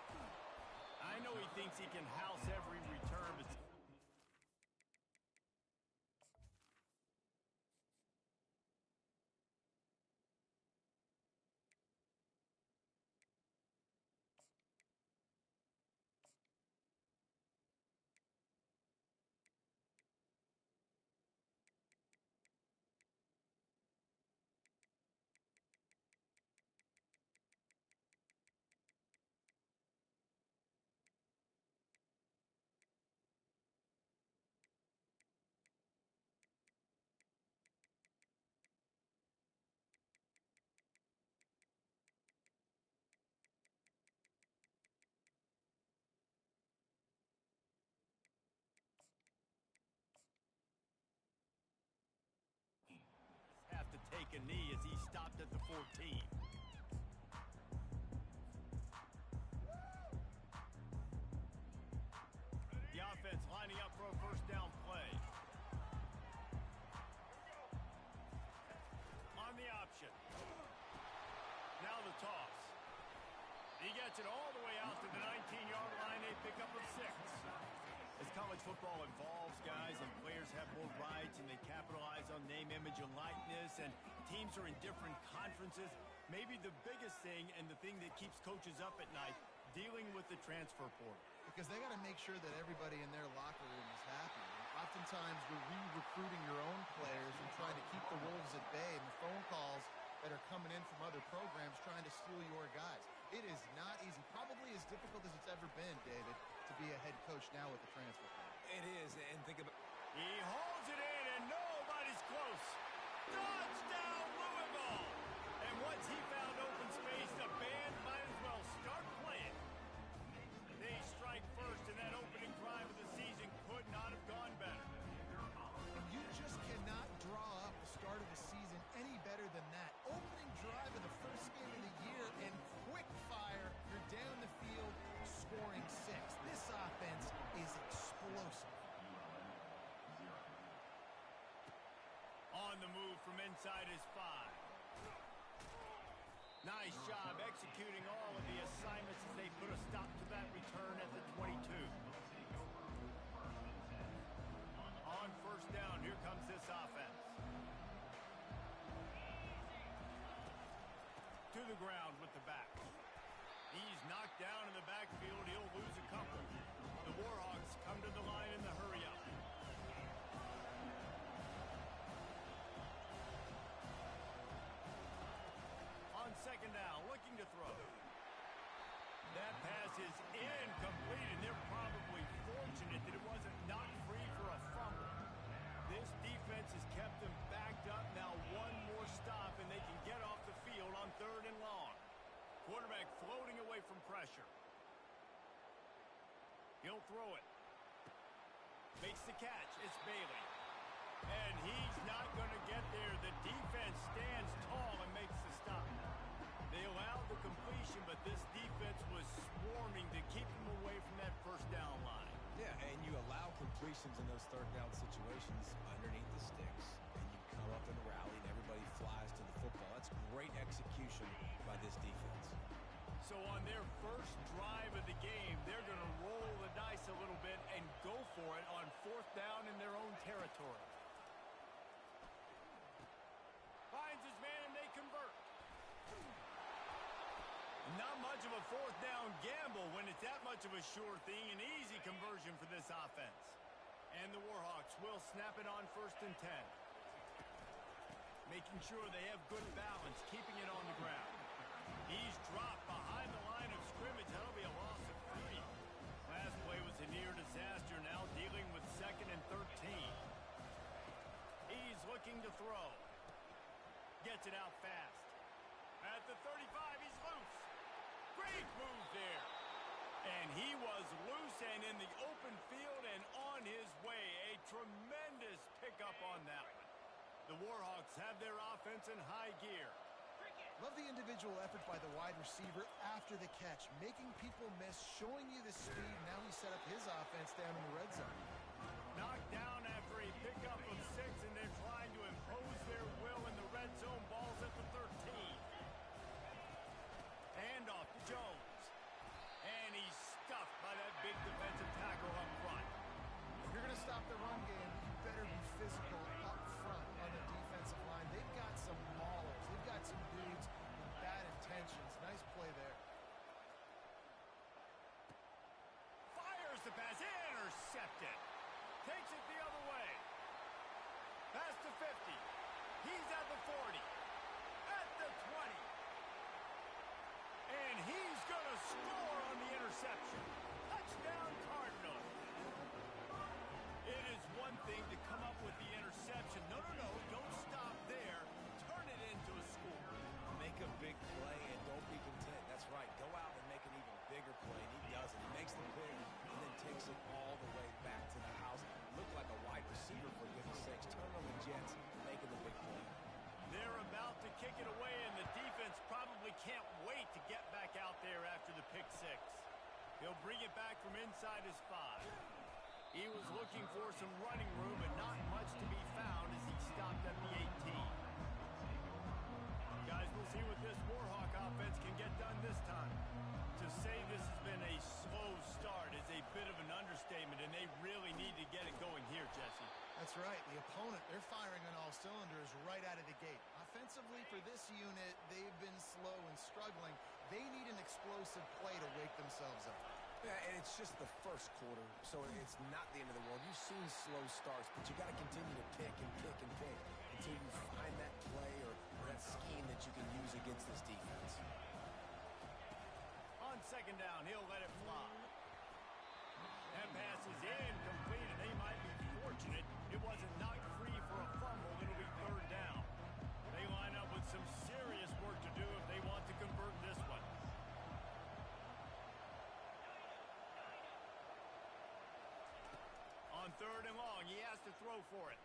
I know he thinks he can house every return, but have to take a knee as he stopped at the 14. The offense lining up for a first down play. On the option. Now the toss. He gets it all the way out to the 19-yard line, a pickup of 6. As college football evolves, guys, and players have more rights and they capitalize on name, image, and likeness, and teams are in different conferences, maybe the biggest thing and the thing that keeps coaches up at night, dealing with the transfer portal. Because they got to make sure that everybody in their locker room is happy. And oftentimes, you're re-recruiting your own players and trying to keep the Wolves at bay, and the phone calls that are coming in from other programs trying to steal your guys. It is not easy. Probably as difficult as it's ever been, David, to be a head coach now with the transfer portal. It is, and think about... He holds it in, and nobody's close. Touchdown, Louisville! And once he found open space, the band might as well start playing. They strike first, and that opening drive of the season could not have gone better. You just cannot draw up the start of the season any better than that. Opening drive of the first game of the year and quick fire. You're down the field scoring 6. This offense is explosive. On the move from inside his 5. Nice job executing all of the assignments as they put a stop to that return at the 22. On first down, here comes this offense. To the ground with the back. He's knocked down in the backfield. He'll lose a couple. The Warhawks come to the line in the hurry-up. On second down, looking to throw. That pass is incomplete, and they're probably fortunate that it wasn't knocked free for a fumble. This defense has kept them backed up. Now one more stop, and they can get off the field on 3rd and long. Quarterback floating away from pressure. He'll throw it. Makes the catch. It's Bailey. And he's not going to get there. The defense stands tall and makes the stop. They allowed the completion, but this defense was swarming to keep them away from that first down line. Yeah, and you allow completions in those 3rd down situations underneath the sticks, and you come up and rally, and everybody flies to the football. That's great execution by this defense. So on their first drive of the game, they're going to roll the dice a little bit and go for it on 4th down in their own territory. Finds his man, and they convert. Not much of a 4th down gamble when it's that much of a sure thing, an easy conversion for this offense. And the Warhawks will snap it on 1st and 10. making sure they have good balance, keeping it on the ground. He's dropped behind the line of scrimmage. That'll be a loss of 3. Last play was a near disaster, now dealing with 2nd and 13. He's looking to throw. Gets it out fast. At the 35, he's loose. Great move there. And he was loose and in the open field and on his way. A tremendous pickup on that one. The Warhawks have their offense in high gear. Love the individual effort by the wide receiver after the catch, making people miss, showing you the speed. Now he set up his offense down in the red zone. Knocked down after a pickup of 6, and they're trying to impose their will in the red zone. Ball's at the 13. Handoff to Jones. And he's stuffed by that big defensive tackle up front. If you're going to stop the run game, you better be physical up front on the defensive line. They've got some maulers. They've got some dudes with bad intentions. Nice play there. Fires the pass. Intercepted. Takes it the other way. Pass to 50. He's at the 40. At the 20. And he's going to score on the interception. Touchdown, Cardinals. It is one thing to come up with the interception. No, don't stop there. Turn it into a score. Make a big play and don't be content. That's right. Go out and make an even bigger play. And he does it. He makes the pick and then takes it all the way back to the house. Looked like a wide receiver, for goodness sakes. Turn on the Jets, making the big play. They're about to kick it away, and the defense probably can't wait to get back out there after the pick 6. He'll bring it back from inside his 5. He was looking for some running room, but not much to be found as he stopped at the 18. Guys, we'll see what this Warhawk offense can get done this time. To say this has been a slow start is a bit of an understatement, and they really need to get it going here, Jesse. That's right. The opponent, they're firing on all cylinders right out of the gate. Offensively, for this unit, they've been slow and struggling. They need an explosive play to wake themselves up. Yeah, and it's just the first quarter, so it's not the end of the world. You've seen slow starts, but you got to continue to pick and pick and pick until you find that play or that scheme that you can use against this defense. On 2nd down, he'll let it fly. That pass is incomplete, and they might be fortunate it wasn't knocked free for a fumble. It'll be 3rd down. They line up with some serious work to do if they want to convert this one. On 3rd and long, he has to throw for it.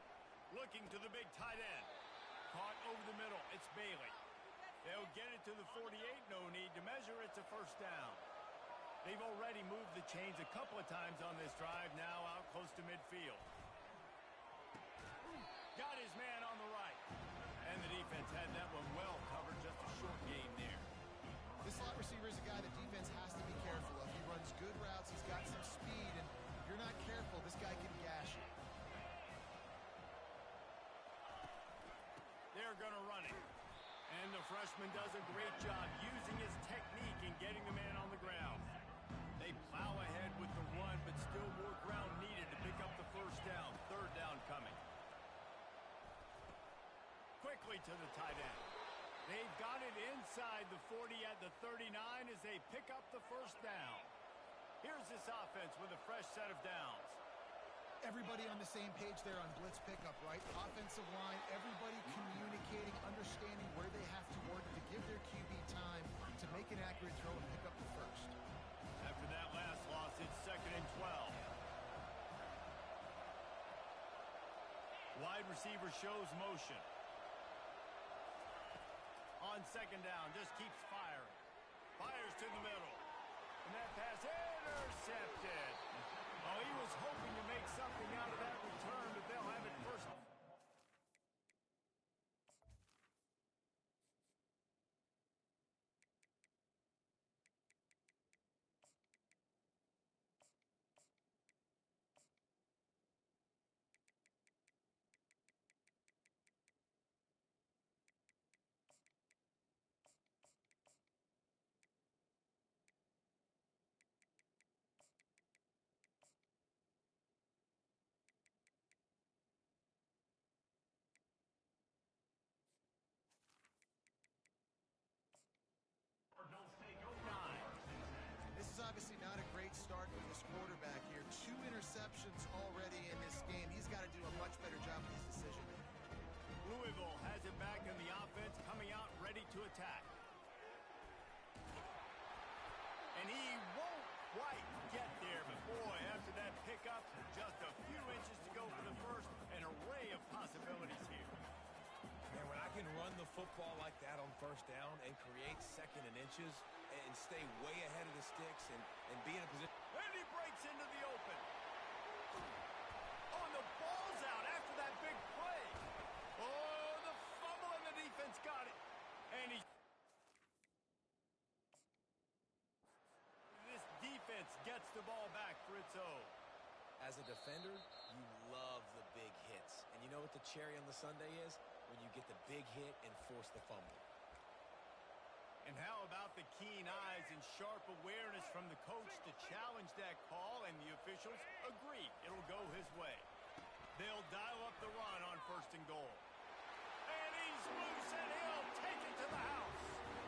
Looking to the big tight end. Caught over the middle. It's Bailey. They'll get it to the 48. No need to measure. It's a 1st down. They've already moved the chains a couple of times on this drive, now out close to midfield. Got his man on the right. And the defense had that one well covered, just a short gain there. This slot receiver is a guy the defense has to be careful of. He runs good routes, he's got some speed, and if you're not careful, this guy can gash you. They're going to run it. And the freshman does a great job using his technique and getting the man on the ground. They plow ahead with the run, but still more ground needed to pick up the 1st down. 3rd down coming. Quickly to the tight end. They've got it inside the 40 at the 39 as they pick up the 1st down. Here's this offense with a fresh set of downs. Everybody on the same page there on blitz pickup, right? Offensive line, everybody communicating, understanding where they have to work to give their QB time to make an accurate throw and pick up the 1st. After that last loss, it's 2nd and 12. Wide receiver shows motion. On 2nd down, just keeps firing. Fires to the middle. And that pass intercepted. Oh, he was hoping to make something out of that return, but they'll have it 1st. Louisville has it back in the offense, coming out ready to attack. And he won't quite get there, but boy, after that pickup, just a few inches to go for the first, an array of possibilities here. Man, when I can run the football like that on first down and create second and inches and stay way ahead of the sticks and be in a position. And he breaks into the open. Oh, and the ball's out after that big play. Oh, the fumble and the defense got it. And this defense gets the ball back for its own. As a defender, you love the big hits. And you know what the cherry on the sundae is? When you get the big hit and force the fumble. And how about the keen eyes and sharp awareness from the coach to challenge that call, and the officials agree it'll go his way. They'll dial up the run on 1st and goal. And he's loose, and he'll take it to the house.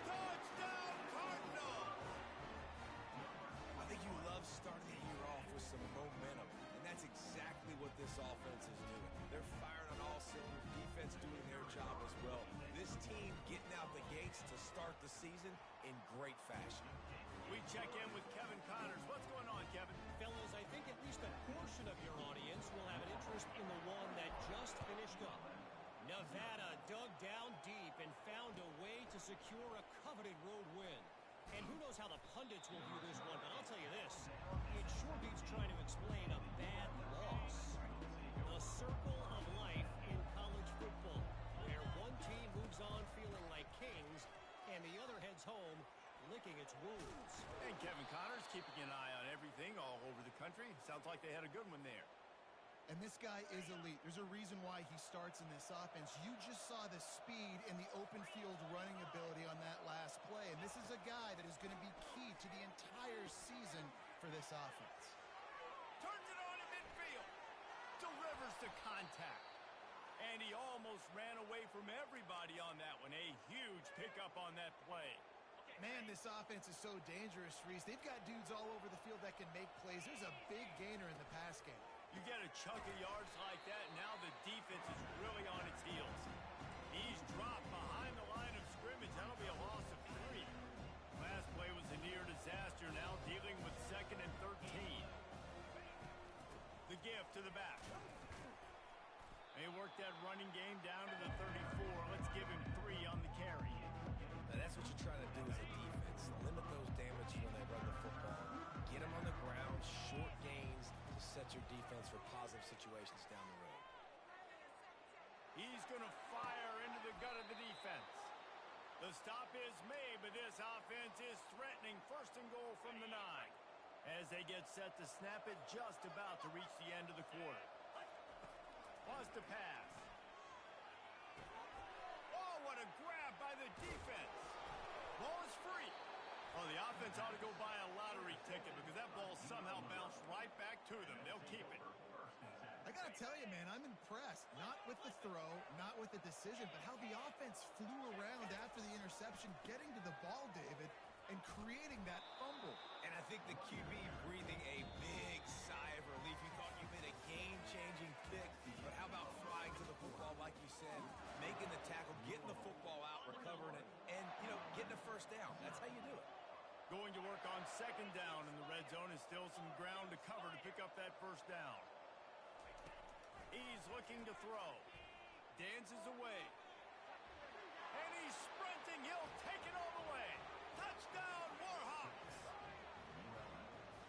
Touchdown, Cardinals! I think you love starting the year off with some momentum, and that's exactly what this offense is doing. They're firing on all cylinders, defense doing their job as well. This team getting out the gates to start the season in great fashion. We check in with Kevin Connors. What's going on, Kevin? Fellas, I think at least a portion of your audience will have an interest in the one that just finished up. Nevada dug down deep and found a way to secure a coveted road win. And who knows how the pundits will view this one, but I'll tell you this. It sure beats trying to explain a bad loss. The circle of life in college football, where one team moves on feeling like kings, and the other heads home licking its wounds. And Kevin Connors keeping an eye on everything all over the country. Sounds like they had a good one there. And this guy is elite. There's a reason why he starts in this offense. You just saw the speed and the open field running ability on that last play. And this is a guy that is going to be key to the entire season for this offense. Turns it on in midfield. Delivers the contact. And he almost ran away from everybody on that one. A huge pickup on that play. Man, this offense is so dangerous, Reese. They've got dudes all over the field that can make plays. There's a big gainer in the pass game. You get a chunk of yards like that, now the defense is really on its heels. He's dropped behind the line of scrimmage. That'll be a loss of 3. Last play was a near disaster, now dealing with 2nd and 13. The give to the back. They work that running game down to the 34. Let's give him 3 on the carry. Now that's what you're trying to do as a defense. Limit those damage when they run the football. Get them on the ground, short gains to set your defense for positive situations down the road. He's going to fire into the gut of the defense. The stop is made, but this offense is threatening 1st and goal from the 9. As they get set to snap it, just about to reach the end of the quarter. Wants to pass. Oh, what a grab by the defense. Ball is free. Oh, the offense ought to go buy a lottery ticket because that ball somehow bounced right back to them. They'll keep it. I got to tell you, man, I'm impressed. Not with the throw, not with the decision, but how the offense flew around after the interception, getting to the ball, David, and creating that fumble. And I think the QB breathing a big sigh of relief. You thought you made a game-changing pick, but how about flying to the football, like you said, making the tackle, getting the football out, recovering it, and, getting a first down. That's how you do it. Going to work on 2nd down in the red zone, and still some ground to cover to pick up that 1st down. He's looking to throw. Dances away. And he's sprinting. He'll take it all the way. Touchdown, Warhawks!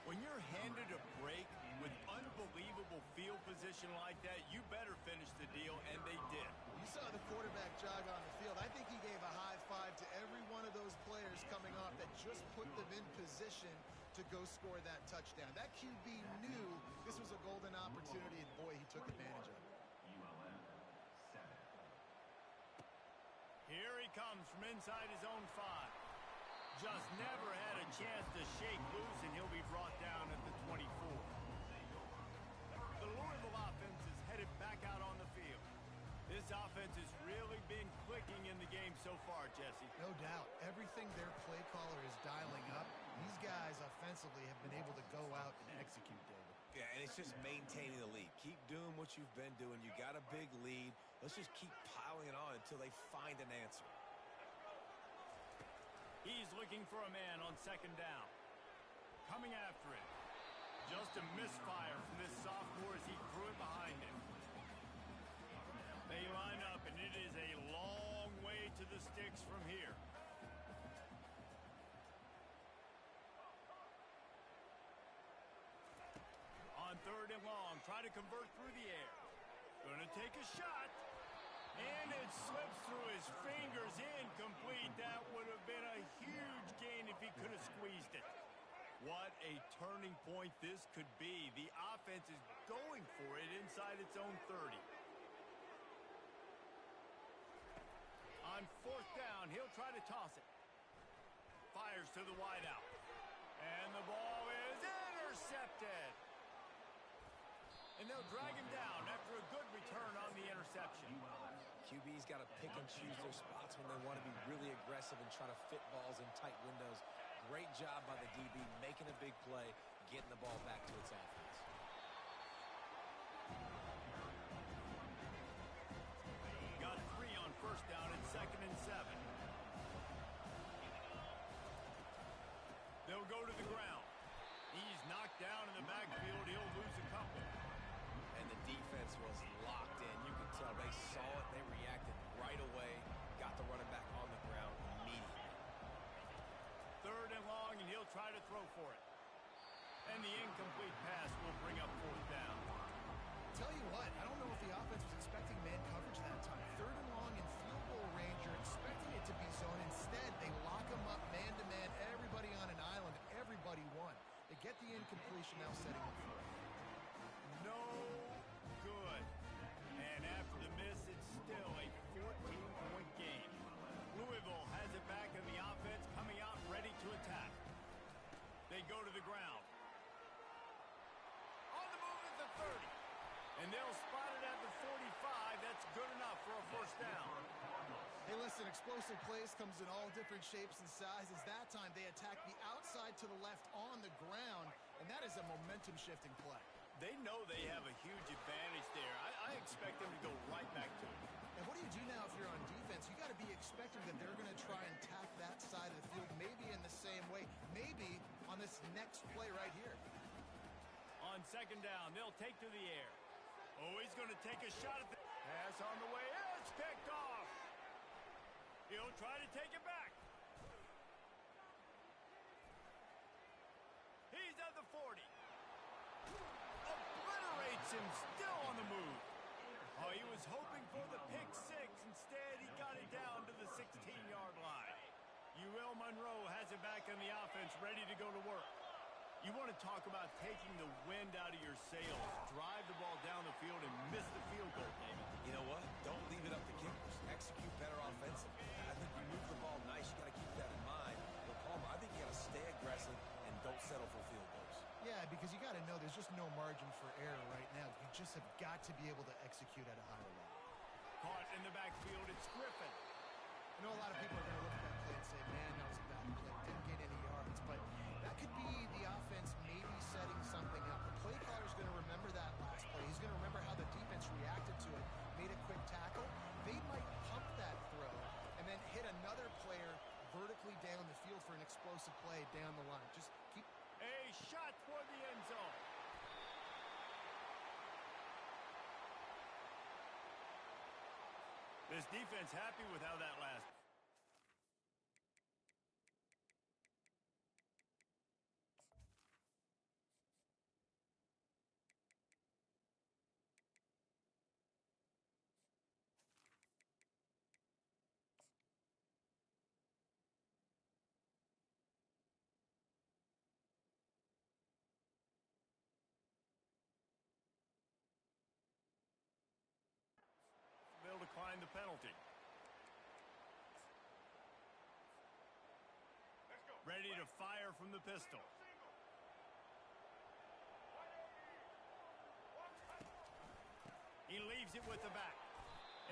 When you're handed a break with unbelievable field position like that, you better finish the deal, and they did. You saw the quarterback jog on the field. I think he gave a high five to every one of those players coming off that just put them in position to go score that touchdown. That QB knew this was a golden opportunity, and boy, he took advantage of it. ULM 7. Here he comes from inside his own 5. Just never had a chance to shake loose, and he'll be brought down at the 24. The Louisville offense is headed back out on the field. This offense has really been clicking in the game so far, Jesse. No doubt. Everything their play caller is dialing up, these guys offensively have been able to go out and execute, David. Yeah, and it's just maintaining the lead. Keep doing what you've been doing. You got a big lead. Let's just keep piling it on until they find an answer. He's looking for a man on second down. Coming after him. Just a misfire from this sophomore as he threw it behind him. They line up, and it is a long way to the sticks from here. On third and long, try to convert through the air. Gonna take a shot. And it slips through his fingers, incomplete. That would have been a huge gain if he could have squeezed it. What a turning point this could be. The offense is going for it inside its own 30. On fourth down, he'll try to toss it. Fires to the wideout. And the ball is intercepted. And they'll drag him down after a good return on the interception. QB's got to pick and choose their spots when they want to be really aggressive and try to fit balls in tight windows. Great job by the DB making a big play, getting the ball back to its offense. Got 3 on first down and 2nd and 7. They'll go to the ground. He's knocked down in the backfield. He'll lose a couple. And the defense was locked in. You could tell they saw it. They reacted right away. Got the running back on the ground immediately. Third and long, and he'll try to throw for it. And the incomplete pass will bring up fourth down. Tell you what, I don't know if the offense was expecting man coverage that time. Third and long in field goal range, you're expecting it to be zone. Instead, they lock them up man-to-man, everybody on an island, everybody won. They get the incompletion, now setting up for it. No good. And after the miss, it's still a 14-point game. Louisville has it back in the offense, coming out ready to attack. They go to the ground. On the move at the 30. And they'll spot it at the 45. That's good enough for a first down. Hey, listen, explosive plays comes in all different shapes and sizes. That time, they attack the outside to the left on the ground, and that is a momentum-shifting play. They know they have a huge advantage there. I expect them to go right back to it. And what do you do now if you're on defense? You got to be expecting that they're going to try and tack that side of the field, maybe in the same way, maybe on this next play right here. On second down, they'll take to the air. Oh, he's going to take a shot at the pass on the way. It's picked off. He'll try to take it back. He's at the 40. Obliterates him, still on the move. Oh, he was hoping for the pick six. Instead, he got it down to the 16-yard line. UL Monroe has it back in the offense, ready to go to work. You want to talk about taking the wind out of your sails. Drive the ball down the field and miss the field goal, David. You know what? Don't leave it up to kickers. Execute better offensively. I think you move the ball nice. You got to keep that in mind. But Palmer, I think you got to stay aggressive and don't settle for field goals. Yeah, because you got to know there's just no margin for error right now. You just have got to be able to execute at a higher level. Caught in the backfield, it's Griffin. I know a lot of people are going to look at that play and say, man, that was a bad play. Didn't get any yards. But that could be the offense maybe setting something up. The play caller is going to remember that last play. He's going to remember how the defense reacted to it, made a quick tackle. They might pump that throw and then hit another player vertically down the field for an explosive play down the line. Just keep... A shot for the end zone. This defense happy with how that last. They'll decline the penalty. Ready to fire from the pistol. He leaves it with the back.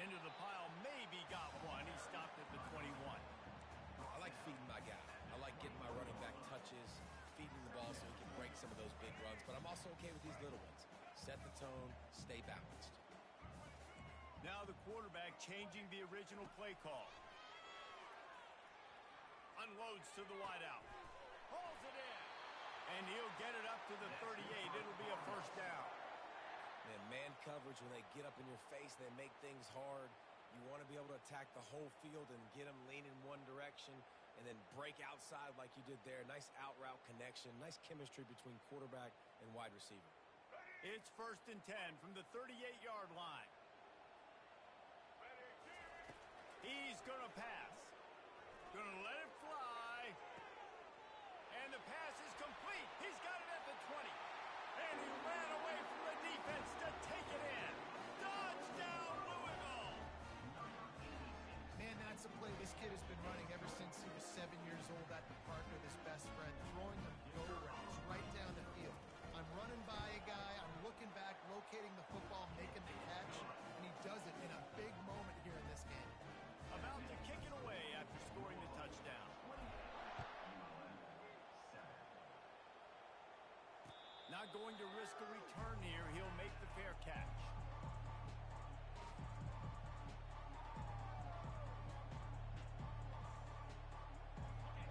Into the pile, maybe got one. He stopped at the 21. I like feeding my guy. I like getting my running back touches, feeding the ball so he can break some of those big runs, but I'm also okay with these little ones. Set the tone, stay balanced. Now the quarterback changing the original play call. Unloads to the wideout. Hauls it in. And he'll get it up to the 38. It'll be a first down. Man coverage, when they get up in your face, they make things hard. You want to be able to attack the whole field and get them leaning one direction and then break outside like you did there. Nice out route connection. Nice chemistry between quarterback and wide receiver. It's 1st and 10 from the 38-yard line. He's going to pass. Going to let it fly. And the pass is complete. He's got it at the 20. And he ran away from the defense to take it in. Touchdown, Louisville! Man, that's a play this kid has been running ever since he was 7 years old at the park with his best friend, throwing them go routes right down the field. I'm running by a guy, I'm looking back, locating the football, making the catch, and he does it in a big moment here in this game. About to kick it away after scoring the touchdown. Not going to risk a return here. He'll make the fair catch.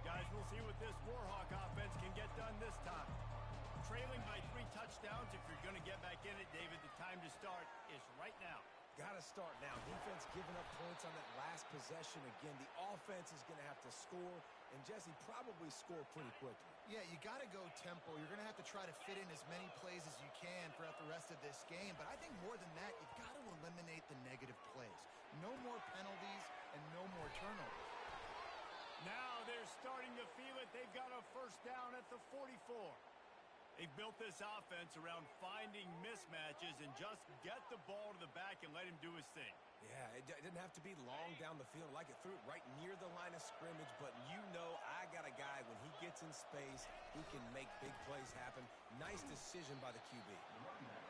Guys, we'll see what this Warhawk offense can get done this time. Trailing by 3 touchdowns. If you're going to get back in it, David, the time to start is right now. Got to start now. Defense giving up points on that last possession. Again, the offense is going to have to score, and Jesse probably score pretty quickly. Yeah, you got to go tempo. You're going to have to try to fit in as many plays as you can throughout the rest of this game. But I think more than that, you've got to eliminate the negative plays. No more penalties and no more turnovers. Now they're starting to feel it. They've got a first down at the 44. They've built this offense around finding mismatches and just get the ball to the back and let him do his thing. Yeah, it didn't have to be long down the field. Like it threw it right near the line of scrimmage, but you know I got a guy, when he gets in space, he can make big plays happen. Nice decision by the QB.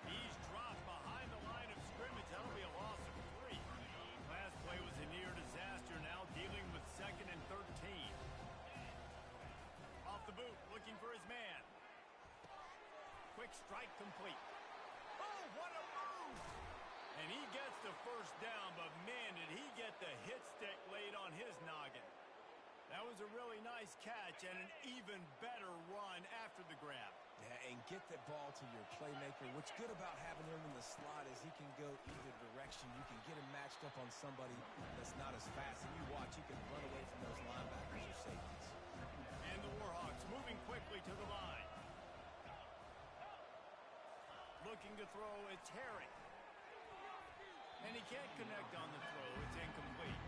He's dropped behind the line of scrimmage. That'll be a loss of 3. Last play was a near disaster, now dealing with 2nd and 13. Off the boot, looking for his man. Quick strike complete. Oh, what a move! And he gets the first down, but man, did he get the hit stick laid on his noggin. That was a really nice catch and an even better run after the grab. Yeah, and get that ball to your playmaker. What's good about having him in the slot is he can go either direction. You can get him matched up on somebody that's not as fast. And you watch, he can run away from those linebackers or safeties. And the Warhawks moving quickly to the line. Looking to throw, it's Harry. And he can't connect on the throw. It's incomplete.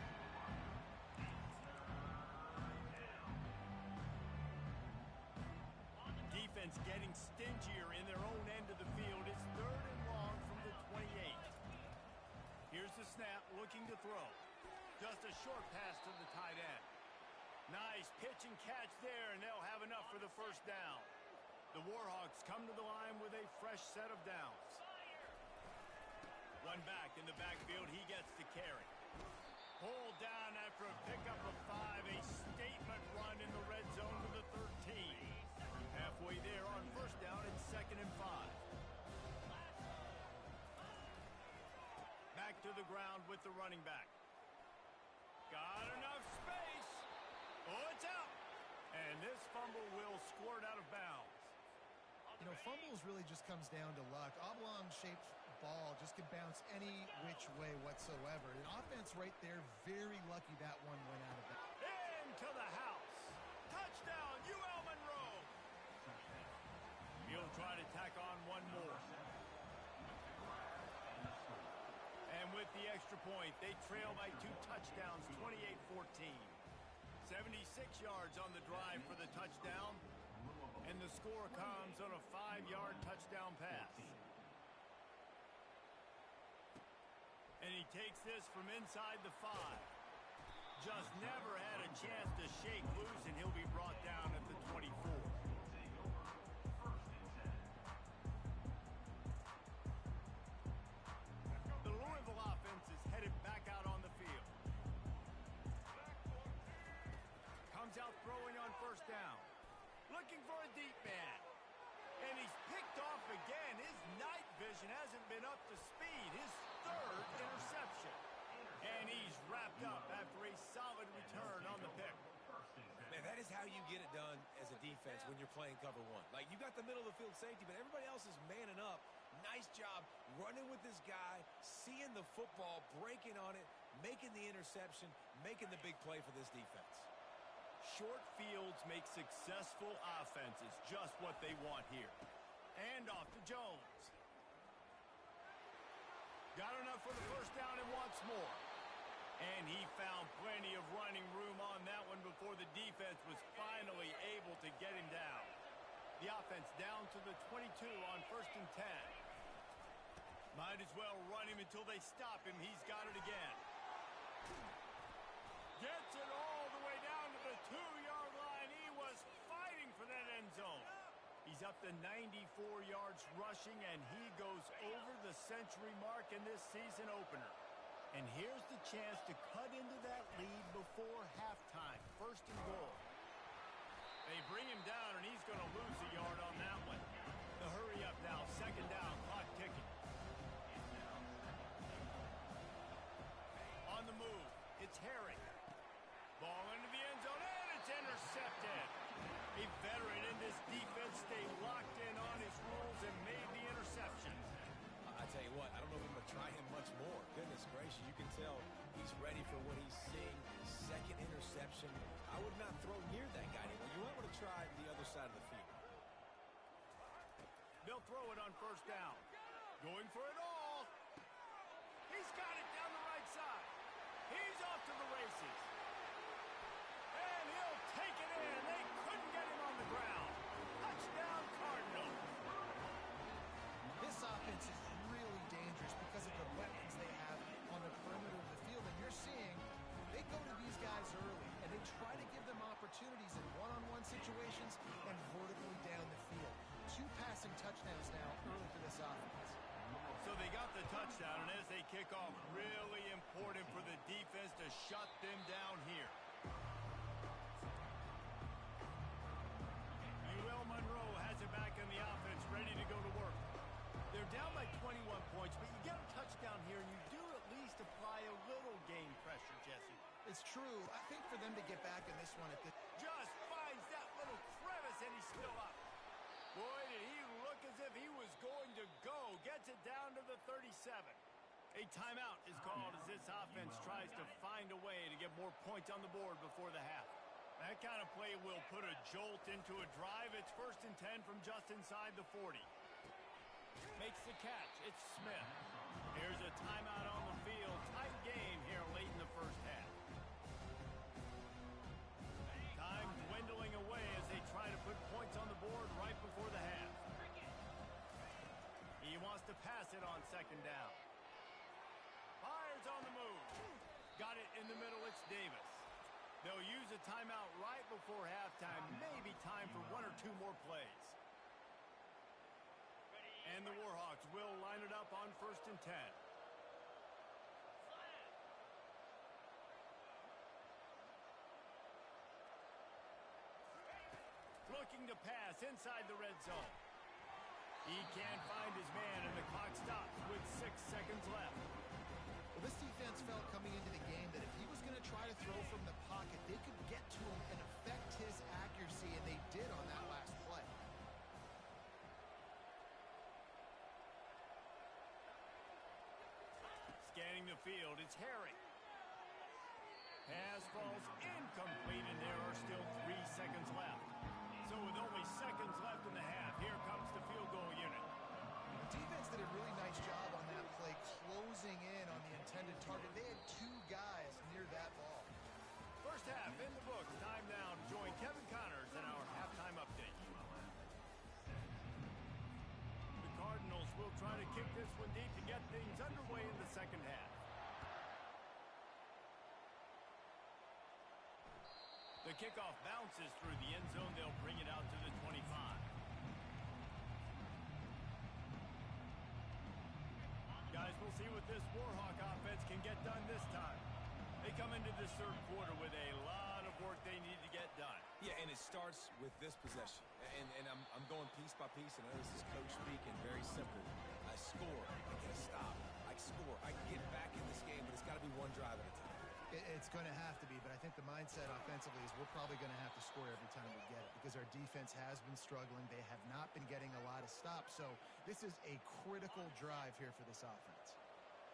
Defense getting stingier in their own end of the field. It's 3rd and long from the 28. Here's the snap, looking to throw. Just a short pass to the tight end. Nice pitch and catch there, and they'll have enough for the first down. The Warhawks come to the line with a fresh set of downs. One back in the backfield, he gets to carry. Pulled down after a pickup of 5, a statement run in the red zone to the 13. Halfway there on first down, it's 2nd and 5. Back to the ground with the running back. Got enough space. Oh, it's out. And this fumble will squirt out of bounds. You know, fumbles really just comes down to luck. Oblong-shaped ball just can bounce any which way whatsoever. An offense right there, very lucky that one went out of bounds. Into the house. Touchdown, UL Monroe. He'll try to tack on one more. And with the extra point, they trail by 2 touchdowns, 28-14. 76 yards on the drive for the touchdown. And the score comes on a 5-yard touchdown pass. And he takes this from inside the 5. Just never had a chance to shake loose, and he'll be brought down at the 24. The Louisville offense is headed back out on the field. Comes out throwing on first down. Looking for a deep man. And he's picked off again. His night vision hasn't been up to speed. His third interception. And he's wrapped up after a solid return on the pick. Man, that is how you get it done as a defense when you're playing cover one. Like, you got the middle of the field safety, but everybody else is manning up. Nice job running with this guy, seeing the football, breaking on it, making the interception, making the big play for this defense. Short fields make successful offenses just what they want here. And off to Jones. Got enough for the first down and wants more. And he found plenty of running room on that one before the defense was finally able to get him down. The offense down to the 22 on 1st and 10. Might as well run him until they stop him. He's got it again. Gets it all the way down to the 2-yard line. He was fighting for that end zone. He's up to 94 yards rushing, and he goes over the century mark in this season opener. And here's the chance to cut into that lead before halftime. 1st and goal. They bring him down, and he's going to lose a yard on that one. The hurry up now. 2nd down. Clock ticking. On the move, it's Harry. Ball into the end zone, and it's intercepted. A veteran in this defense stayed locked in on his rules and made the interception. I tell you what, I don't know if I'm going to try him much more. Goodness gracious, you can tell he's ready for what he's seeing. 2nd interception. I would not throw near that guy anymore. You might want to try the other side of the field. They'll throw it on 1st down. Going for it all. He's got it down the right side. He's off to the races. And he'll take it in. They couldn't get him on the ground. Touchdown, Cardinals. This offense is really dangerous because of the weapons they have on the perimeter of the field. And you're seeing they go to these guys early, and they try to give them opportunities in one-on-one situations and vertically down the field. 2 passing touchdowns now early for this offense. So they got the touchdown, and as they kick off, really important for the defense to shut them down here. Will Monroe has it back in the offense, ready to go to work. They're down by 21 points, but you get a touchdown here, and you do at least apply a little game pressure, Jesse. It's true. I think for them to get back in this one at this... Just finds that little crevice, and he's still up. Boy, did he look as if he was going to go. Gets it down to the 37. A timeout is called as this offense tries to find a way to get more points on the board before the half. That kind of play will put a jolt into a drive. It's 1st and 10 from just inside the 40. Makes the catch. It's Smith. Here's a timeout on the field. Tight game here late in the 1st half. Time dwindling away as they try to put points on the board right before the half. He wants to pass it on 2nd down. Fires on the move. Got it in the middle. It's Davis. They'll use a timeout right before halftime. Maybe time for 1 or 2 more plays. And the Warhawks will line it up on 1st and 10. Looking to pass inside the red zone. He can't find his man, and the clock stops with 6 seconds left. Well, this defense felt coming into the game that if he was going to try to throw from the pocket, they could get to him and affect his accuracy, and they did on that last play. Scanning the field, it's Harry. Pass falls incomplete, and there are still 3 seconds left. So with only seconds left in the half, here comes the field goal unit. The defense did a really nice job on that play, closing in on the intended target. They had 2 guys near that ball. First half in the books. Time now to join Kevin Connors in our halftime update. The Cardinals will try to kick this one deep to get things underway in the 2nd half. The kickoff bounces through the end zone. They'll bring it out to the 25. Guys, we'll see what this Warhawk offense can get done this time. They come into this 3rd quarter with a lot of work they need to get done. Yeah, and it starts with this possession. And I'm going piece by piece, and I know this is coach speaking, very simple. I score, I get a stop. I score, I can get back in this game, but it's got to be one drive at a time. It's going to have to be, but I think the mindset offensively is we're probably going to have to score every time we get it because our defense has been struggling. They have not been getting a lot of stops, so this is a critical drive here for this offense.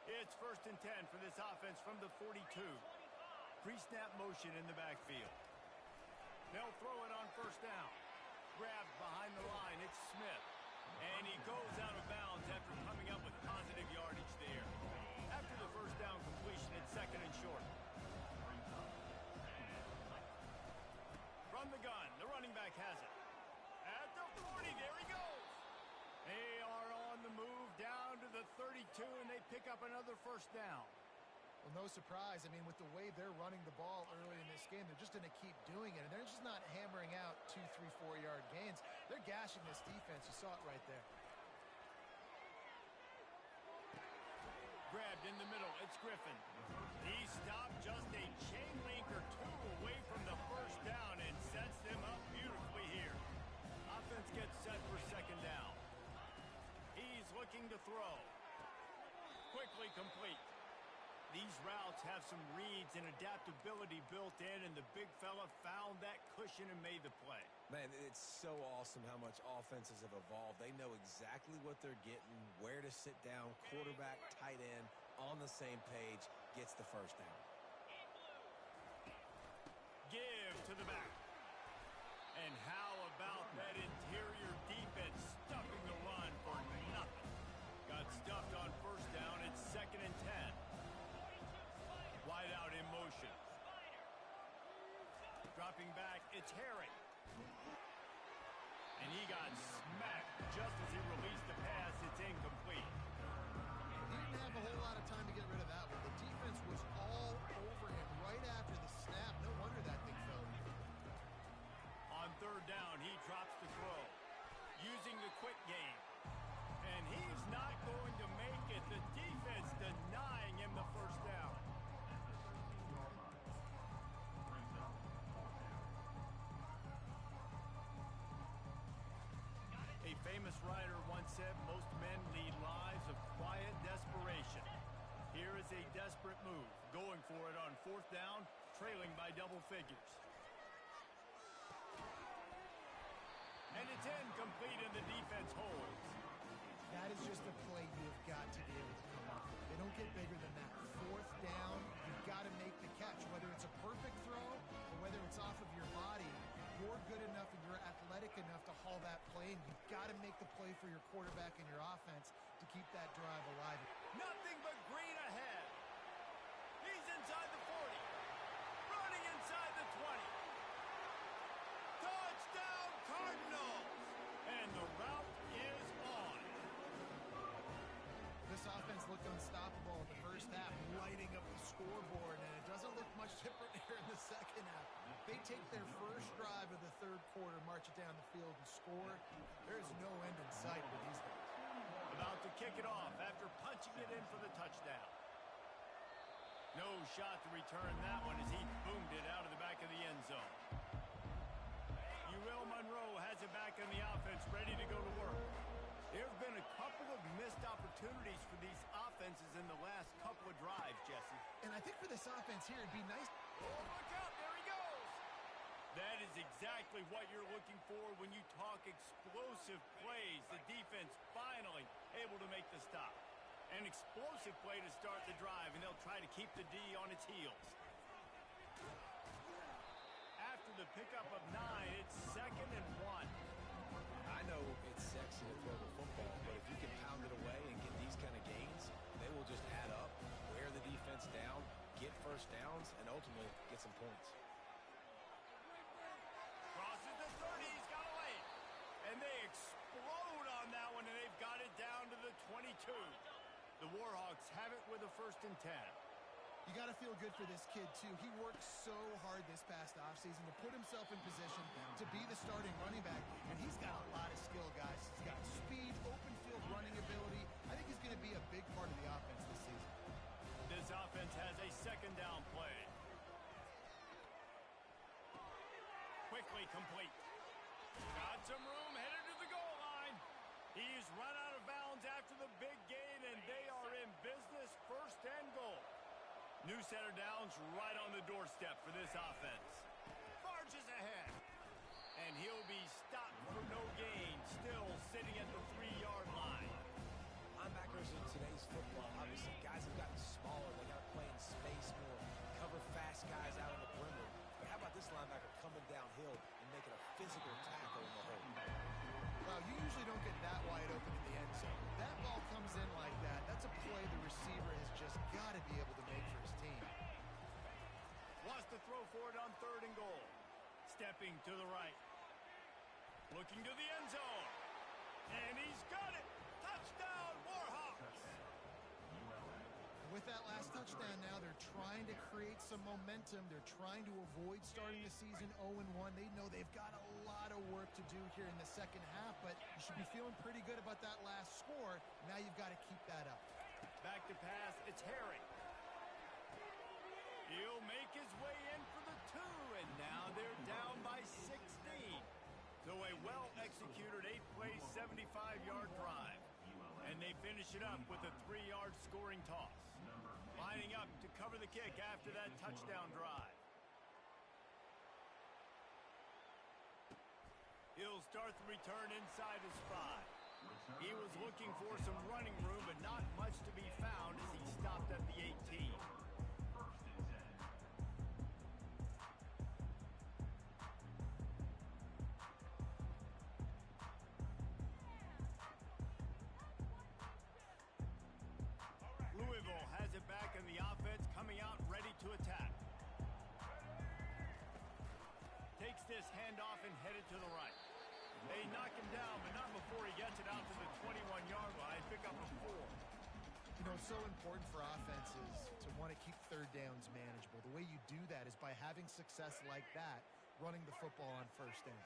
It's 1st and 10 for this offense from the 42. Pre-snap motion in the backfield. They'll throw it on 1st down. Grabbed behind the line, it's Smith. And he goes out of bounds after coming up with positive yardage there. After the 1st down completion, it's 2nd and short. From the gun, the running back has it. At the 40, there he goes. They are on the move down to the 32, and they pick up another 1st down. Well, no surprise. I mean, with the way they're running the ball early in this game, they're just going to keep doing it. And they're just not hammering out 2, 3, 4-yard gains. They're gashing this defense. You saw it right there. Grabbed in the middle. It's Griffin. He stopped just a chain link or 2 away from the 1st down and sets them up beautifully here. Offense gets set for 2nd down. He's looking to throw. Quickly complete. These routes have some reads and adaptability built in, and the big fella found that cushion and made the play. Man, it's so awesome how much offenses have evolved. They know exactly what they're getting, where to sit down, quarterback, tight end, on the same page, gets the 1st down. Give to the back. And how about that interior defense stuffing the run for nothing? Got stuffed on 1st down. It's 2nd and 10. Wide out in motion. Dropping back, it's Harry. And he got smacked just as he released the pass. It's incomplete. He didn't have a whole lot of time to get rid of that one. The defense was all over him right after the snap. No wonder that thing fell. On 3rd down, he drops the throw. Using the quick game. And he's not going to make it. The defense denying him the 1st down. A famous writer once said, most men lead lives of quiet desperation. Here is a desperate move, going for it on 4th down, trailing by double figures. And it's incomplete, and the defense holds. That is just a play you've got to be able to come up with. They don't get bigger than that. 4th down, you've got to make the catch. Whether it's a perfect throw or whether it's off of your body, you're good enough and you're athletic enough to haul that play, and you've got to make the play for your quarterback and your offense to keep that drive alive. Nothing but green ahead. He's inside the 40. Running inside the 20. Touchdown, Cardinals! And the route is on. This offense looked unstoppable in the 1st half, lighting up the scoreboard, and it doesn't look much different here in the 2nd half. They take their 1st drive of the 3rd quarter, march it down the field, and score. There's no end in sight with these guys. About to kick it off after punching it in for the touchdown. No shot to return that one as he boomed it out of the back of the end zone. Uriel Monroe has it back in the offense, ready to go to work. There have been a couple of missed opportunities for these offenses in the last couple of drives, Jesse. And I think for this offense here, it'd be nice. Oh, look out, there he goes! That is exactly what you're looking for when you talk explosive plays. The defense finally able to make the stop. An explosive play to start the drive, and they'll try to keep the D on its heels. After the pickup of 9, it's 2nd and 1. I know it's sexy to throw the football, but if you can pound it away and get these kind of gains, they will just add up, wear the defense down, get 1st downs, and ultimately get some points. Crosses the 30, he's got a lane. And they explode on that one, and they've got it down to the 22. The Warhawks have it with a 1st and 10. You got to feel good for this kid, too. He worked so hard this past offseason to put himself in position to be the starting running back, and he's got a lot of skill, guys. He's got speed, open field running ability. I think he's going to be a big part of the offense this season. This offense has a 2nd down play. quickly complete. Got some room, headed to the goal line. He's run out of bounds after the big gain, and they are in business, first and goal. New set of downs right on the doorstep for this offense. Barges ahead. And he'll be stopped for no gain, still sitting at the 3-yard line. Linebackers in today's football, obviously, guys have gotten smaller. They got to play in space more, cover fast guys out on the perimeter. But how about this linebacker coming downhill and making a physical tackle in the hole? Well, you usually don't get that wide open in the end zone. That ball comes in like that. That's a play the receiver has just got to be able to make for his team. Wants to throw for it on 3rd and goal. Stepping to the right. Looking to the end zone. And he's got it. Touchdown, Warhawks. With that last touchdown now, they're trying to create some momentum. They're trying to avoid starting the season 0-1. They know they've got a lot of work to do here in the second half, but you should be feeling pretty good about that last score. Now you've got to keep that up. Back to pass, it's Harry. He'll make his way in for the 2, and now they're down by 16. So a well-executed 8-play, 75-yard drive. And they finish it up with a 3-yard scoring toss. Lining up to cover the kick after that touchdown drive. He'll start the return inside his 5. He was looking for some running room, but not much to be found as he stopped at the 18. Louisville has it back in the offense, coming out ready to attack. Takes this handoff and headed to the right. They knock him down, but not before he gets it out to the 21-yard line. Pick up a 4. You know, it's so important for offenses to want to keep 3rd downs manageable. The way you do that is by having success like that, running the football on 1st down.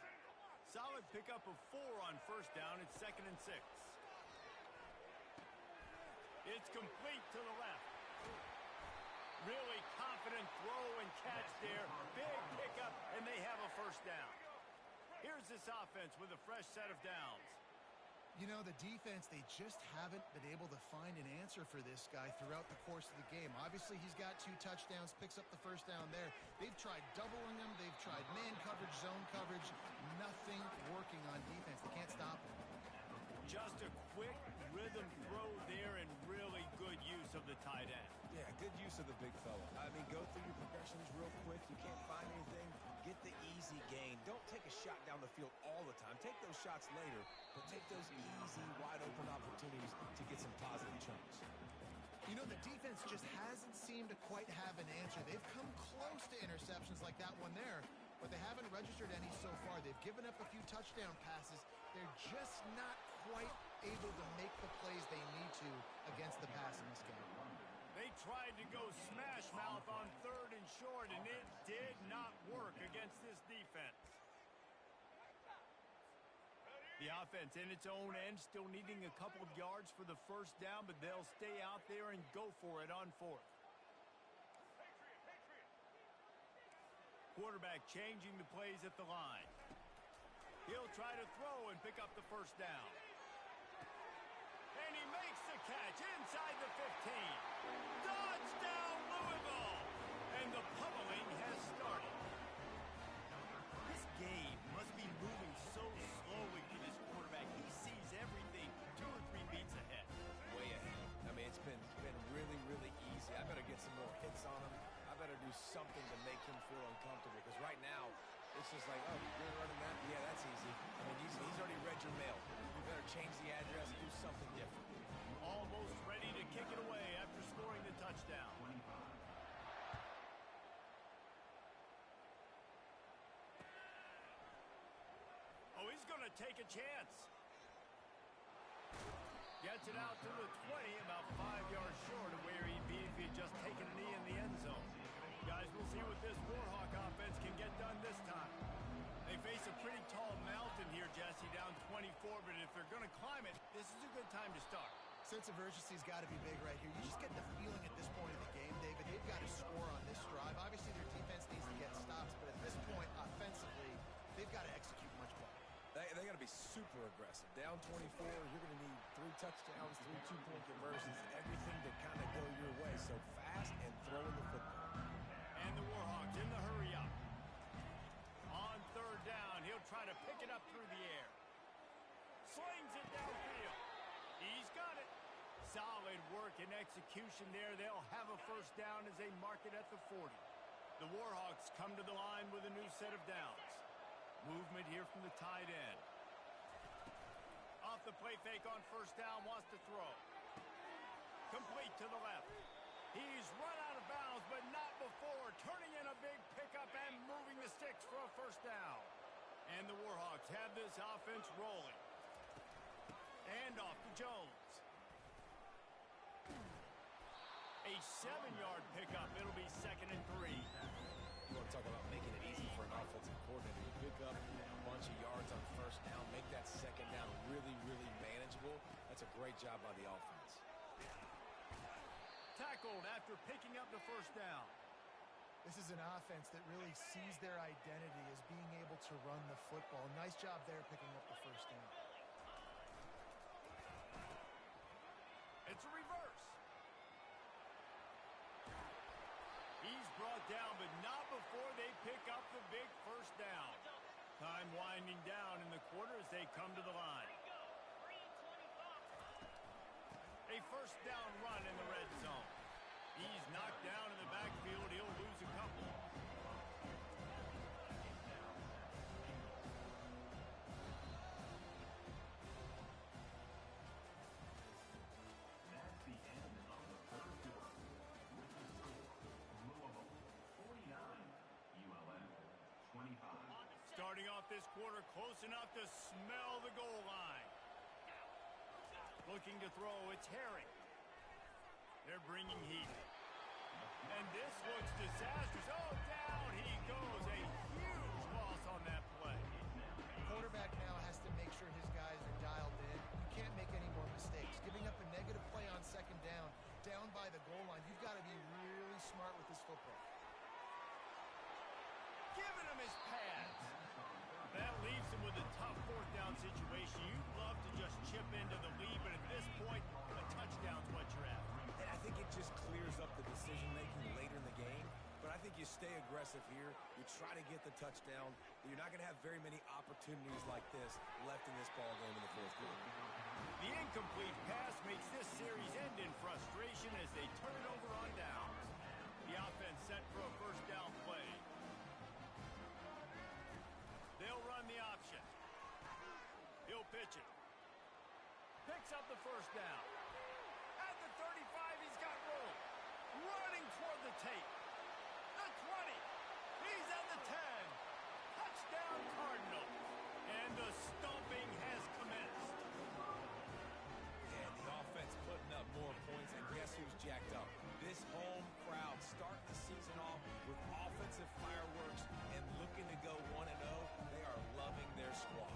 Solid pickup of 4 on 1st down. It's 2nd and 6. It's complete to the left. Really confident throw and catch there. Big pickup, and they have a 1st down. Here's this offense with a fresh set of downs. You know, the defense, they just haven't been able to find an answer for this guy throughout the course of the game. Obviously, he's got 2 touchdowns, picks up the 1st down there. They've tried doubling him. They've tried man coverage, zone coverage. Nothing working on defense. They can't stop him. Just a quick rhythm throw there and really good use of the tight end. Yeah, good use of the big fella. I mean, go through your progressions real quick. You can't find anything. Get the easy gain. Don't take a shot down the field all the time. Take those shots later, but take those easy, wide-open opportunities to get some positive chunks. You know, the defense just hasn't seemed to quite have an answer. They've come close to interceptions like that one there, but they haven't registered any so far. They've given up a few touchdown passes. They're just not quite able to make the plays they need to against the pass in this game. They tried to go smash mouth on 3rd and short, and it did not work against this defense. The offense in its own end, still needing a couple of yards for the 1st down, but they'll stay out there and go for it on 4th. Quarterback changing the plays at the line. He'll try to throw and pick up the 1st down. And he makes the catch inside the 15. Touchdown, Louisville! And the pummeling has started. This game must be moving so slowly for this quarterback. He sees everything 2 or 3 beats ahead. Way ahead. I mean, it's been really, really easy. I better get some more hits on him. I better do something to make him feel uncomfortable, because right now, it's just like, oh, you're running that? Yeah, that's easy. I mean, he's already read your mail. You better change the address and do something different. Almost ready to kick it away after scoring the touchdown. Oh, he's going to take a chance. Gets it out to the 20, about 5 yards short of where he'd be if he'd just taken a knee in the end zone. Guys, we'll see what this Warhawk offense can get done this time. They face a pretty tall mountain here, Jesse, down 24, but if they're going to climb it, this is a good time to start. Sense of urgency's got to be big right here. You just get the feeling at this point of the game, David, they've got to score on this drive. Obviously, their defense needs to get stops, but at this point, offensively, be super aggressive. Down 24, you're going to need 3 touchdowns, 3 two-point conversions, everything to kind of go your way. So fast and throwing the football. And the Warhawks in the hurry up. On 3rd down, he'll try to pick it up through the air. Slings it downfield. He's got it. Solid work and execution there. They'll have a 1st down as they mark it at the 40. The Warhawks come to the line with a new set of downs. Movement here from the tight end. Off the play fake on 1st down, wants to throw. Complete to the left. He's run out of bounds, but not before. Turning in a big pickup and moving the sticks for a 1st down. And the Warhawks have this offense rolling. And off to Jones. A 7-yard pickup. It'll be 2nd and 3. You want to talk about making it easy for an offensive coordinator. You pick up a bunch of yards on 1st down, make that 2nd down really, really manageable. That's a great job by the offense. Tackled after picking up the 1st down. This is an offense that really sees their identity as being able to run the football. Nice job there picking up the 1st down. It's a reverse. He's brought down, but not before they pick up the big 1st down. Time winding down in the quarter as they come to the line. A 1st down run in the red zone. He's knocked down in the backfield. He'll lose a couple. That's the end of the 3rd quarter. With the score, Louisville 49, ULM 25. Starting off this quarter close enough to smell the goal line. Looking to throw, it's Herring. They're bringing heat. And this looks disastrous. Oh, down he goes. A huge loss on that play. The quarterback now has to make sure his guys are dialed in. You can't make any more mistakes. Giving up a negative play on 2nd down by the goal line, you've got to be really smart with this football. Giving him his pads. That leaves him with a tough 4th down situation. You'd love to just chip into the lead, but at this point, a touchdown's what you're after. And I think it just clears up the decision-making later in the game. But I think you stay aggressive here. You try to get the touchdown. You're not going to have very many opportunities like this left in this ball game in the 4th quarter. The incomplete pass makes this series end in frustration as they turn it over on downs. The offense set for a 1st down play. They'll run the option. He'll pitch it. Picks up the 1st down. At the 35, he's got room. Running toward the tape. The 20. He's at the 10. Touchdown Cardinals. And the stomping has commenced. And the offense putting up more points, and guess who's jacked up? This home crowd starting the season off with offensive fireworks and looking to go 1-0. They are loving their squad.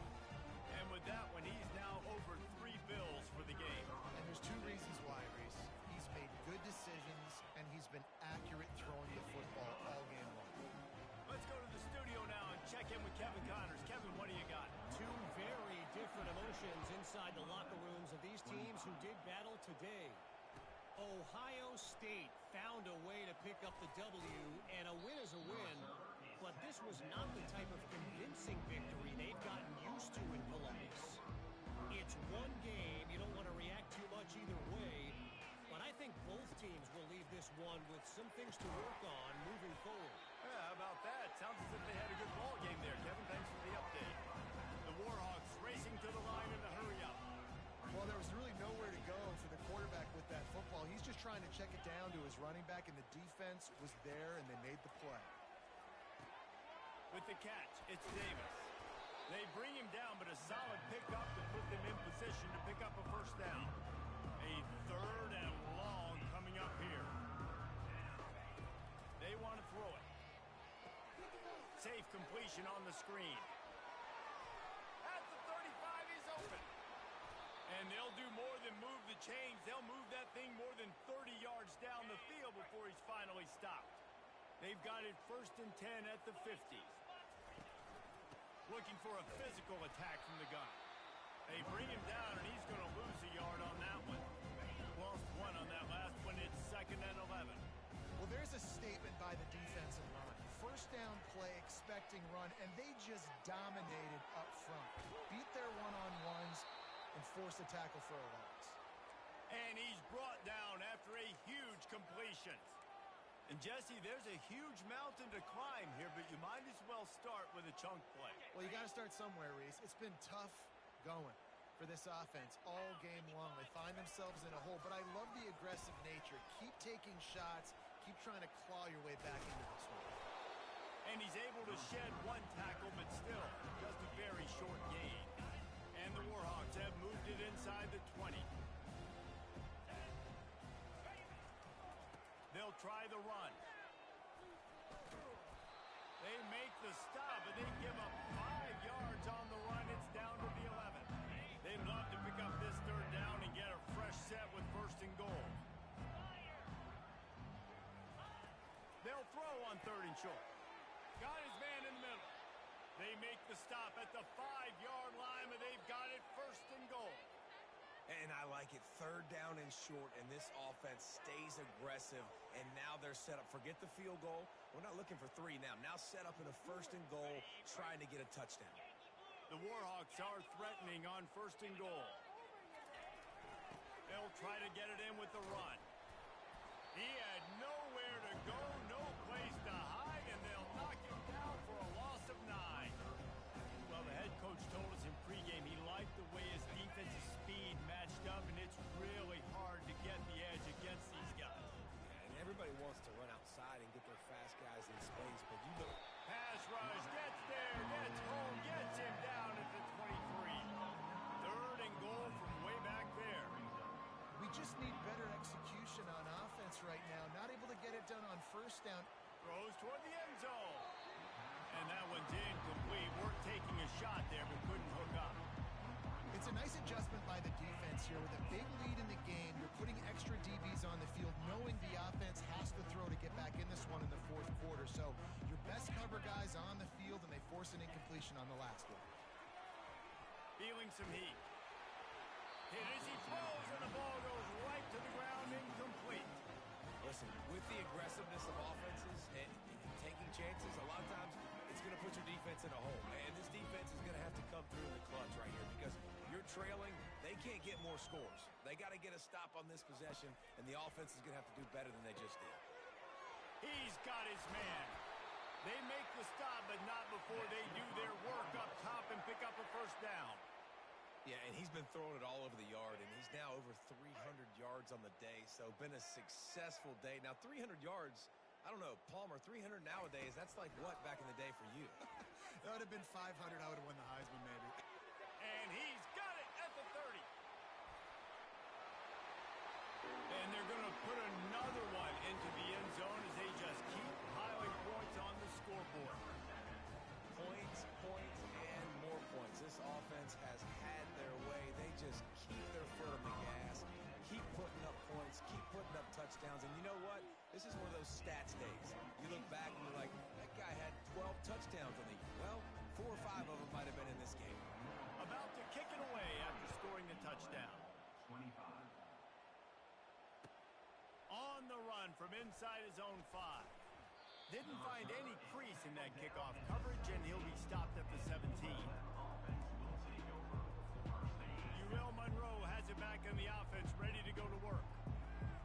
And with that one, he's now over 3 bills for the game. And there's 2 reasons why, Reese. He's made good decisions, and he's been accurate throwing the football all game long. Let's go to the studio now and check in with Kevin Connors. Kevin, what do you got? 2 very different emotions inside the locker rooms of these teams who did battle today. Ohio State found a way to pick up the W, and a win is a win, but this was not the type of convincing victory they've gotten used to in Columbus. It's one game. You don't want to react too much either way, but I think both teams will leave this one with some things to work on moving forward. Yeah, how about that? Sounds as if they had a good ball game there, Kevin. Thanks for the update. The Warhawks racing to the line in the hurry-up. Well, there was really nowhere to go for the quarterback with that football. He's just trying to check it down to his running back, and the defense was there, and they made the play. With the catch, it's Davis. They bring him down, but a solid pickup to put them in position to pick up a 1st down. A 3rd and long coming up here. They want to throw it. Safe completion on the screen. At the 35, he's open. And they'll do more than move the chains. They'll move that thing more than 30 yards down the field before he's finally stopped. They've got it 1st and 10 at the 50. looking for a physical attack from the gun. They bring him down, and he's going to lose a yard on that one. Lost one on that last one. It's 2nd and 11. Well, there's a statement by the defensive line. First down play, expecting run, and they just dominated up front. Beat their one-on-ones and forced a tackle for a loss. And he's brought down after a huge completion. And, Jesse, there's a huge mountain to climb here, but you might as well start with a chunk play. Well, you got to start somewhere, Reese. It's been tough going for this offense all game long. They find themselves in a hole, but I love the aggressive nature. Keep taking shots. Keep trying to claw your way back into this one. And he's able to shed one tackle, but still just a very short gain. And the Warhawks have moved it inside the 20. They'll try the run. They make the stop, but they give up 5 yards on the run. It's down to the 11. They'd love to pick up this 3rd down and get a fresh set with 1st and goal. They'll throw on 3rd and short. Got his man in the middle. They make the stop at the 5-yard line, but they've got it 1st and goal. And I like it. 3rd down and short, and this offense stays aggressive. And now they're set up. Forget the field goal. We're not looking for 3 now. Now set up in a 1st and goal, trying to get a touchdown. The Warhawks are threatening on 1st and goal. They'll try to get it in with the run. He had nowhere to go, no place to hide, and they'll knock him down for a loss of 9. Well, the head coach told us in pregame he liked the way his defensive speed matched up, and it's really hard to get the edge against these guys. And everybody wants to run outside and get their fast guys in space, but you know. Pass rush, gets there, gets home, gets him down at the 23. 3rd and goal from way back there. We just need better execution on offense right now. Not able to get it done on 1st down. Throws toward the end zone. And that one's incomplete. We're taking a shot there, but couldn't hook up. It's a nice adjustment by the defense here. With a big lead in the game, you're putting extra DBs on the field, knowing the offense has to throw to get back in this one in the 4th quarter. So your best cover guys on the field, and they force an incompletion on the last one. Feeling some heat. Hit as he throws, and the ball goes right to the ground, incomplete. Listen, with the aggressiveness of offenses and taking chances, a lot of times it's going to put your defense in a hole. And this defense is going to have to come through in the clutch right here because you're trailing. They can't get more scores. They got to get a stop on this possession, and the offense is going to have to do better than they just did. He's got his man. They make the stop, but not before they do their work up top and pick up a 1st down. Yeah, and he's been throwing it all over the yard, and he's now over 300 yards on the day, so been a successful day. Now, 300 yards, I don't know, Palmer, 300 nowadays, that's like what back in the day for you? That would have been 500. I would have won the Heisman, maybe. And he's got it at the 30. And they're going to put another one into the end zone as they just keep piling points on the scoreboard. Points, points, and more points. This offense has had their way. They just keep their foot on the gas, keep putting up points, keep putting up touchdowns. And you know what? This is one of those stats days. You look back and you're like, that guy had 12 touchdowns on the year. Well, 4 or 5 of them might have been in this game. About to kick it away after scoring the touchdown. 25. On the run from inside his own 5. Didn't find any crease in that kickoff coverage, and he'll be stopped at the 17. Uriel Monroe has it back in the offense, ready to go to work.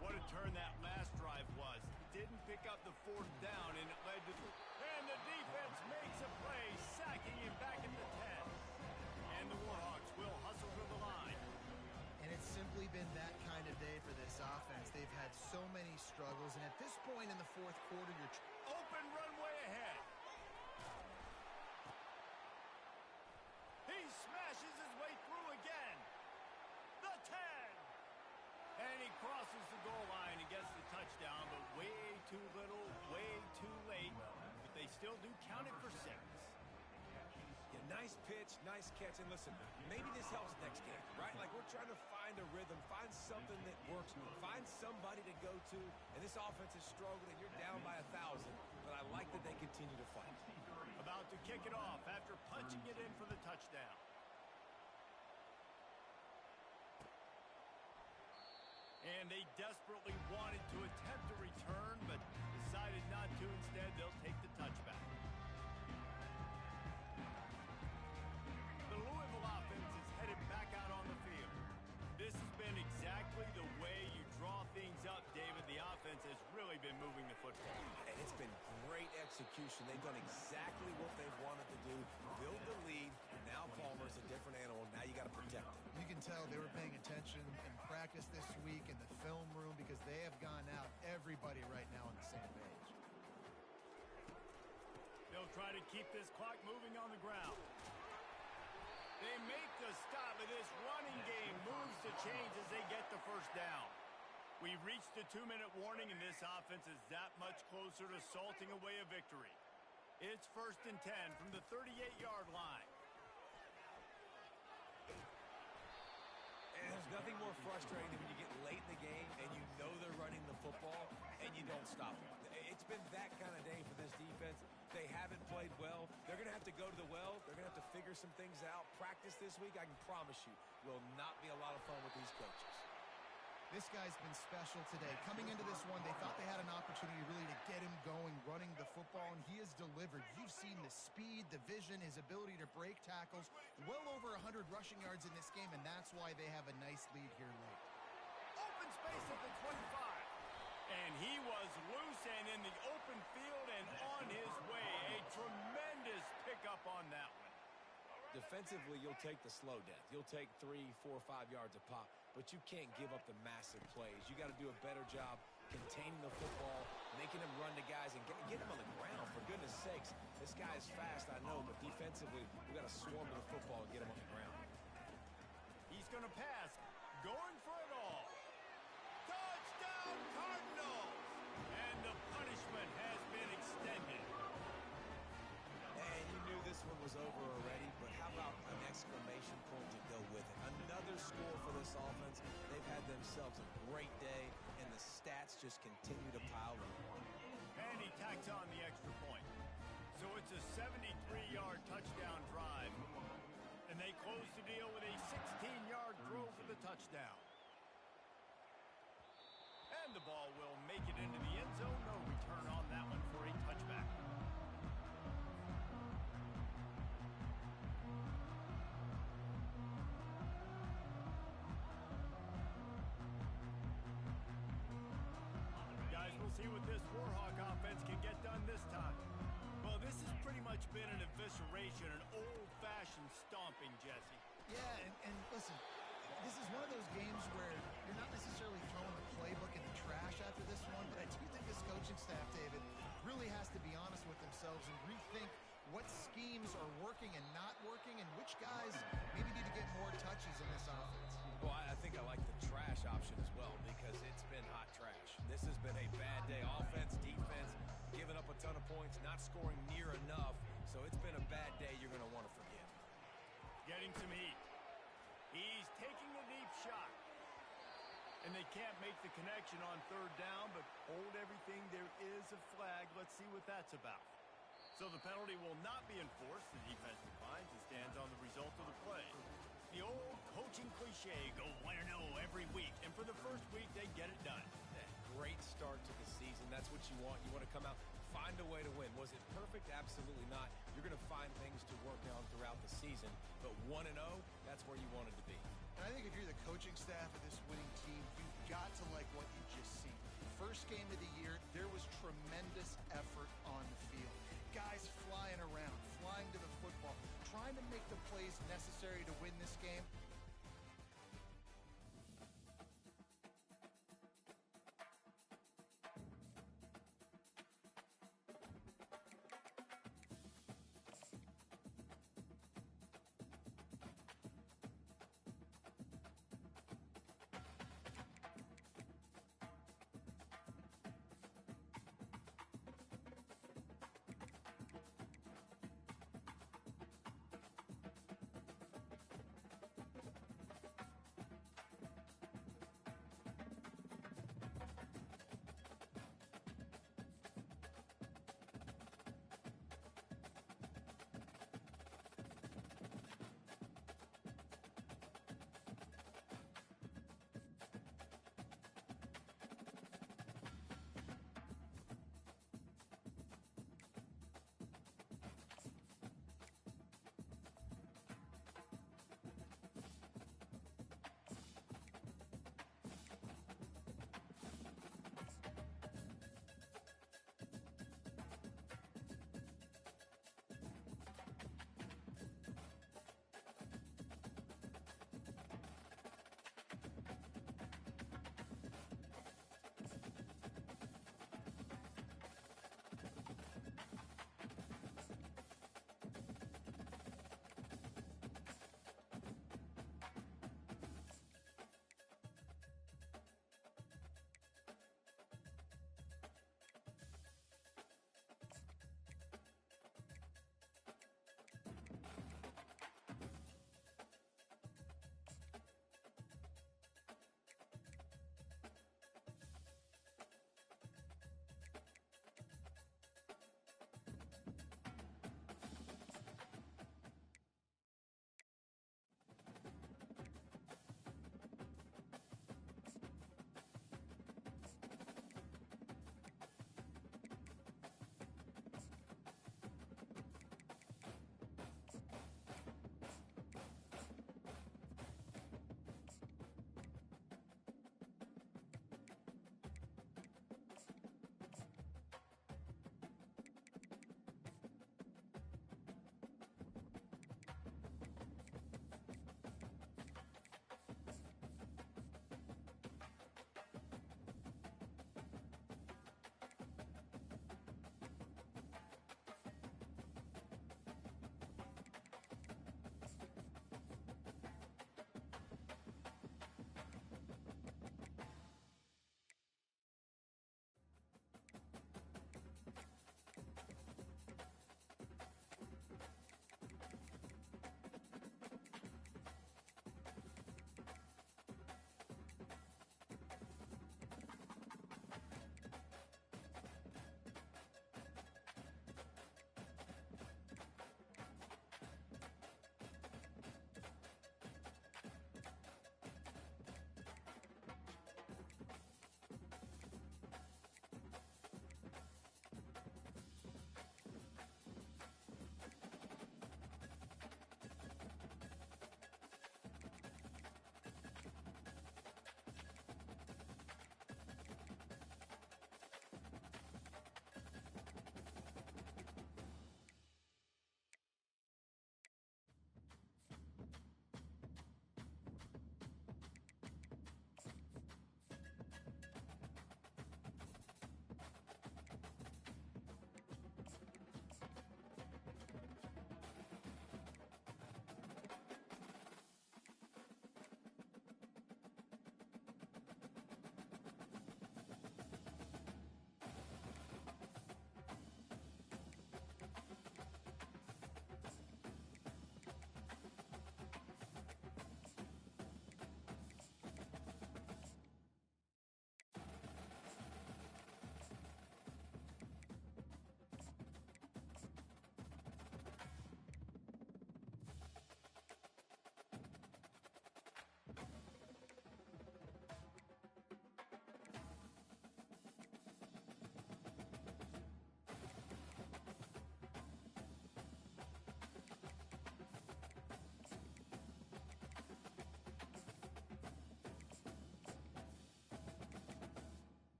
What a turn that last drive was. Didn't pick up the 4th down, and it led to... And the defense makes a play, sacking him back at the 10. And the Warhawks will hustle to the line. And it's simply been that kind of day for this offense. They've had so many struggles, and at this point in the 4th quarter, you're... Open runway ahead. He smashes his way through again. The 10. And he crosses the goal line and gets the touchdown, but way too little, way too late. But they still do count it for 6. Yeah, nice pitch, nice catch. And listen, maybe this helps next game, right? Like we're trying to find a rhythm, find something that works, find somebody to go to. And this offense is struggling, and you're down by 1,000. But I like that they continue to fight. about to kick it off after punching it in for the touchdown. And they desperately wanted to attempt a return, but decided not to. Instead, they'll take the touchback. The Louisville offense is headed back out on the field. This has been exactly the way you draw things up, David. The offense has really been moving the football. And it's been great execution. They've done exactly what they've wanted to do. Build the lead. Now Palmer's a different animal. Now you got to protect him. You can tell they were paying attention in practice this week in the film room because they have gone out, everybody right now on the same page. They'll try to keep this clock moving on the ground. They make the stop, but this running game moves to change as they get the first down. We've reached the 2-minute warning, and this offense is that much closer to salting away a victory. It's 1st and 10 from the 38-yard line. And there's nothing more frustrating than when you get late in the game and you know they're running the football and you don't stop them. It's been that kind of day for this defense. They haven't played well. They're going to have to go to the well. They're going to have to figure some things out. Practice this week, I can promise you, will not be a lot of fun with these coaches. This guy's been special today. Coming into this one, they thought they had an opportunity really to get him going, running the football, and he has delivered. You've seen the speed, the vision, his ability to break tackles. Well over 100 rushing yards in this game, and that's why they have a nice lead here late. Open space at the 25. And he was loose and in the open field and on his way. A tremendous pickup on that one. Defensively, you'll take the slow death. You'll take 3, 4, 5 yards a pop, but you can't give up the massive plays. You got to do a better job containing the football, making him run to guys and get him on the ground. For goodness sakes, this guy is fast, I know, but defensively, we got to swarm to the football and get him on the ground. He's going to pass, going for it all. Touchdown, Cardinals! And the punishment has been extended. And you knew this one was over already, but how about an exclamation point to go with it? Another score for this offense. They've had themselves a great day, and the stats just continue to pile up. And he tacks on the extra point. So it's a 73-yard touchdown drive. And they close the deal with a 16-yard throw for the touchdown. And the ball will make it into the end zone. No return on that one for a touchback. We'll see what this Warhawk offense can get done this time. Well, this has pretty much been an evisceration, an old-fashioned stomping, Jesse. Yeah, and listen, this is one of those games where you're not necessarily throwing the playbook in the trash after this one, but I do think this coaching staff, David, really has to be honest with themselves and rethink what schemes are working and not working and which guys maybe need to get more touches in this offense. Well, I think I like the trash option as well because it's been hot trash. This has been a bad day. Offense, defense, giving up a ton of points, not scoring near enough. So it's been a bad day you're going to want to forget. Getting some heat. He's taking a deep shot. And they can't make the connection on 3rd down, but hold everything. There is a flag. Let's see what that's about. So the penalty will not be enforced. The defense declines and stands on the result of the play. The old coaching cliche, go 1-0 every week. And for the first week, they get it done. Great start to the season. That's what you want. You want to come out, find a way to win. Was it perfect? Absolutely not. You're going to find things to work on throughout the season. But 1-0, that's where you wanted to be. And I think if you're the coaching staff of this winning team, you've got to like what you just seen. First game of the year, there was tremendous effort on the field. Guys flying around, flying to the football, trying to make the plays necessary to win this game.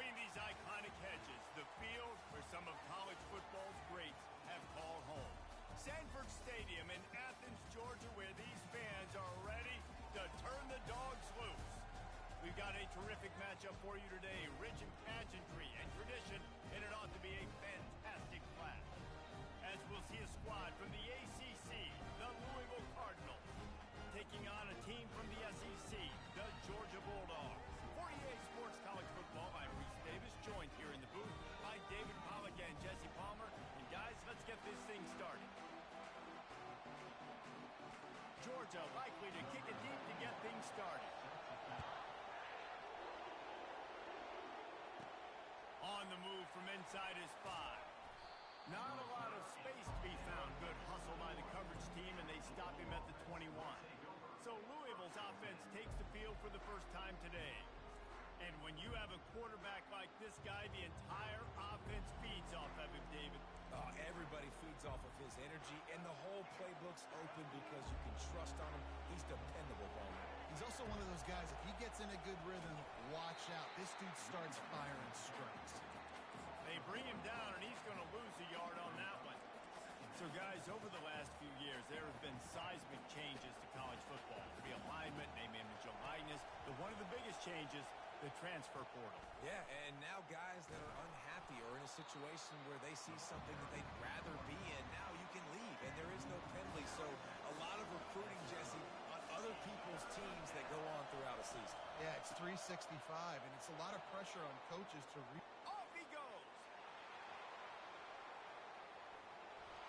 between these iconic hedges, the field where some of college football's greats have called home. Sanford Stadium in Athens, Georgia, where these fans are ready to turn the dogs loose. We've got a terrific matchup for you today, rich in pageantry and tradition, and it ought to be a fantastic clash. As we'll see a squad from the ACC, the Louisville Cardinals, taking on a team from the SEC, the Georgia Bulldogs. For EA Sports College Football, I'm Reese Davis, joined here in the booth by David Pollack and Jesse Palmer. And guys, let's get this thing started. Georgia likely to kick it deep to get things started. On the move from inside his 5. Not a lot of space to be found. Good hustle by the coverage team, and they stop him at the 21. So Louisville's offense takes the field for the first time today. And when you have a quarterback like this guy, the entire offense feeds off of him, David. Everybody feeds off of his energy, and the whole playbook's open because you can trust on him. He's dependable on him. He's also one of those guys, if he gets in a good rhythm, watch out. This dude starts firing strikes. They bring him down, and he's going to lose a yard on that one. So, guys, over the last few years, there have been seismic changes to college football. Realignment, name, image, and likeness. But one of the biggest changes, the transfer portal. Yeah, and now guys that are unhappy or in a situation where they see something that they'd rather be in, now you can leave, and there is no penalty. So a lot of recruiting, Jesse, on other people's teams that go on throughout a season. Yeah, it's 365, and it's a lot of pressure on coaches to Off he goes.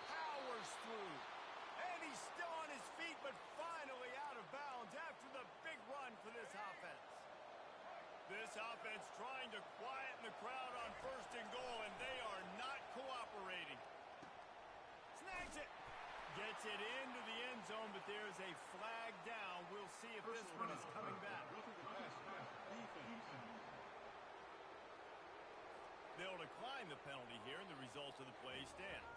Powers through. And he's still on his feet, but finally out of bounds after the big run for this offense. This offense trying to quieten the crowd on 1st and goal, and they are not cooperating. Snags it. Gets it into the end zone, but there's a flag down. We'll see if this one is coming back. They'll decline the penalty here, and the result of the play stands.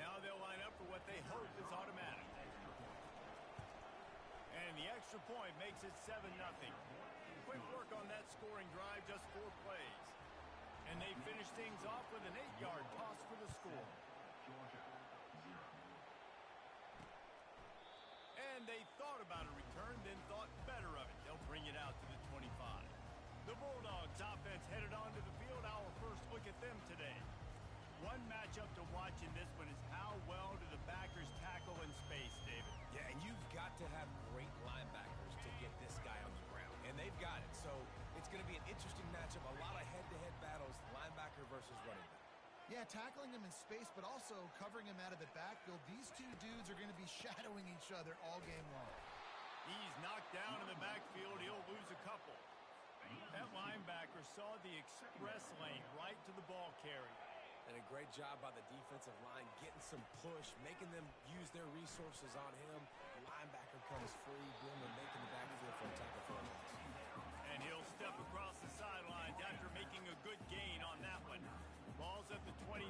Now they'll line up for what they hope is automatic. And the extra point makes it 7-0. Quick work on that scoring drive, just 4 plays. And they finish things off with an 8-yard toss for the score. And they thought about a return, then thought better of it. They'll bring it out to the 25. The Bulldogs offense headed onto the field. Our first look at them today. One matchup to watch in this one is how well do the backers tackle in space, David. Yeah, and you've got to have great linebackers to get this guy on the ground, and they've got it. So it's going to be an interesting matchup, a lot of head-to-head battles, linebacker versus running back. Yeah, tackling him in space, but also covering him out of the backfield. These two dudes are going to be shadowing each other all game long. He's knocked down in the backfield. He'll lose a couple. That linebacker saw the express lane right to the ball carrier. And a great job by the defensive line, getting some push, making them use their resources on him. The linebacker comes free, boom, and making the backfield for a tackle for a loss. And he'll step across the sidelines after making a good gain on that one. Ball's at the 29.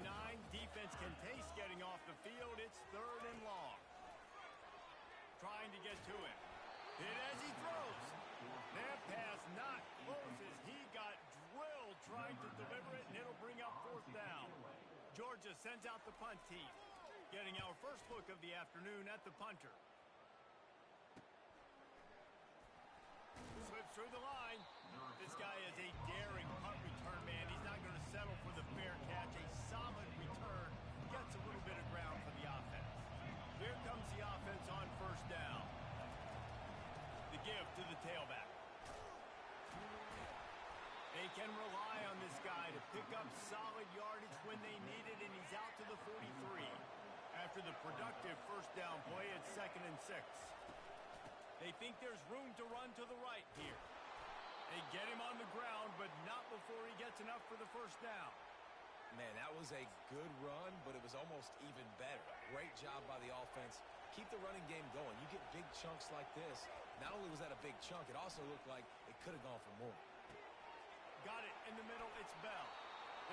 Defense can taste getting off the field. It's 3rd and long. Trying to get to him. Hit as he throws. That pass not close as he got drilled trying to deliver it, and it'll bring up 4th down. Georgia sends out the punt team. Getting our first look of the afternoon at the punter. Slips through the line. This guy is a daring punt return man. He's not going to settle for the fair catch. A solid return. Gets a little bit of ground for the offense. Here comes the offense on 1st down. The give to the tailback. They can rely on this guy to pick up solid yardage when they need it, and he's out to the 43. After the productive 1st down play, it's 2nd and 6. They think there's room to run to the right here. They get him on the ground, but not before he gets enough for the 1st down. Man, that was a good run, but it was almost even better. Great job by the offense. Keep the running game going. You get big chunks like this. Not only was that a big chunk, it also looked like it could have gone for more. Got it in the middle. It's Bell.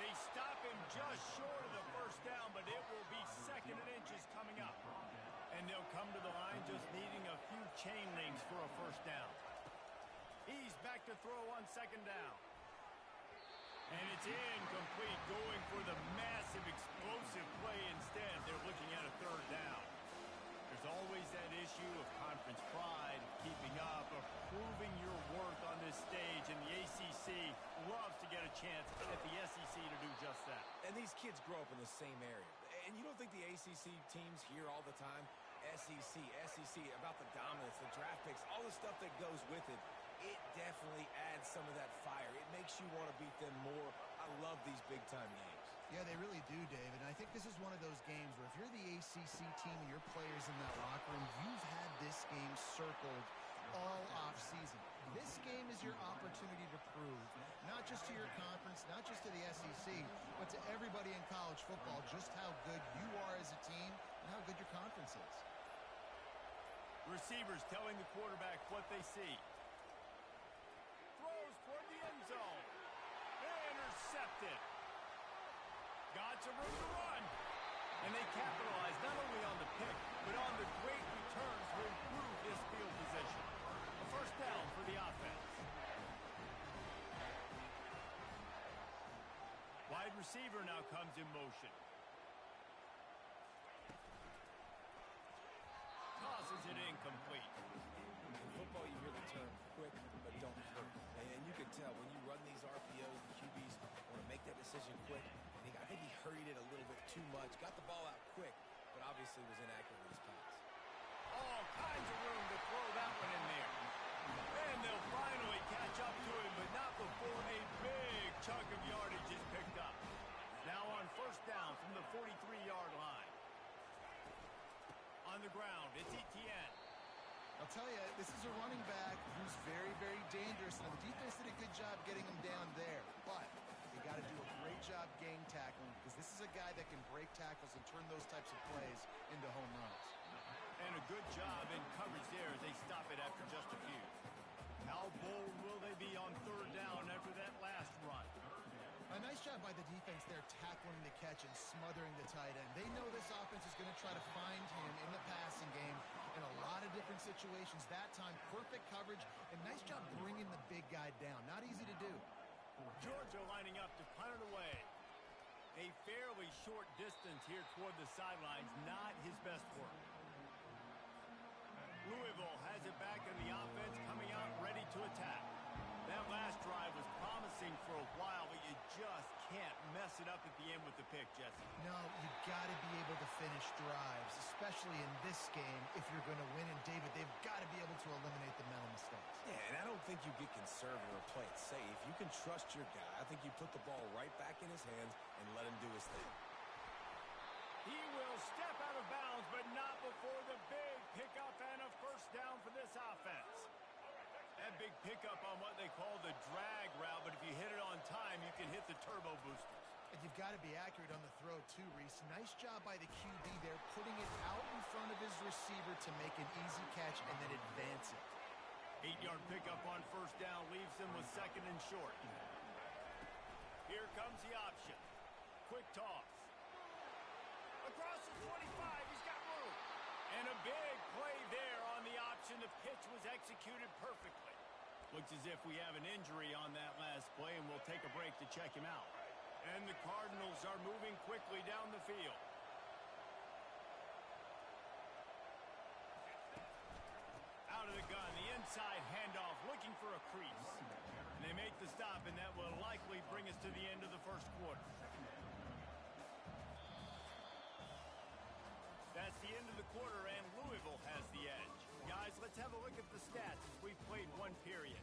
They stop him just short of the 1st down, but it will be 2nd and inches coming up. And they'll come to the line just needing a few chain links for a 1st down. He's back to throw on second down. And it's incomplete, going for the massive explosive play instead. They're looking at a third down. There's always that issue of conference pride, keeping up, of proving your worth on this stage, and the ACC loves to get a chance at the SEC to do just that. And these kids grow up in the same area. And you don't think the ACC teams hear all the time, SEC, about the dominance, the draft picks, all the stuff that goes with it. It definitely adds some of that fire. It makes you want to beat them more. I love these big-time games. Yeah, they really do, David. And I think this is one of those games where if you're the ACC team and your players in that locker room, you've had this game circled all off-season. This game is your opportunity to prove, not just to your conference, not just to the SEC, but to everybody in college football, just how good you are as a team and how good your conference is. Receivers telling the quarterback what they see. Throws toward the end zone. Intercepted. Got some room to run. And they capitalize not only on the pick, but on the great returns to improve this field position. A first down for the offense. Wide receiver now comes in motion. Tosses it incomplete. In football, you hear the term quick, but don't hurt. And you can tell when you run these RPOs, the QBs want to make that decision quick. And I think he hurried it a little bit too much. Got the ball out quick, but obviously was inaccurate with his pass. All kinds of room to throw that one in there. And they'll finally catch up to him, but not before a big chunk of yardage is picked up. Now on first down from the 43-yard line. On the ground, it's Etienne. I'll tell you, this is a running back who's very, very dangerous. Now, the defense did a good job getting him down there, but they got to do a great job gang tackling because this is a guy that can break tackles and turn those types of plays into home runs. And a good job in coverage there as they stop it after just a few. How bold will they be on third down after that last run? A nice job by the defense there tackling the catch and smothering the tight end. They know this offense is going to try to find him in the passing game in a lot of different situations. That time, perfect coverage, and nice job bringing the big guy down. Not easy to do. Georgia lining up to punt it away. A fairly short distance here toward the sidelines, not his best work. Louisville has it back in the offense, coming out ready to attack. That last drive was promising for a while, but you just can't mess it up at the end with the pick, Jesse. No, you've got to be able to finish drives, especially in this game if you're going to win. And, David, they've got to be able to eliminate the mental mistakes. Yeah, and I don't think you get conservative or play it safe. You can trust your guy. I think you put the ball right back in his hands and let him do his thing. He will step out of bounds, but not before the big pickup and a first down for this offense. That big pickup on what they call the drag route, but if you hit it on time, you can hit the turbo boosters. And you've got to be accurate on the throw, too, Reese. Nice job by the QB there, putting it out in front of his receiver to make an easy catch and then advance it. 8-yard pickup on first down leaves him with second and short. Here comes the option. Quick toss. Across the 25, he's got room. And a big play there on the option. The pitch was executed perfectly. Looks as if we have an injury on that last play, and we'll take a break to check him out. And the Cardinals are moving quickly down the field. Out of the gun, the inside handoff, looking for a crease. And they make the stop, and that will likely bring us to the end of the first quarter. That's the end of the quarter, and Louisville has the edge. Guys, let's have a look at the stats as we've played one period.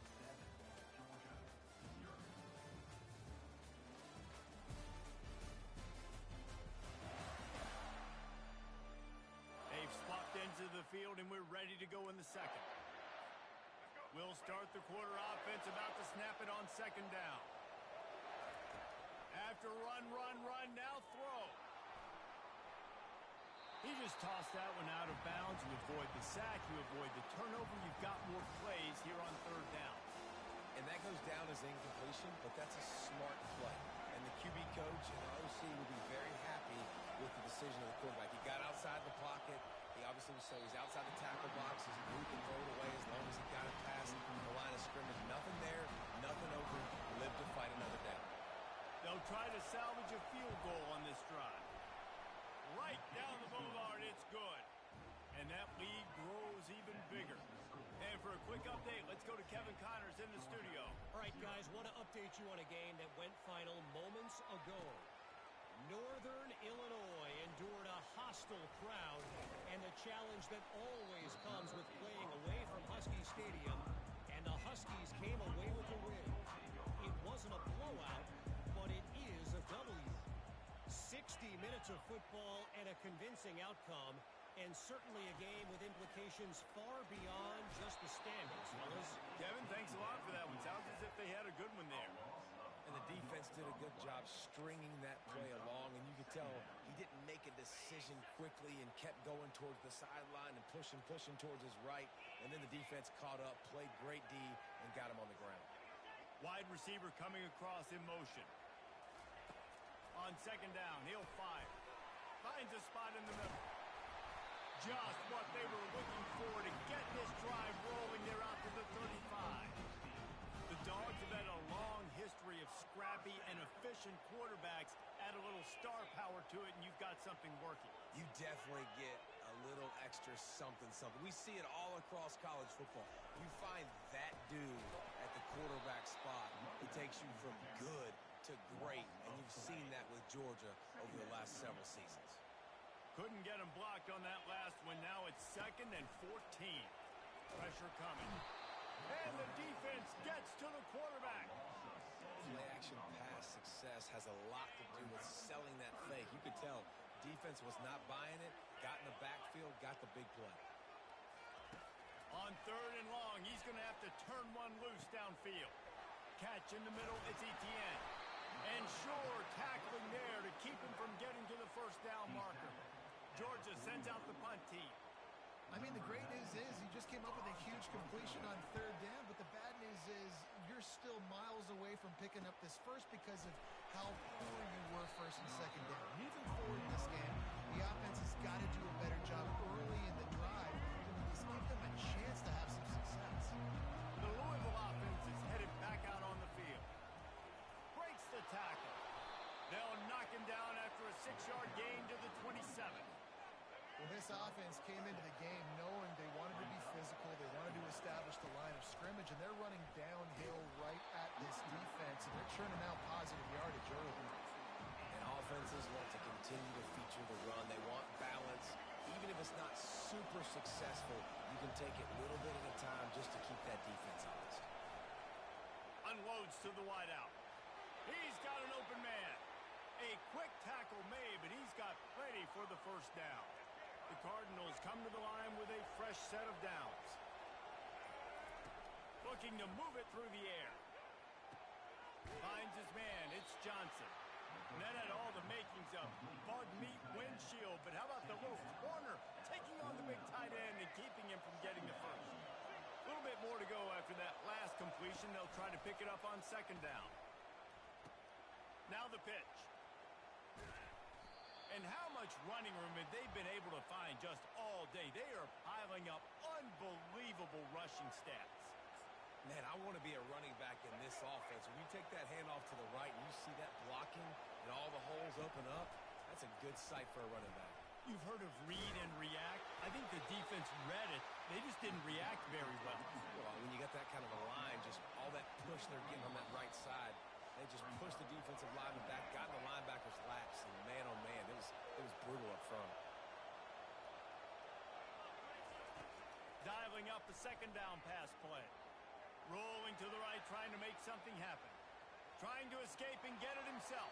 They've swapped ends of the field, and we're ready to go in the second. We'll start the quarter offense, about to snap it on second down. After run, now throw. He just tossed that one out of bounds. You avoid the sack, you avoid the turnover. You've got more plays here on third down. And that goes down as incompletion, but that's a smart play. And the QB coach and the OC will be very happy with the decision of the quarterback. He got outside the pocket. He obviously aggressive, so he's outside the tackle box. He's moving, throw it away as long as he got it past the line of scrimmage. Nothing there, nothing open. Live to fight another down. They'll try to salvage a field goal on this drive. Right down the boulevard, it's good. And that lead grows even bigger. And for a quick update, let's go to Kevin Connors in the studio. All right, guys, want to update you on a game that went final moments ago. Northern Illinois endured a hostile crowd and the challenge that always comes with playing away from Husky Stadium, and the Huskies came away with the win. It wasn't a blowout, but it is a W. 60 minutes of football and a convincing outcome, and certainly a game with implications far beyond just the standings, fellas. Kevin, thanks a lot for that one. Sounds as if they had a good one there. And the defense did a good job stringing that play along, and you could tell he didn't make a decision quickly and kept going towards the sideline and pushing towards his right, and then the defense caught up, played great D, and got him on the ground. Wide receiver coming across in motion. On second down, he'll fire. Finds a spot in the middle. Just what they were looking for to get this drive rolling. They're out to the 35. The Dogs have had a long history of scrappy and efficient quarterbacks. Add a little star power to it, and you've got something working. You definitely get a little extra something. We see it all across college football. You find that dude at the quarterback spot, it takes you from good to great, and you've seen that with Georgia over the last several seasons. Couldn't get him blocked on that last one. Now it's 2nd and 14. Pressure coming. And the defense gets to the quarterback. Play-action pass success has a lot to do with selling that fake. You could tell defense was not buying it, got in the backfield, got the big play. On 3rd and long, he's going to have to turn one loose downfield. Catch in the middle, it's Etienne. And sure, tackling there to keep him from getting to the first down marker. Georgia sends out the punt team. I mean, the great news is he just came up with a huge completion on 3rd down, but the bad news is you're still miles away from picking up this first because of how poor you were 1st and 2nd down. Moving forward in this game, the offense has got to do a better job early in the drive to at least give them a chance to have some success. The Louisville offense is headed back out on the field. Breaks the tackle. They'll knock him down after a 6-yard gain to the 27. Well, this offense came into the game knowing they wanted to be physical, they wanted to establish the line of scrimmage, and they're running downhill right at this defense, and they're churning out positive yardage early. And offenses want to continue to feature the run. They want balance. Even if it's not super successful, you can take it a little bit at a time just to keep that defense honest. Unloads to the wideout. He's got an open man. A quick tackle made, but he's got plenty for the first down. The Cardinals come to the line with a fresh set of downs. Looking to move it through the air. Finds his man. It's Johnson. And that had all the makings of bug meat windshield. But how about the little corner taking on the big tight end and keeping him from getting the first? A little bit more to go after that last completion. They'll try to pick it up on 2nd down. Now the pitch. And how much running room have they been able to find just all day? They are piling up unbelievable rushing stats. Man, I want to be a running back in this offense. When you take that handoff to the right and you see that blocking and all the holes open up, that's a good sight for a running back. You've heard of read and react. I think the defense read it. They just didn't react very well. Well, when you get that kind of a line, just all that push they're getting on that right side, they just pushed the defensive lineman back, got in the linebacker's laps, and man, oh man, it was brutal up front. Dialing up the 2nd down pass play. Rolling to the right, trying to make something happen. Trying to escape and get it himself.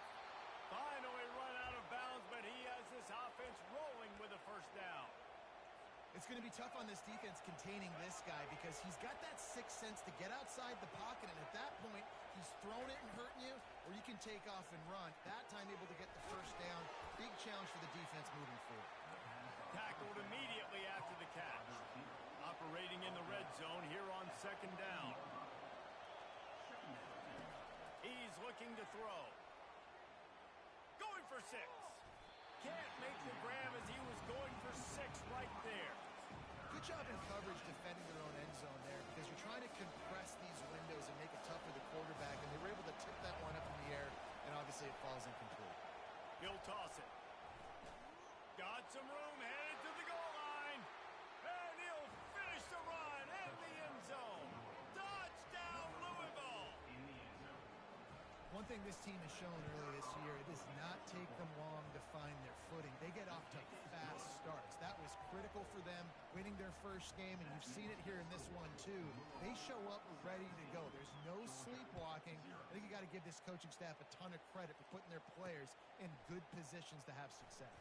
Finally run out of bounds, but he has this offense rolling with a first down. It's going to be tough on this defense containing this guy because he's got that sixth sense to get outside the pocket, and at that point, he's throwing it and hurting you, or you can take off and run. That time able to get the first down. Big challenge for the defense moving forward. Tackled immediately after the catch. Operating in the red zone here on 2nd down. He's looking to throw. Going for 6. Can't make the grab as he was going for 6 right there. Good job in coverage defending their own end zone there because you're trying to compress these windows and make it tough for the quarterback, and they were able to tip that one up in the air, and obviously it falls incomplete. He'll toss it. Got some room, headed to the goal line, and he'll finish the run in the end zone. Touchdown, Louisville! One thing this team has shown earlier this year, it does not take them long to find their footing. They get off to fast starts. That was critical for them winning their first game, and you've seen it here in this one too. They show up ready to go. There's no sleepwalking. I think you got to give this coaching staff a ton of credit for putting their players in good positions to have success.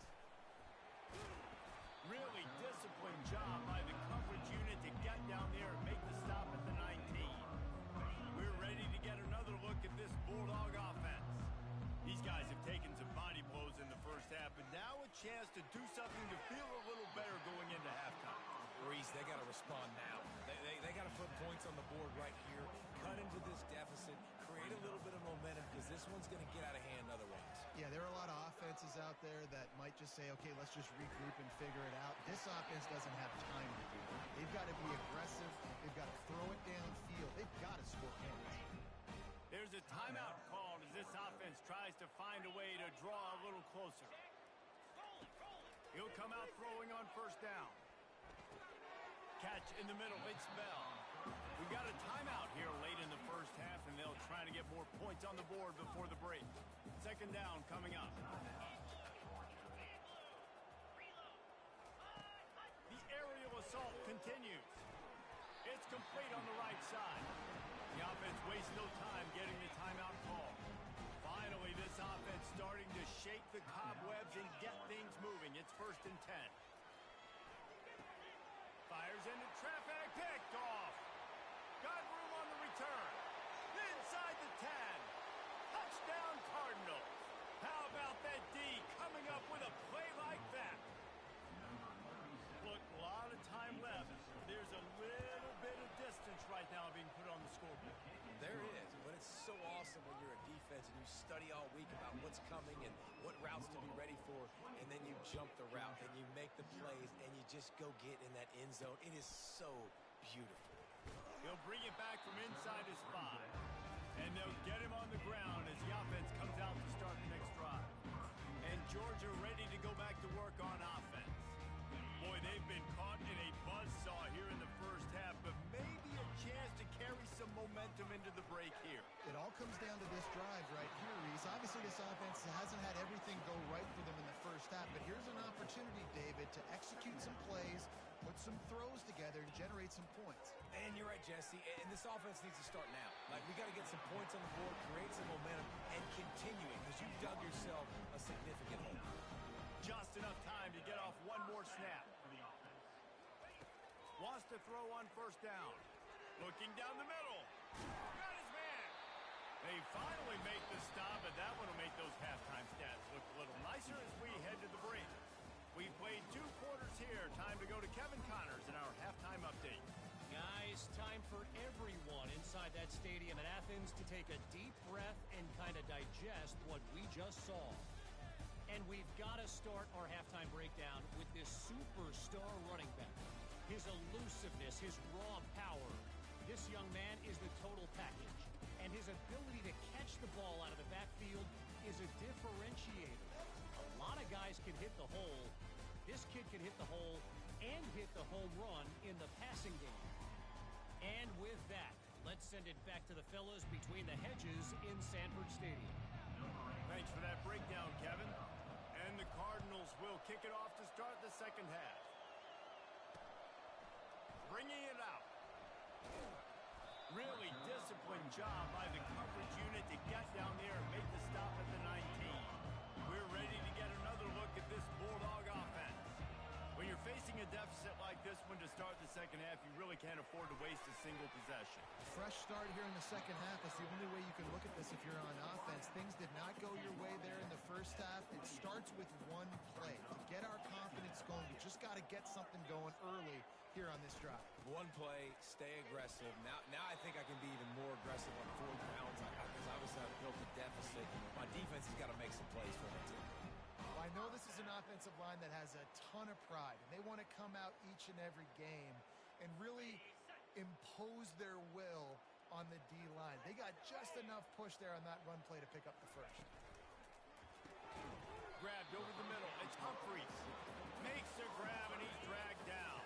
Really disciplined job by the coverage unit to get down there and make the stop at the 19. We're ready to get another look at this Bulldog offense. These guys have taken some body blows in the first half, but now a chance to do something to feel a little better going into halftime. Reese, they got to respond now. They got to put points on the board right here, cut into this deficit, create a little bit of momentum because this one's going to get out of hand otherwise. Yeah, there are a lot of offenses out there that might just say, okay, let's just regroup and figure it out. This offense doesn't have time to do that. They've got to be aggressive. They've got to throw it downfield. They've got to score points. There's a timeout called as this offense tries to find a way to draw a little closer. He'll come out throwing on first down. Catch in the middle, big spell. We've got a timeout here late in the first half, and they'll try to get more points on the board before the break. Second down coming up. The aerial assault continues. It's complete on the right side. The offense wastes no time getting the timeout call. Finally, this offense starting to shake the cobwebs and get things moving. It's 1st and 10. Fires into traffic, picked off. Got room on the return. Inside the 10. Touchdown, Cardinals. How about that D coming up with a play like that? Look, a lot of time left. There's a little bit of distance right now being put on the scoreboard. There is, but it's so awesome when you're a defense and you study all week about what's coming and what routes to be ready for, and then you jump the route and you make the plays and you just go get in that end zone. It is so beautiful. He'll bring it back from inside his 5, and they'll get him on the ground as the offense comes out to start the next drive. And Georgia ready to go back to work on offense. Boy, they've been caught in a buzzsaw here in the first half, but maybe a chance to carry some momentum into the break here. It all comes down to this drive right here, Reese. Obviously, this offense hasn't had everything go right for them in the first half, but here's an opportunity, David, to execute some plays, put some throws together, and generate some points. And you're right, Jesse, and this offense needs to start now. Like, we got to get some points on the board, create some momentum, and continue it, because you've dug yourself a significant hole. Just enough time to get off one more snap. Wants to throw on first down. Looking down the middle. Got his man. They finally make the stop, but that one will make those halftime stats look a little nicer as we head to the break. We've played 2 quarters here. Time to go to Kevin Connors in our halftime update. Guys, time for everyone inside that stadium in Athens to take a deep breath and kind of digest what we just saw. And we've got to start our halftime breakdown with this superstar running back. His elusiveness, his raw power. This young man is the total package. And his ability to catch the ball out of the backfield is a differentiator. A lot of guys can hit the hole. This kid can hit the hole and hit the home run in the passing game. And with that, let's send it back to the fellas between the hedges in Sanford Stadium. Thanks for that breakdown, Kevin. And the Cardinals will kick it off to start the second half. Bringing it out. Really disciplined job by the coverage unit to get down there and make the stop at the 19. We're ready to get another look at this Bulldog offense. When you're facing a deficit like this one to start the second half, you really can't afford to waste a single possession. A fresh start here in the second half is the only way you can look at this if you're on offense. Things did not go your way there in the first half. It starts with one play. To get our confidence going, we just got to get something going early here on this drive. One play, stay aggressive. Now I think I can be even more aggressive on 4th downs because obviously I've built a deficit. My defense has got to make some plays for me too. I know the Dallas is an offensive line that has a ton of pride, and they want to come out each and every game and really impose their will on the D-line. They got just enough push there on that run play to pick up the first. Grabbed over the middle. It's Humphries. Makes the grab, and he's dragged down.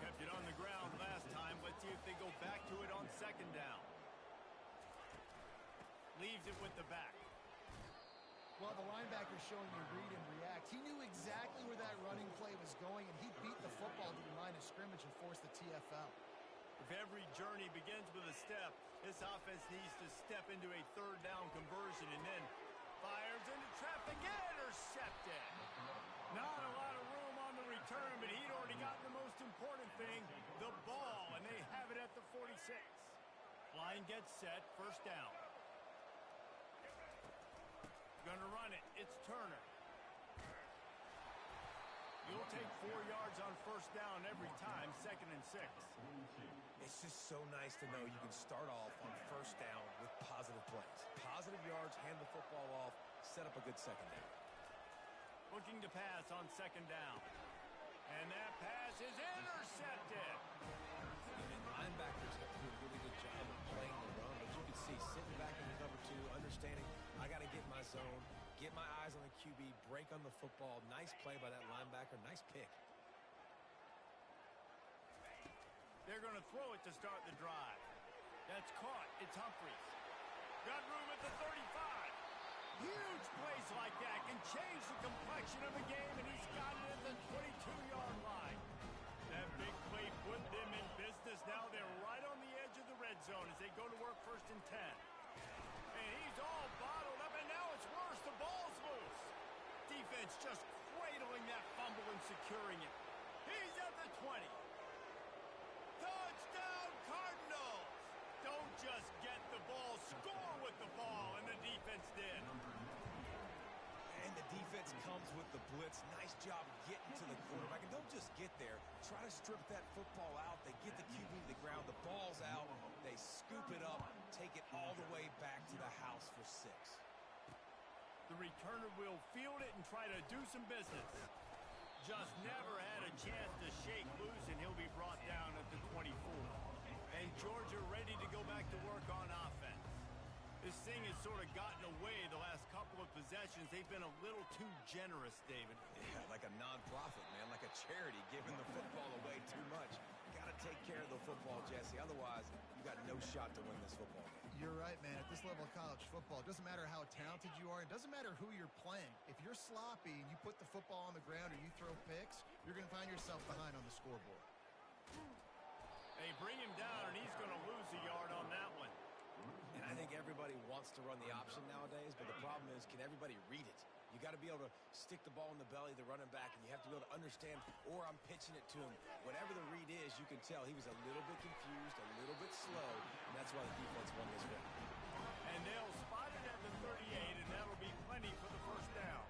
Kept it on the ground last time. Let's see if they go back to it on second down. Leaves it with the back. Well, the linebacker's showing you read and react. He knew exactly where that running play was going, and he beat the football to the line of scrimmage and forced the TFL. If every journey begins with a step, this offense needs to step into a third down conversion and then fires into traffic, intercepted. Not a lot of room on the return, but he'd already gotten the most important thing, the ball, and they have it at the 46. Line gets set, first down. Gonna run it. It's Turner. You'll take 4 yards on first down every time, 2nd and 6. It's just so nice to know you can start off on first down with positive plays. Positive yards, hand the football off, set up a good second down. Looking to pass on second down. And that pass is intercepted. And linebackers have to do a really good job of playing the run, but you can see sitting back in the cover 2, understanding I got to get my zone, get my eyes on the QB, break on the football. Nice play by that linebacker. Nice pick. They're going to throw it to start the drive. That's caught. It's Humphries. Got room at the 35. Huge plays like that can change the complexion of a game, and he's got it at the 22-yard line. That big play put them in business. Now they're right on the edge of the red zone as they go to work 1st and 10. And he's all bottled up, and now it's worse. The ball's loose. Defense just cradling that fumble and securing it. He's at the 20. Touchdown, Cardinals! Don't just get the ball, score with the ball, and the defense did. And the defense comes with the blitz. Nice job getting to the quarterback. And don't just get there. Try to strip that football out. They get the QB to the ground. The ball's out. They scoop it up, take it all the way back to the house for 6. The returner will field it and try to do some business. Just never had a chance to shake loose, and he'll be brought down at the 24. And Georgia ready to go back to work on offense. This thing has sort of gotten away the last couple of possessions. They've been a little too generous, David. Yeah, like a non-profit, man, like a charity giving the football away too much. Got to take care of the football, Jesse. Otherwise, you got no shot to win this football game. You're right, man. At this level of college football, it doesn't matter how talented you are. It doesn't matter who you're playing. If you're sloppy and you put the football on the ground or you throw picks, you're going to find yourself behind on the scoreboard. They bring him down, and he's going to lose a yard on that one. And I think everybody wants to run the option nowadays, but the problem is, can everybody read it? You got to be able to stick the ball in the belly of the running back, and you have to be able to understand, or I'm pitching it to him. Whatever the read is, you can tell he was a little bit confused, a little bit slow, and that's why the defense won this one. And they'll spot it at the 38, and that'll be plenty for the first down.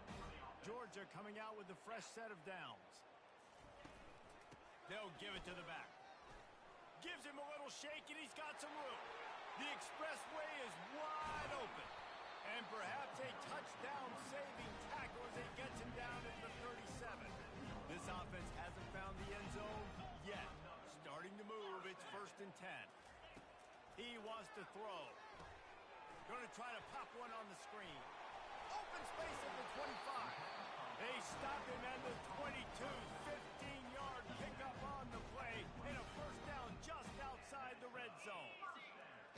Georgia coming out with a fresh set of downs. They'll give it to the back. Gives him a little shake, and he's got some room. The expressway is wide open. And perhaps a touchdown-saving tackle as he gets him down at the 37. This offense hasn't found the end zone yet. Starting to move, it's 1st and 10. He wants to throw. Going to try to pop one on the screen. Open space at the 25. They stop him at the 22. 15-yard pickup on the play. And a first down just outside the red zone.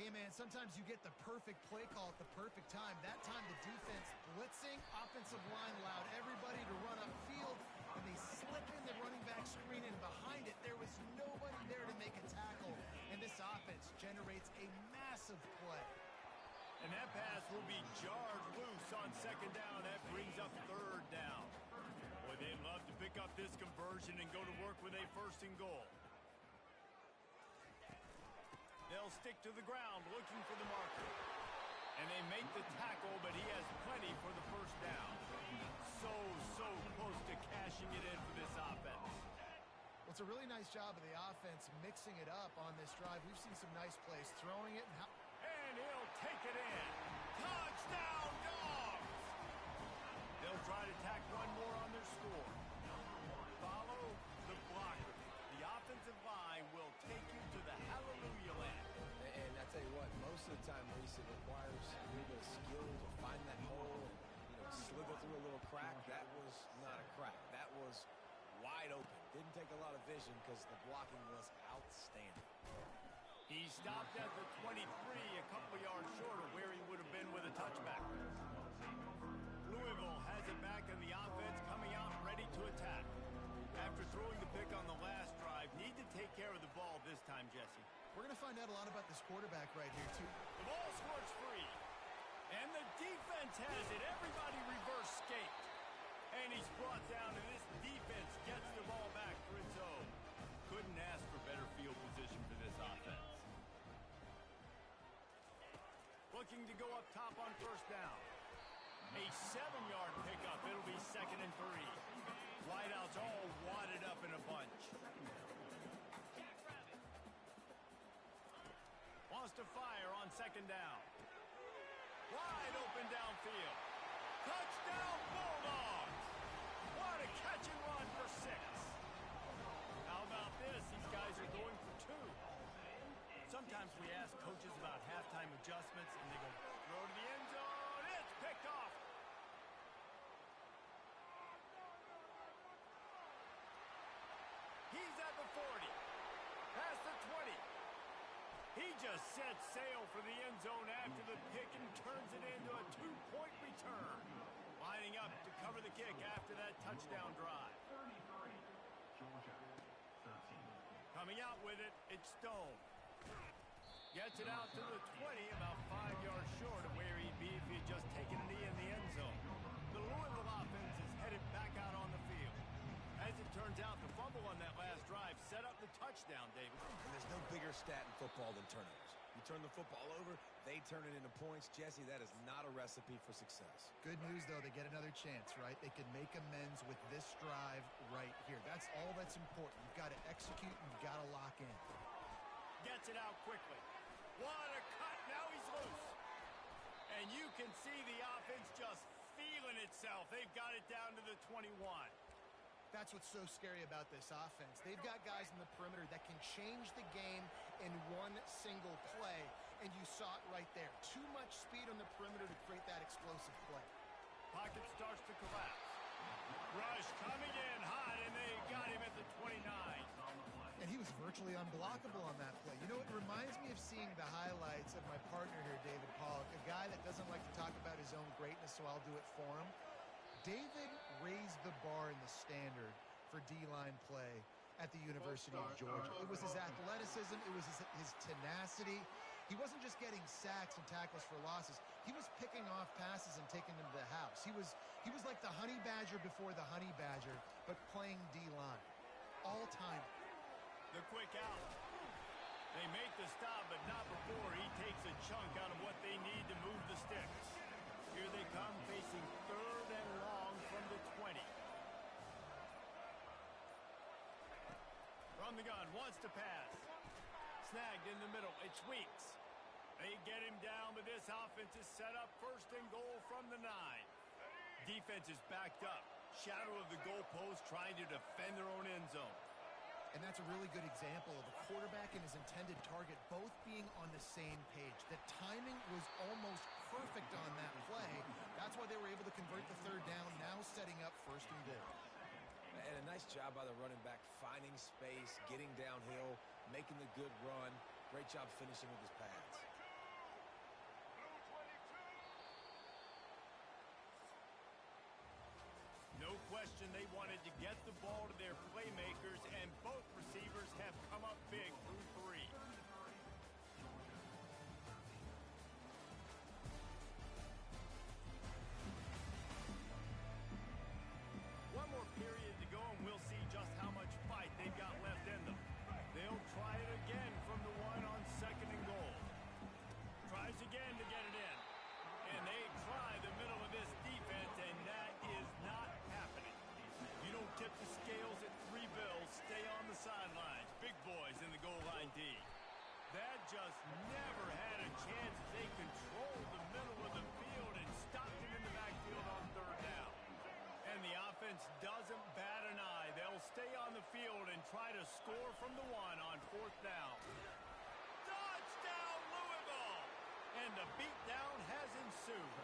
Hey, man, sometimes you get the perfect play call at the perfect time. That time the defense blitzing, offensive line allowed everybody to run upfield, and they slip in the running back screen, and behind it there was nobody there to make a tackle, and this offense generates a massive play. And that pass will be jarred loose on second down. That brings up third down. Boy, they'd love to pick up this conversion and go to work with a 1st and goal. They'll stick to the ground looking for the marker. And they make the tackle, but he has plenty for the first down. So close to cashing it in for this offense. Well, it's a really nice job of the offense mixing it up on this drive. We've seen some nice plays throwing it. And he'll take it in. Touchdown, Dogs! They'll try to tack one more on Didn't take a lot of vision because the blocking was outstanding. He stopped at the 23, a couple yards short of where he would have been with a touchback. Louisville has it back in the offense, coming out ready to attack. After throwing the pick on the last drive, need to take care of the ball this time, Jesse. We're going to find out a lot about this quarterback right here, too. The ball squirts free. And the defense has it. Everybody reverse skate. And he's brought down, and this defense gets the ball back for its own. Couldn't ask for better field position for this offense. Looking to go up top on first down. A 7-yard pickup. It'll be 2nd and 3. Wideouts all wadded up in a bunch. Wants to fire on 2nd down. Wide open downfield. Touchdown Bulldogs! What a catch and run for 6. How about this? These guys are going for 2. Sometimes we ask coaches about halftime adjustments, and they go, throw to the end zone. It's picked off. He's at the 40. Past the 20. He just sets sail for the end zone after the pick and turns it into a 2-point return. Lining up to cover the kick after that touchdown drive. 33, Georgia, 13. Coming out with it, it's Stone. Gets it out to the 20, about 5 yards short of where he'd be if he had just taken a knee in the end zone. The Louisville offense is headed back out on the field. As it turns out, the fumble on that last drive set up the touchdown, David. And there's no bigger stat in football than turnovers. You turn the football over, they turn it into points. Jesse, that is not a recipe for success. Good news, though, they get another chance, right? They can make amends with this drive right here. That's all that's important. You've got to execute and you've got to lock in. Gets it out quickly. What a cut. Now he's loose. And you can see the offense just feeling itself. They've got it down to the 21. That's what's so scary about this offense. They've got guys in the perimeter that can change the game in one single play, and you saw it right there. Too much speed on the perimeter to create that explosive play. Pocket starts to collapse. Rush coming in hot, and they got him at the 29. And he was virtually unblockable on that play. You know, it reminds me of seeing the highlights of my partner here, David Pollock, a guy that doesn't like to talk about his own greatness, so I'll do it for him. David raised the bar in the standard for D-line play at the University of Georgia. It was his athleticism. It was his tenacity. He wasn't just getting sacks and tackles for losses. He was picking off passes and taking them to the house. He was like the honey badger before the honey badger, but playing D-line. All time. The quick out. They make the stop, but not before he takes a chunk out of what they need to move the sticks. Here they come, facing 3rd and long from the 20. From the gun, wants to pass. Snagged in the middle, it's Weeks. They get him down, but this offense is set up 1st and goal from the 9. Defense is backed up. Shadow of the goalpost trying to defend their own end zone. And that's a really good example of a quarterback and his intended target both being on the same page. The timing was almost perfect on that play. That's why they were able to convert the 3rd down, now setting up 1st and goal. And a nice job by the running back, finding space, getting downhill, making the good run. Great job finishing with his pads. No question they wanted to get the ball to their playmakers, and both receivers have come up big through 3. One more period to go, and we'll see just how much fight they've got left in them. They'll try it again from the 1 on 2nd and goal. Tries again to get it in. And they try the middle of this defense, and that is not happening. You don't tip the scales at 3 bills. Stay on the sidelines. Big boys in the goal line D. That just never had a chance as they controlled the middle of the field and stopped him in the backfield on 3rd down. And the offense doesn't bat an eye. They'll stay on the field and try to score from the 1 on 4th down. Touchdown, Louisville! And the beatdown has ensued.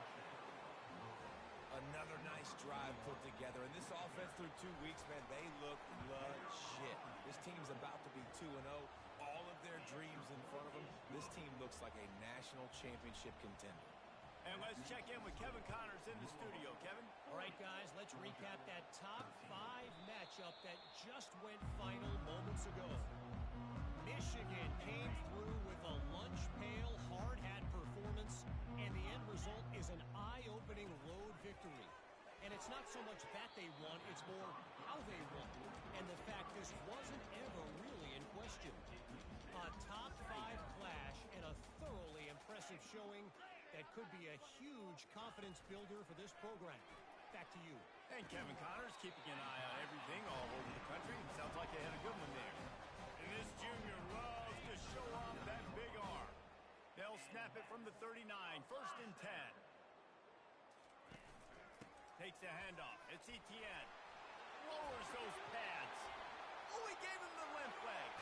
Another nice drive put together. together. And this offense through 2 weeks, man, they look legit. This team's about to be 2-0. All of their dreams in front of them. This team looks like a national championship contender. And let's check in with Kevin Connors in the studio. Kevin? All right, guys, let's recap that top 5 matchup that just went final moments ago. Michigan came through with a lunch pail, hard hat performance, and the end result is an eye-opening road victory. And it's not so much that they won, it's more how they won. And the fact this wasn't ever really in question. A top 5 clash and a thoroughly impressive showing that could be a huge confidence builder for this program. Back to you. And Kevin Connors keeping an eye on everything all over the country. Sounds like they had a good one there. And this junior loves to show off that big arm. They'll snap it from the 39, 1st and 10. Takes the handoff. It's Etienne. Lowers those pads. Oh, he gave him the limp leg.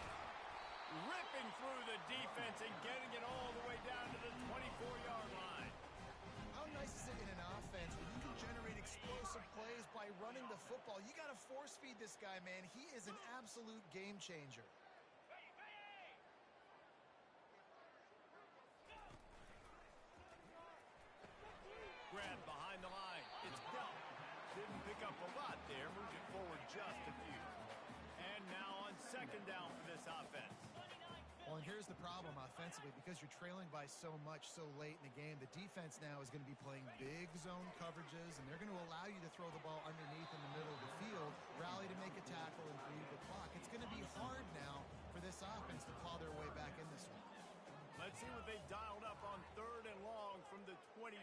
Ripping through the defense and getting it all the way down to the 24-yard line. How nice is it in an offense when you can generate explosive plays by running the football? You got to force feed this guy, man. He is an absolute game changer. Grab behind the line. It's Bell. Didn't pick up a lot there. Moved it forward just a few. And now on 2nd down for this offense. Well, and here's the problem offensively. Because you're trailing by so much so late in the game, the defense now is going to be playing big zone coverages, and they're going to allow you to throw the ball underneath in the middle of the field, rally to make a tackle, and bleed the clock. It's going to be hard now for this offense to claw their way back in this one. Let's see what they dialed up on 3rd and long from the 22.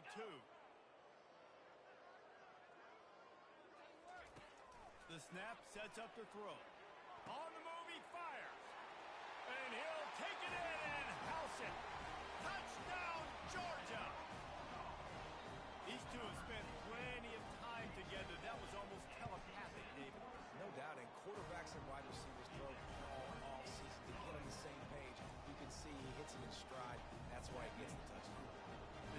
The snap sets up the throw. On the move, he fires. And he'll take it in and house it. Touchdown, Georgia! These two have spent plenty of time together. That was almost telepathic, David. No doubt, and quarterbacks and wide receivers throw all off season to get on the same page. You can see he hits him in stride. That's why he gets the touchdown.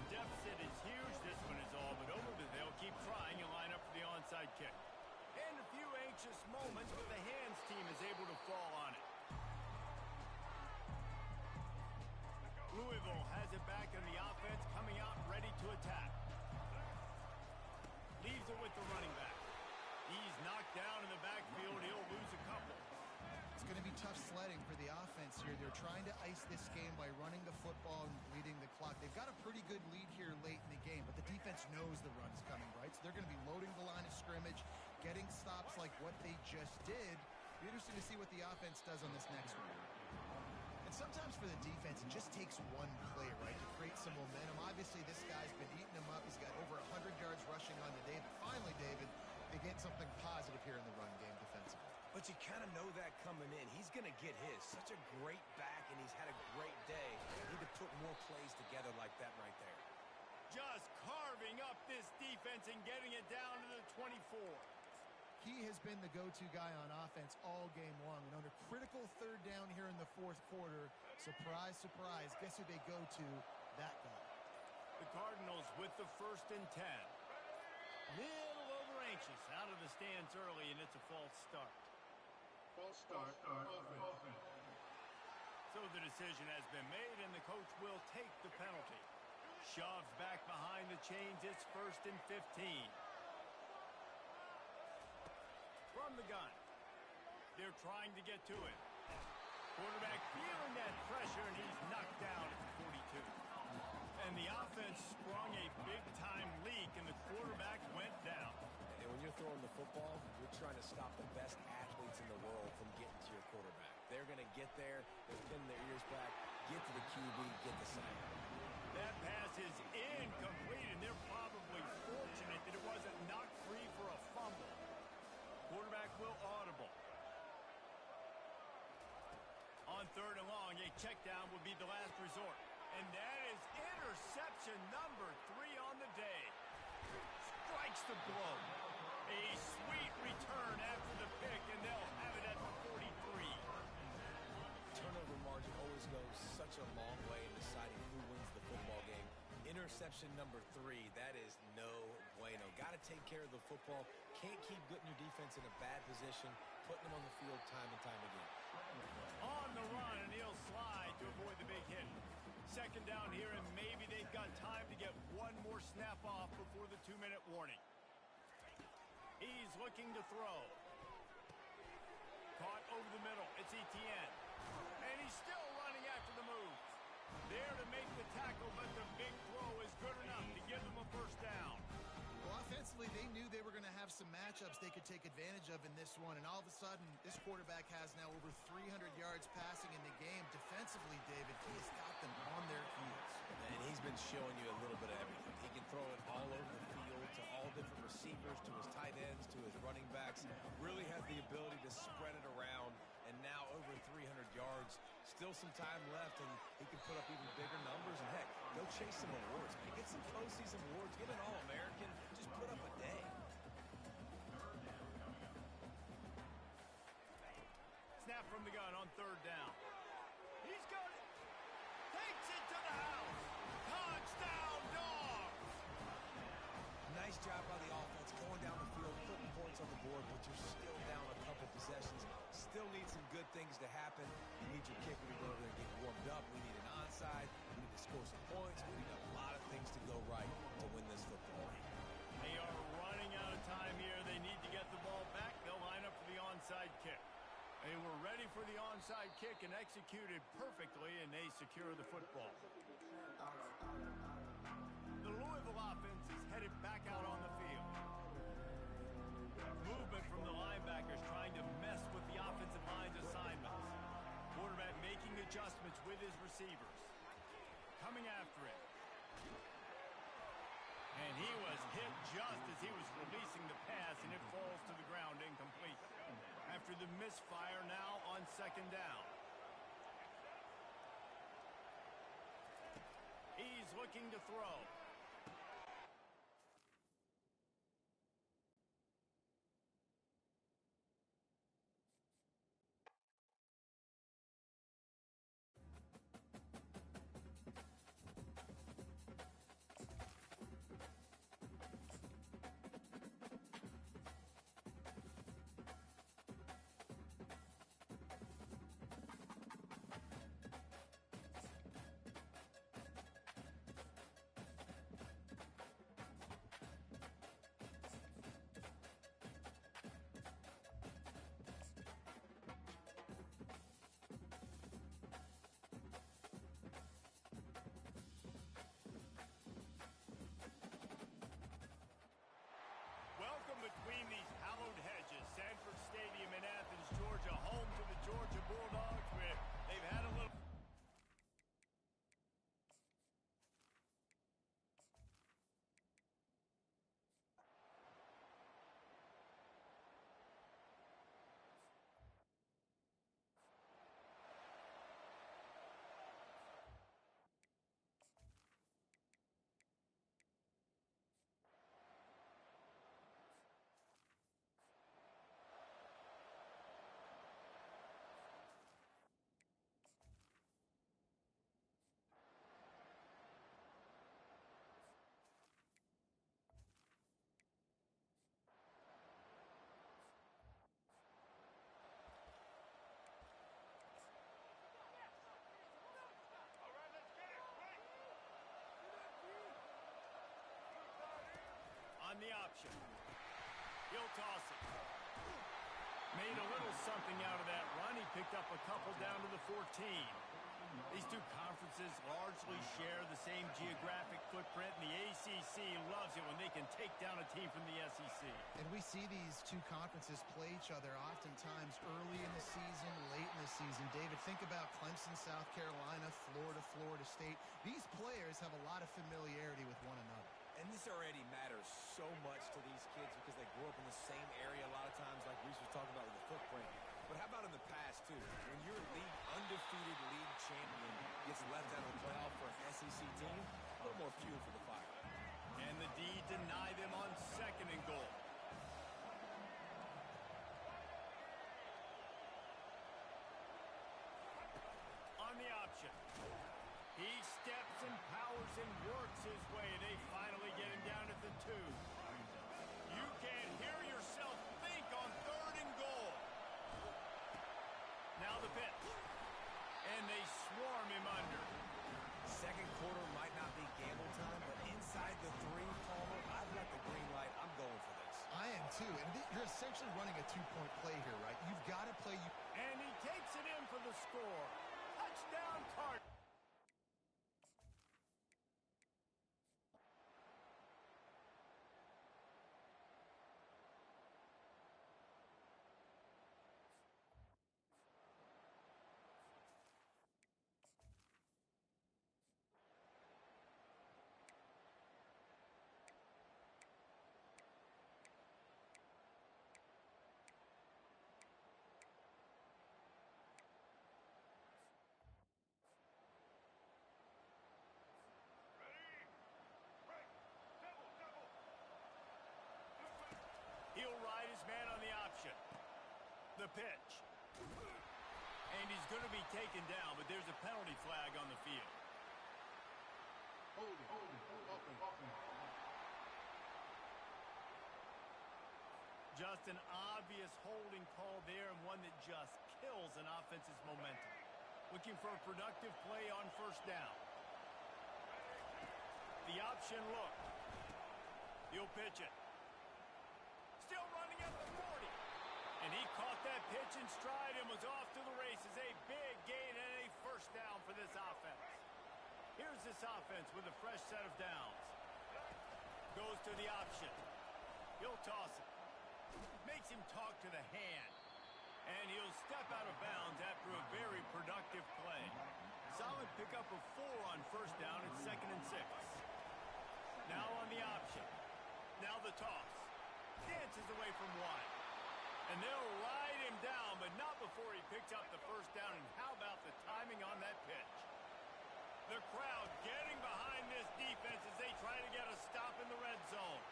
The deficit is huge. This one is all but over, but they'll keep trying and line up for the onside kick. And a few anxious moments, but the hands team is able to fall on it. Louisville has it back in the offense, coming out ready to attack. Leaves it with the running back. He's knocked down in the backfield. He'll lose a couple. It's going to be tough sledding for the offense here. They're trying to ice this game by running the football and bleeding the clock. They've got a pretty good lead here late in the game, but the defense knows the run's coming, right? So they're going to be loading the line of scrimmage, getting stops like what they just did. Be interesting to see what the offense does on this next one. And sometimes for the defense, it just takes one play, right, to create some momentum. Obviously, this guy's been eating them up. He's got over 100 yards rushing on the day. But finally, David, they get something positive here in the run game defensively. But you kind of know that coming in. He's going to get his. Such a great back, and he's had a great day. Need to put more plays together like that right there. Just carving up this defense and getting it down to the 24. He has been the go-to guy on offense all game long. And under critical 3rd down here in the 4th quarter, surprise, surprise, guess who they go to? That guy. The Cardinals with the 1st and 10. Little over anxious out of the stands early, and it's a false start. False start. Offense. So the decision has been made, and the coach will take the penalty. Shoves back behind the chains. It's 1st and 15. From the gun. They're trying to get to it. Quarterback feeling that pressure, and he's knocked down at the 42. And the offense sprung a big-time leak, and the quarterback went down. And when you're throwing the football, you're trying to stop the best athletes in the world from getting to your quarterback. They're going to get there. They're pinning their ears back, get to the QB, get the sack. That pass is incomplete, and they're probably fortunate that it wasn't knocked free for a fumble. Quarterback will audible. On 3rd and long, a check down would be the last resort. And that is interception number 3 on the day. Strikes the blow. A sweet return after the pick, and they'll have it at the 43. Turnover margin always goes such a long way in deciding who wins the football game. Interception number 3, that is no bueno. Got to take care of the football, can't keep putting your defense in a bad position, putting them on the field time and time again. On the run, and he'll slide to avoid the big hit. Second down here, and maybe they've got time to get one more snap off before the 2-minute warning. He's looking to throw. Caught over the middle. It's Etienne. And he's still running after the move. There to make the tackle, but the big throw is good enough to give them a first down. Well, offensively, they knew they were going to have some matchups they could take advantage of in this one, and all of a sudden, this quarterback has now over 300 yards passing in the game. Defensively, David, he has got them on their heels. And he's been showing you a little bit of everything. He can throw it all over the field to all different receivers, to his tight ends, to his running backs. Really has the ability to spread it around, and now over 300 yards. Still some time left, and he can put up even bigger numbers. And, heck, go chase some awards. Get some postseason awards. Get an All-American. Just put up a day. Snap from the gun on third down. He's got it. Takes it to the house. Touchdown, Dogs! Nice job by the offense going down the field, putting points on the board, but you're still down a couple possessions. Still need some good things to happen. You need your kicker to go over there and get warmed up. We need an onside. We need to score some points. We need a lot of things to go right to win this football game. They are running out of time here. They need to get the ball back. They'll line up for the onside kick. They were ready for the onside kick and executed perfectly, and they secure the football. The Louisville offense is headed back out on the field. Movement from the linebackers trying to mess with the offensive line's assignments. Quarterback making adjustments with his receivers. Coming after it. And he was hit just as he was releasing the pass, and it falls to the ground incomplete. After the misfire, now on second down. He's looking to throw. Welcome between these hallowed hedges. Sanford Stadium in Athens, Georgia, home to the Georgia Bulldogs, where they've had a little... On the option. He'll toss it. Made a little something out of that run. He picked up a couple down to the 14. These two conferences largely share the same geographic footprint, and the ACC loves it when they can take down a team from the SEC. And we see these two conferences play each other oftentimes early in the season, late in the season. David, think about Clemson, South Carolina, Florida, Florida State. These players have a lot of familiarity with one another. And this already matters so much to these kids because they grew up in the same area a lot of times, like Reese was talking about with the footprint. But how about in the past, too? When your undefeated league champion gets left out of the playoff for an SEC team, a little more fuel for the fire. And the D deny them on second and goal. On the option. He steps and powers and works his way. They finally get him down at the 2. You can hear yourself. essentially running a two-point play here, right? You've got to play. And he takes it in for the score. Touchdown, Cardinals. He'll ride his man on the option. The pitch. And he's going to be taken down, but there's a penalty flag on the field. Holding. Just an obvious holding call there, and one that just kills an offense's momentum. Looking for a productive play on first down. The option look. He'll pitch it. Still running at the 40. And he caught that pitch in stride and was off to the races. A big gain and a first down for this offense. Here's this offense with a fresh set of downs. Goes to the option. He'll toss it. Makes him talk to the hand. And he'll step out of bounds after a very productive play. Solid pickup of 4 on first down and 2nd and 6. Now on the option. Now the toss. Dances away from one. And they'll ride him down, but not before he picks up the first down. And how about the timing on that pitch? The crowd getting behind this defense as they try to get a stop in the red zone.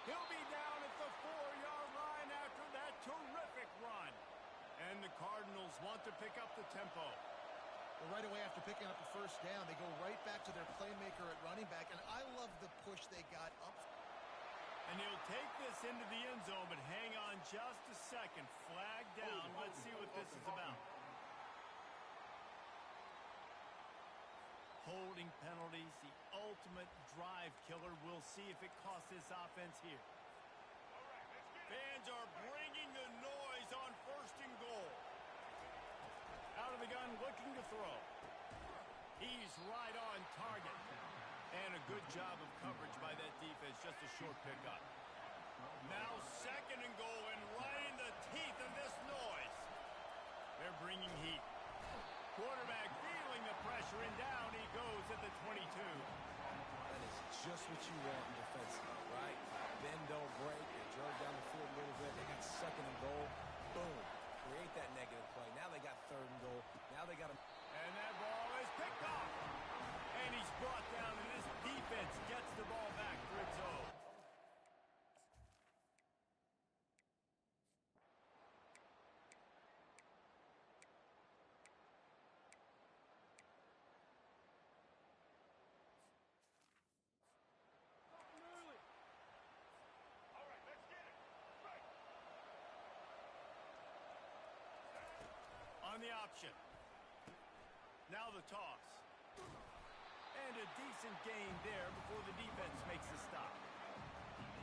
He'll be down at the 4-yard line after that terrific run. And the Cardinals want to pick up the tempo. Well, right away after picking up the first down, they go right back to their playmaker at running back, and I love the push they got up. And he'll take this into the end zone, but hang on just a second. Flag down. Let's see what this is about. Holding penalties, the ultimate drive killer. We'll see if it costs this offense here. Fans are bringing the noise on 1st and goal. Out of the gun, looking to throw. He's right on target. And a good job of coverage by that defense. Just a short pickup. Now 2nd and goal, and right in the teeth of this noise. They're bringing heat. Quarterback feeling the pressure, and down he goes at the 22. That is just what you want in defensively, right? Bend, don't break. They drove down the field a little bit. They got 2nd and goal. Boom. Create that negative play. Now they got 3rd and goal. Now they got a... And that ball is picked off. And he's brought down, and this defense gets the ball back for its own. On the option. Now the toss. And a decent gain there before the defense makes the stop.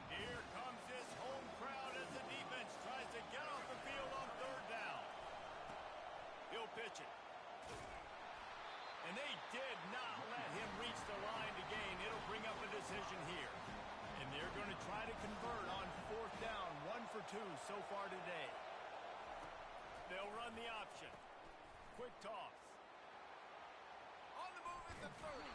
Here comes this home crowd as the defense tries to get off the field on 3rd down. He'll pitch it. And they did not let him reach the line to gain. It'll bring up a decision here. And they're going to try to convert on 4th down. 1 for 2 so far today. They'll run the option. Quick toss. On the move at the 30.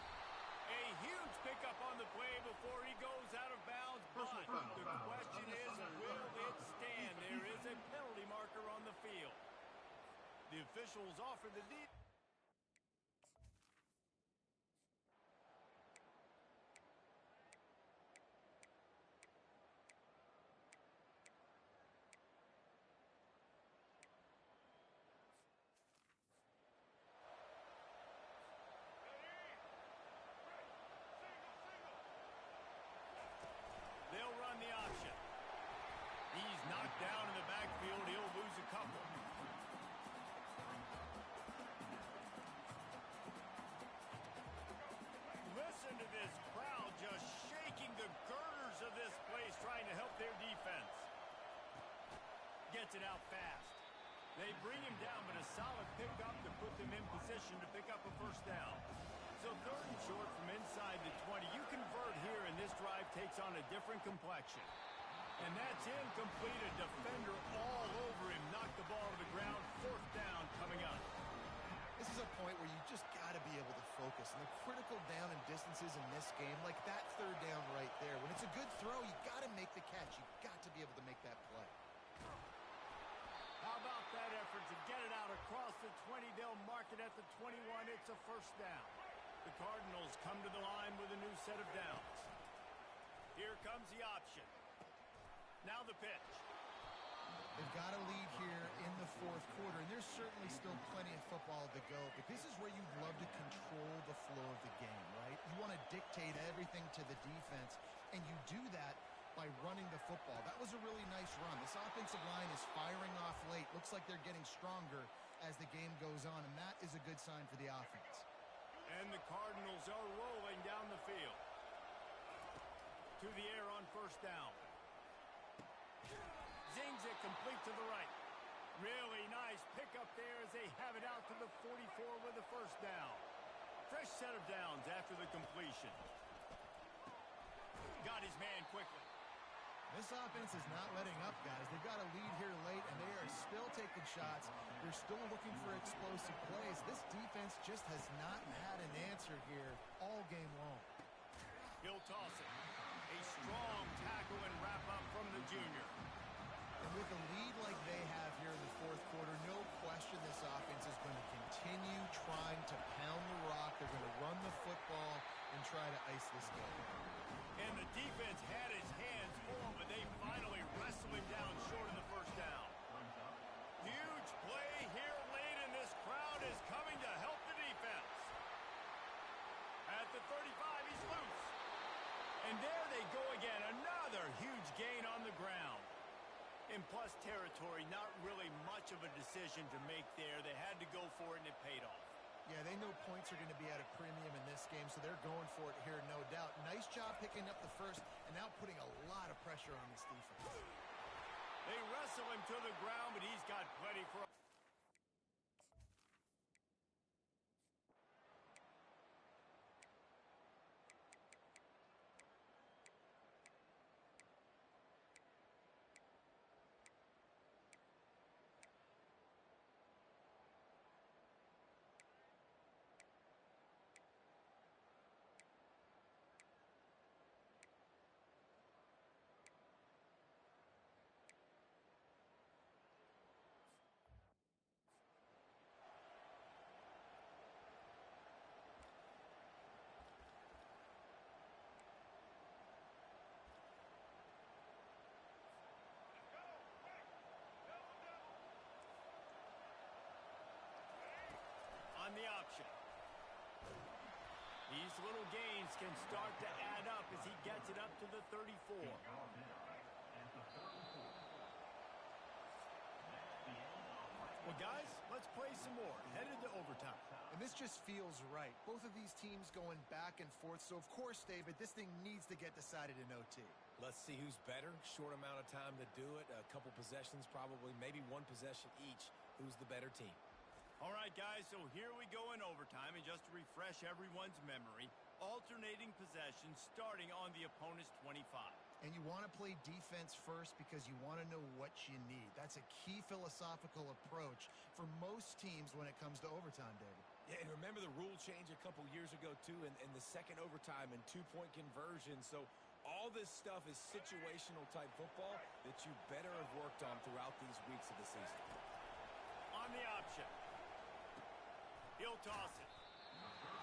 A huge pickup on the play before he goes out of bounds. But the question is, will it stand? There is a penalty marker on the field. The officials offer the deep. They'll run the option. He's knocked down in the backfield. He'll lose a couple. gets it out fast. They bring him down, but a solid pickup to put them in position to pick up a first down. So 3rd and short from inside the 20. You convert here, and this drive takes on a different complexion. And that's incomplete. A defender all over him. Knocked the ball to the ground. 4th down coming up. This is a point where you just got to be able to focus. And the critical down and distances in this game, like that 3rd down right there, when it's a good throw, you got to make the catch. You got to be able to make that play. How about that effort to get it out across the 20? They'll mark it at the 21. It's a first down. The Cardinals come to the line with a new set of downs. Here comes the option. Now the pitch. They've got a lead here in the 4th quarter, and there's certainly still plenty of football to go, but this is where you'd love to control the flow of the game, right? You want to dictate everything to the defense, and you do that by running the football. That was a really nice run. This offensive line is firing off late. Looks like they're getting stronger as the game goes on, and that is a good sign for the offense. And the Cardinals are rolling down the field. To the air on first down. Zings it complete to the right. Really nice pickup there as they have it out to the 44 with the first down. Fresh set of downs after the completion. Got his man quickly. This offense is not letting up, guys. They've got a lead here late, and they are still taking shots. They're still looking for explosive plays. This defense just has not had an answer here all game long. He'll toss it. A strong tackle and wrap up from the junior. And with a lead like they have here in the 4th quarter, no question this offense is going to continue trying to pound the rock. They're going to run the football and try to ice this game. And the defense had his hands full, but they finally wrestled him down short of the first down. Huge play here late, and this crowd is coming to help the defense. At the 35, he's loose. And there they go again, another huge gain on the ground. In plus territory, not really much of a decision to make there. They had to go for it, and it paid off. Yeah, they know points are going to be at a premium in this game, so they're going for it here, no doubt. Nice job picking up the first, and now putting a lot of pressure on this defense. They wrestle him to the ground, but he's got plenty for... On the option. These little gains can start to add up as he gets it up to the 34. Well, guys, let's play some more. Headed to overtime. And this just feels right. Both of these teams going back and forth. So, of course, David, this thing needs to get decided in OT. Let's see who's better. Short amount of time to do it. A couple possessions, probably, maybe one possession each. Who's the better team? All right, guys, so here we go in overtime. And just to refresh everyone's memory, alternating possessions starting on the opponent's 25. And you want to play defense first because you want to know what you need. That's a key philosophical approach for most teams when it comes to overtime, David. Yeah, and remember the rule change a couple years ago, too, in the second overtime and two-point conversion. So all this stuff is situational type football that you better have worked on throughout these weeks of the season. On the option. He'll toss it.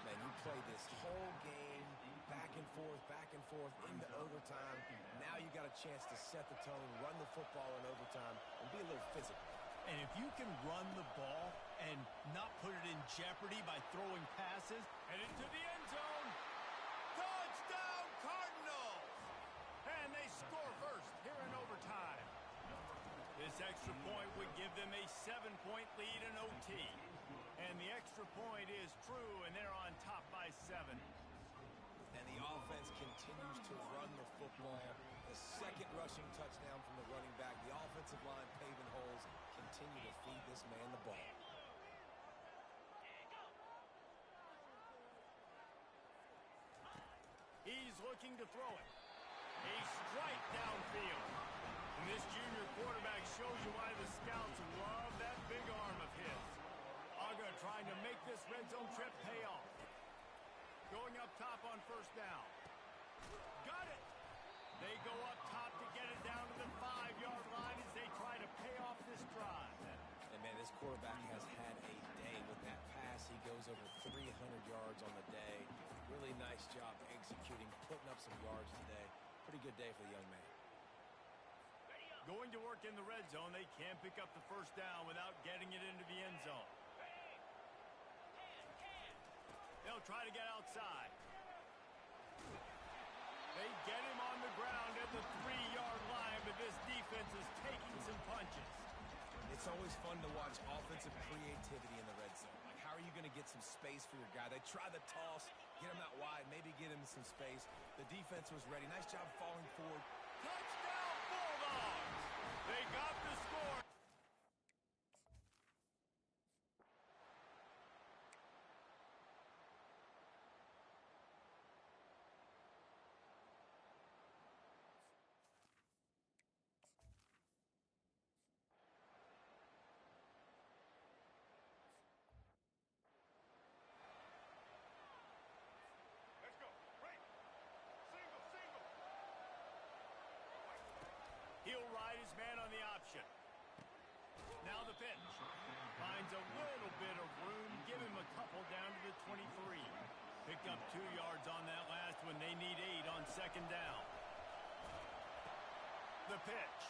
Man, you play this whole game back and forth into overtime. Now you got a chance to set the tone, run the football in overtime, and be a little physical. And if you can run the ball and not put it in jeopardy by throwing passes and into the end zone, touchdown Cardinals! And they score first here in overtime. This extra point would give them a 7-point lead in OT. And the extra point is true, and they're on top by 7. And the offense continues to run the football. The second rushing touchdown from the running back. The offensive line paving holes. continue to feed this man the ball. He's looking to throw it. A strike downfield. And this junior quarterback shows you why the scouts love that big arm of his. Uga trying to make this red zone trip pay off. Going up top on first down. Got it. They go up top to get it down to the 5-yard line as they try to pay off this drive. And, man, this quarterback has had a day with that pass. He goes over 300 yards on the day. Really nice job executing, putting up some yards today. Pretty good day for the young man. Going to work in the red zone. They can't pick up the first down without getting it into the end zone. They'll try to get outside. They get him on the ground at the 3-yard line, but this defense is taking some punches. It's always fun to watch offensive creativity in the red zone. Like, how are you going to get some space for your guy? They try the toss, get him out wide, maybe get him some space. The defense was ready. Nice job falling forward. Touchdown, Bulldogs! They got the score. Let's go. Right. Single. He'll ride his man on the option. Now the pitch. Finds a little bit of room. Give him a couple down to the 23. Picked up 2 yards on that last one. They need 8 on second down. The pitch.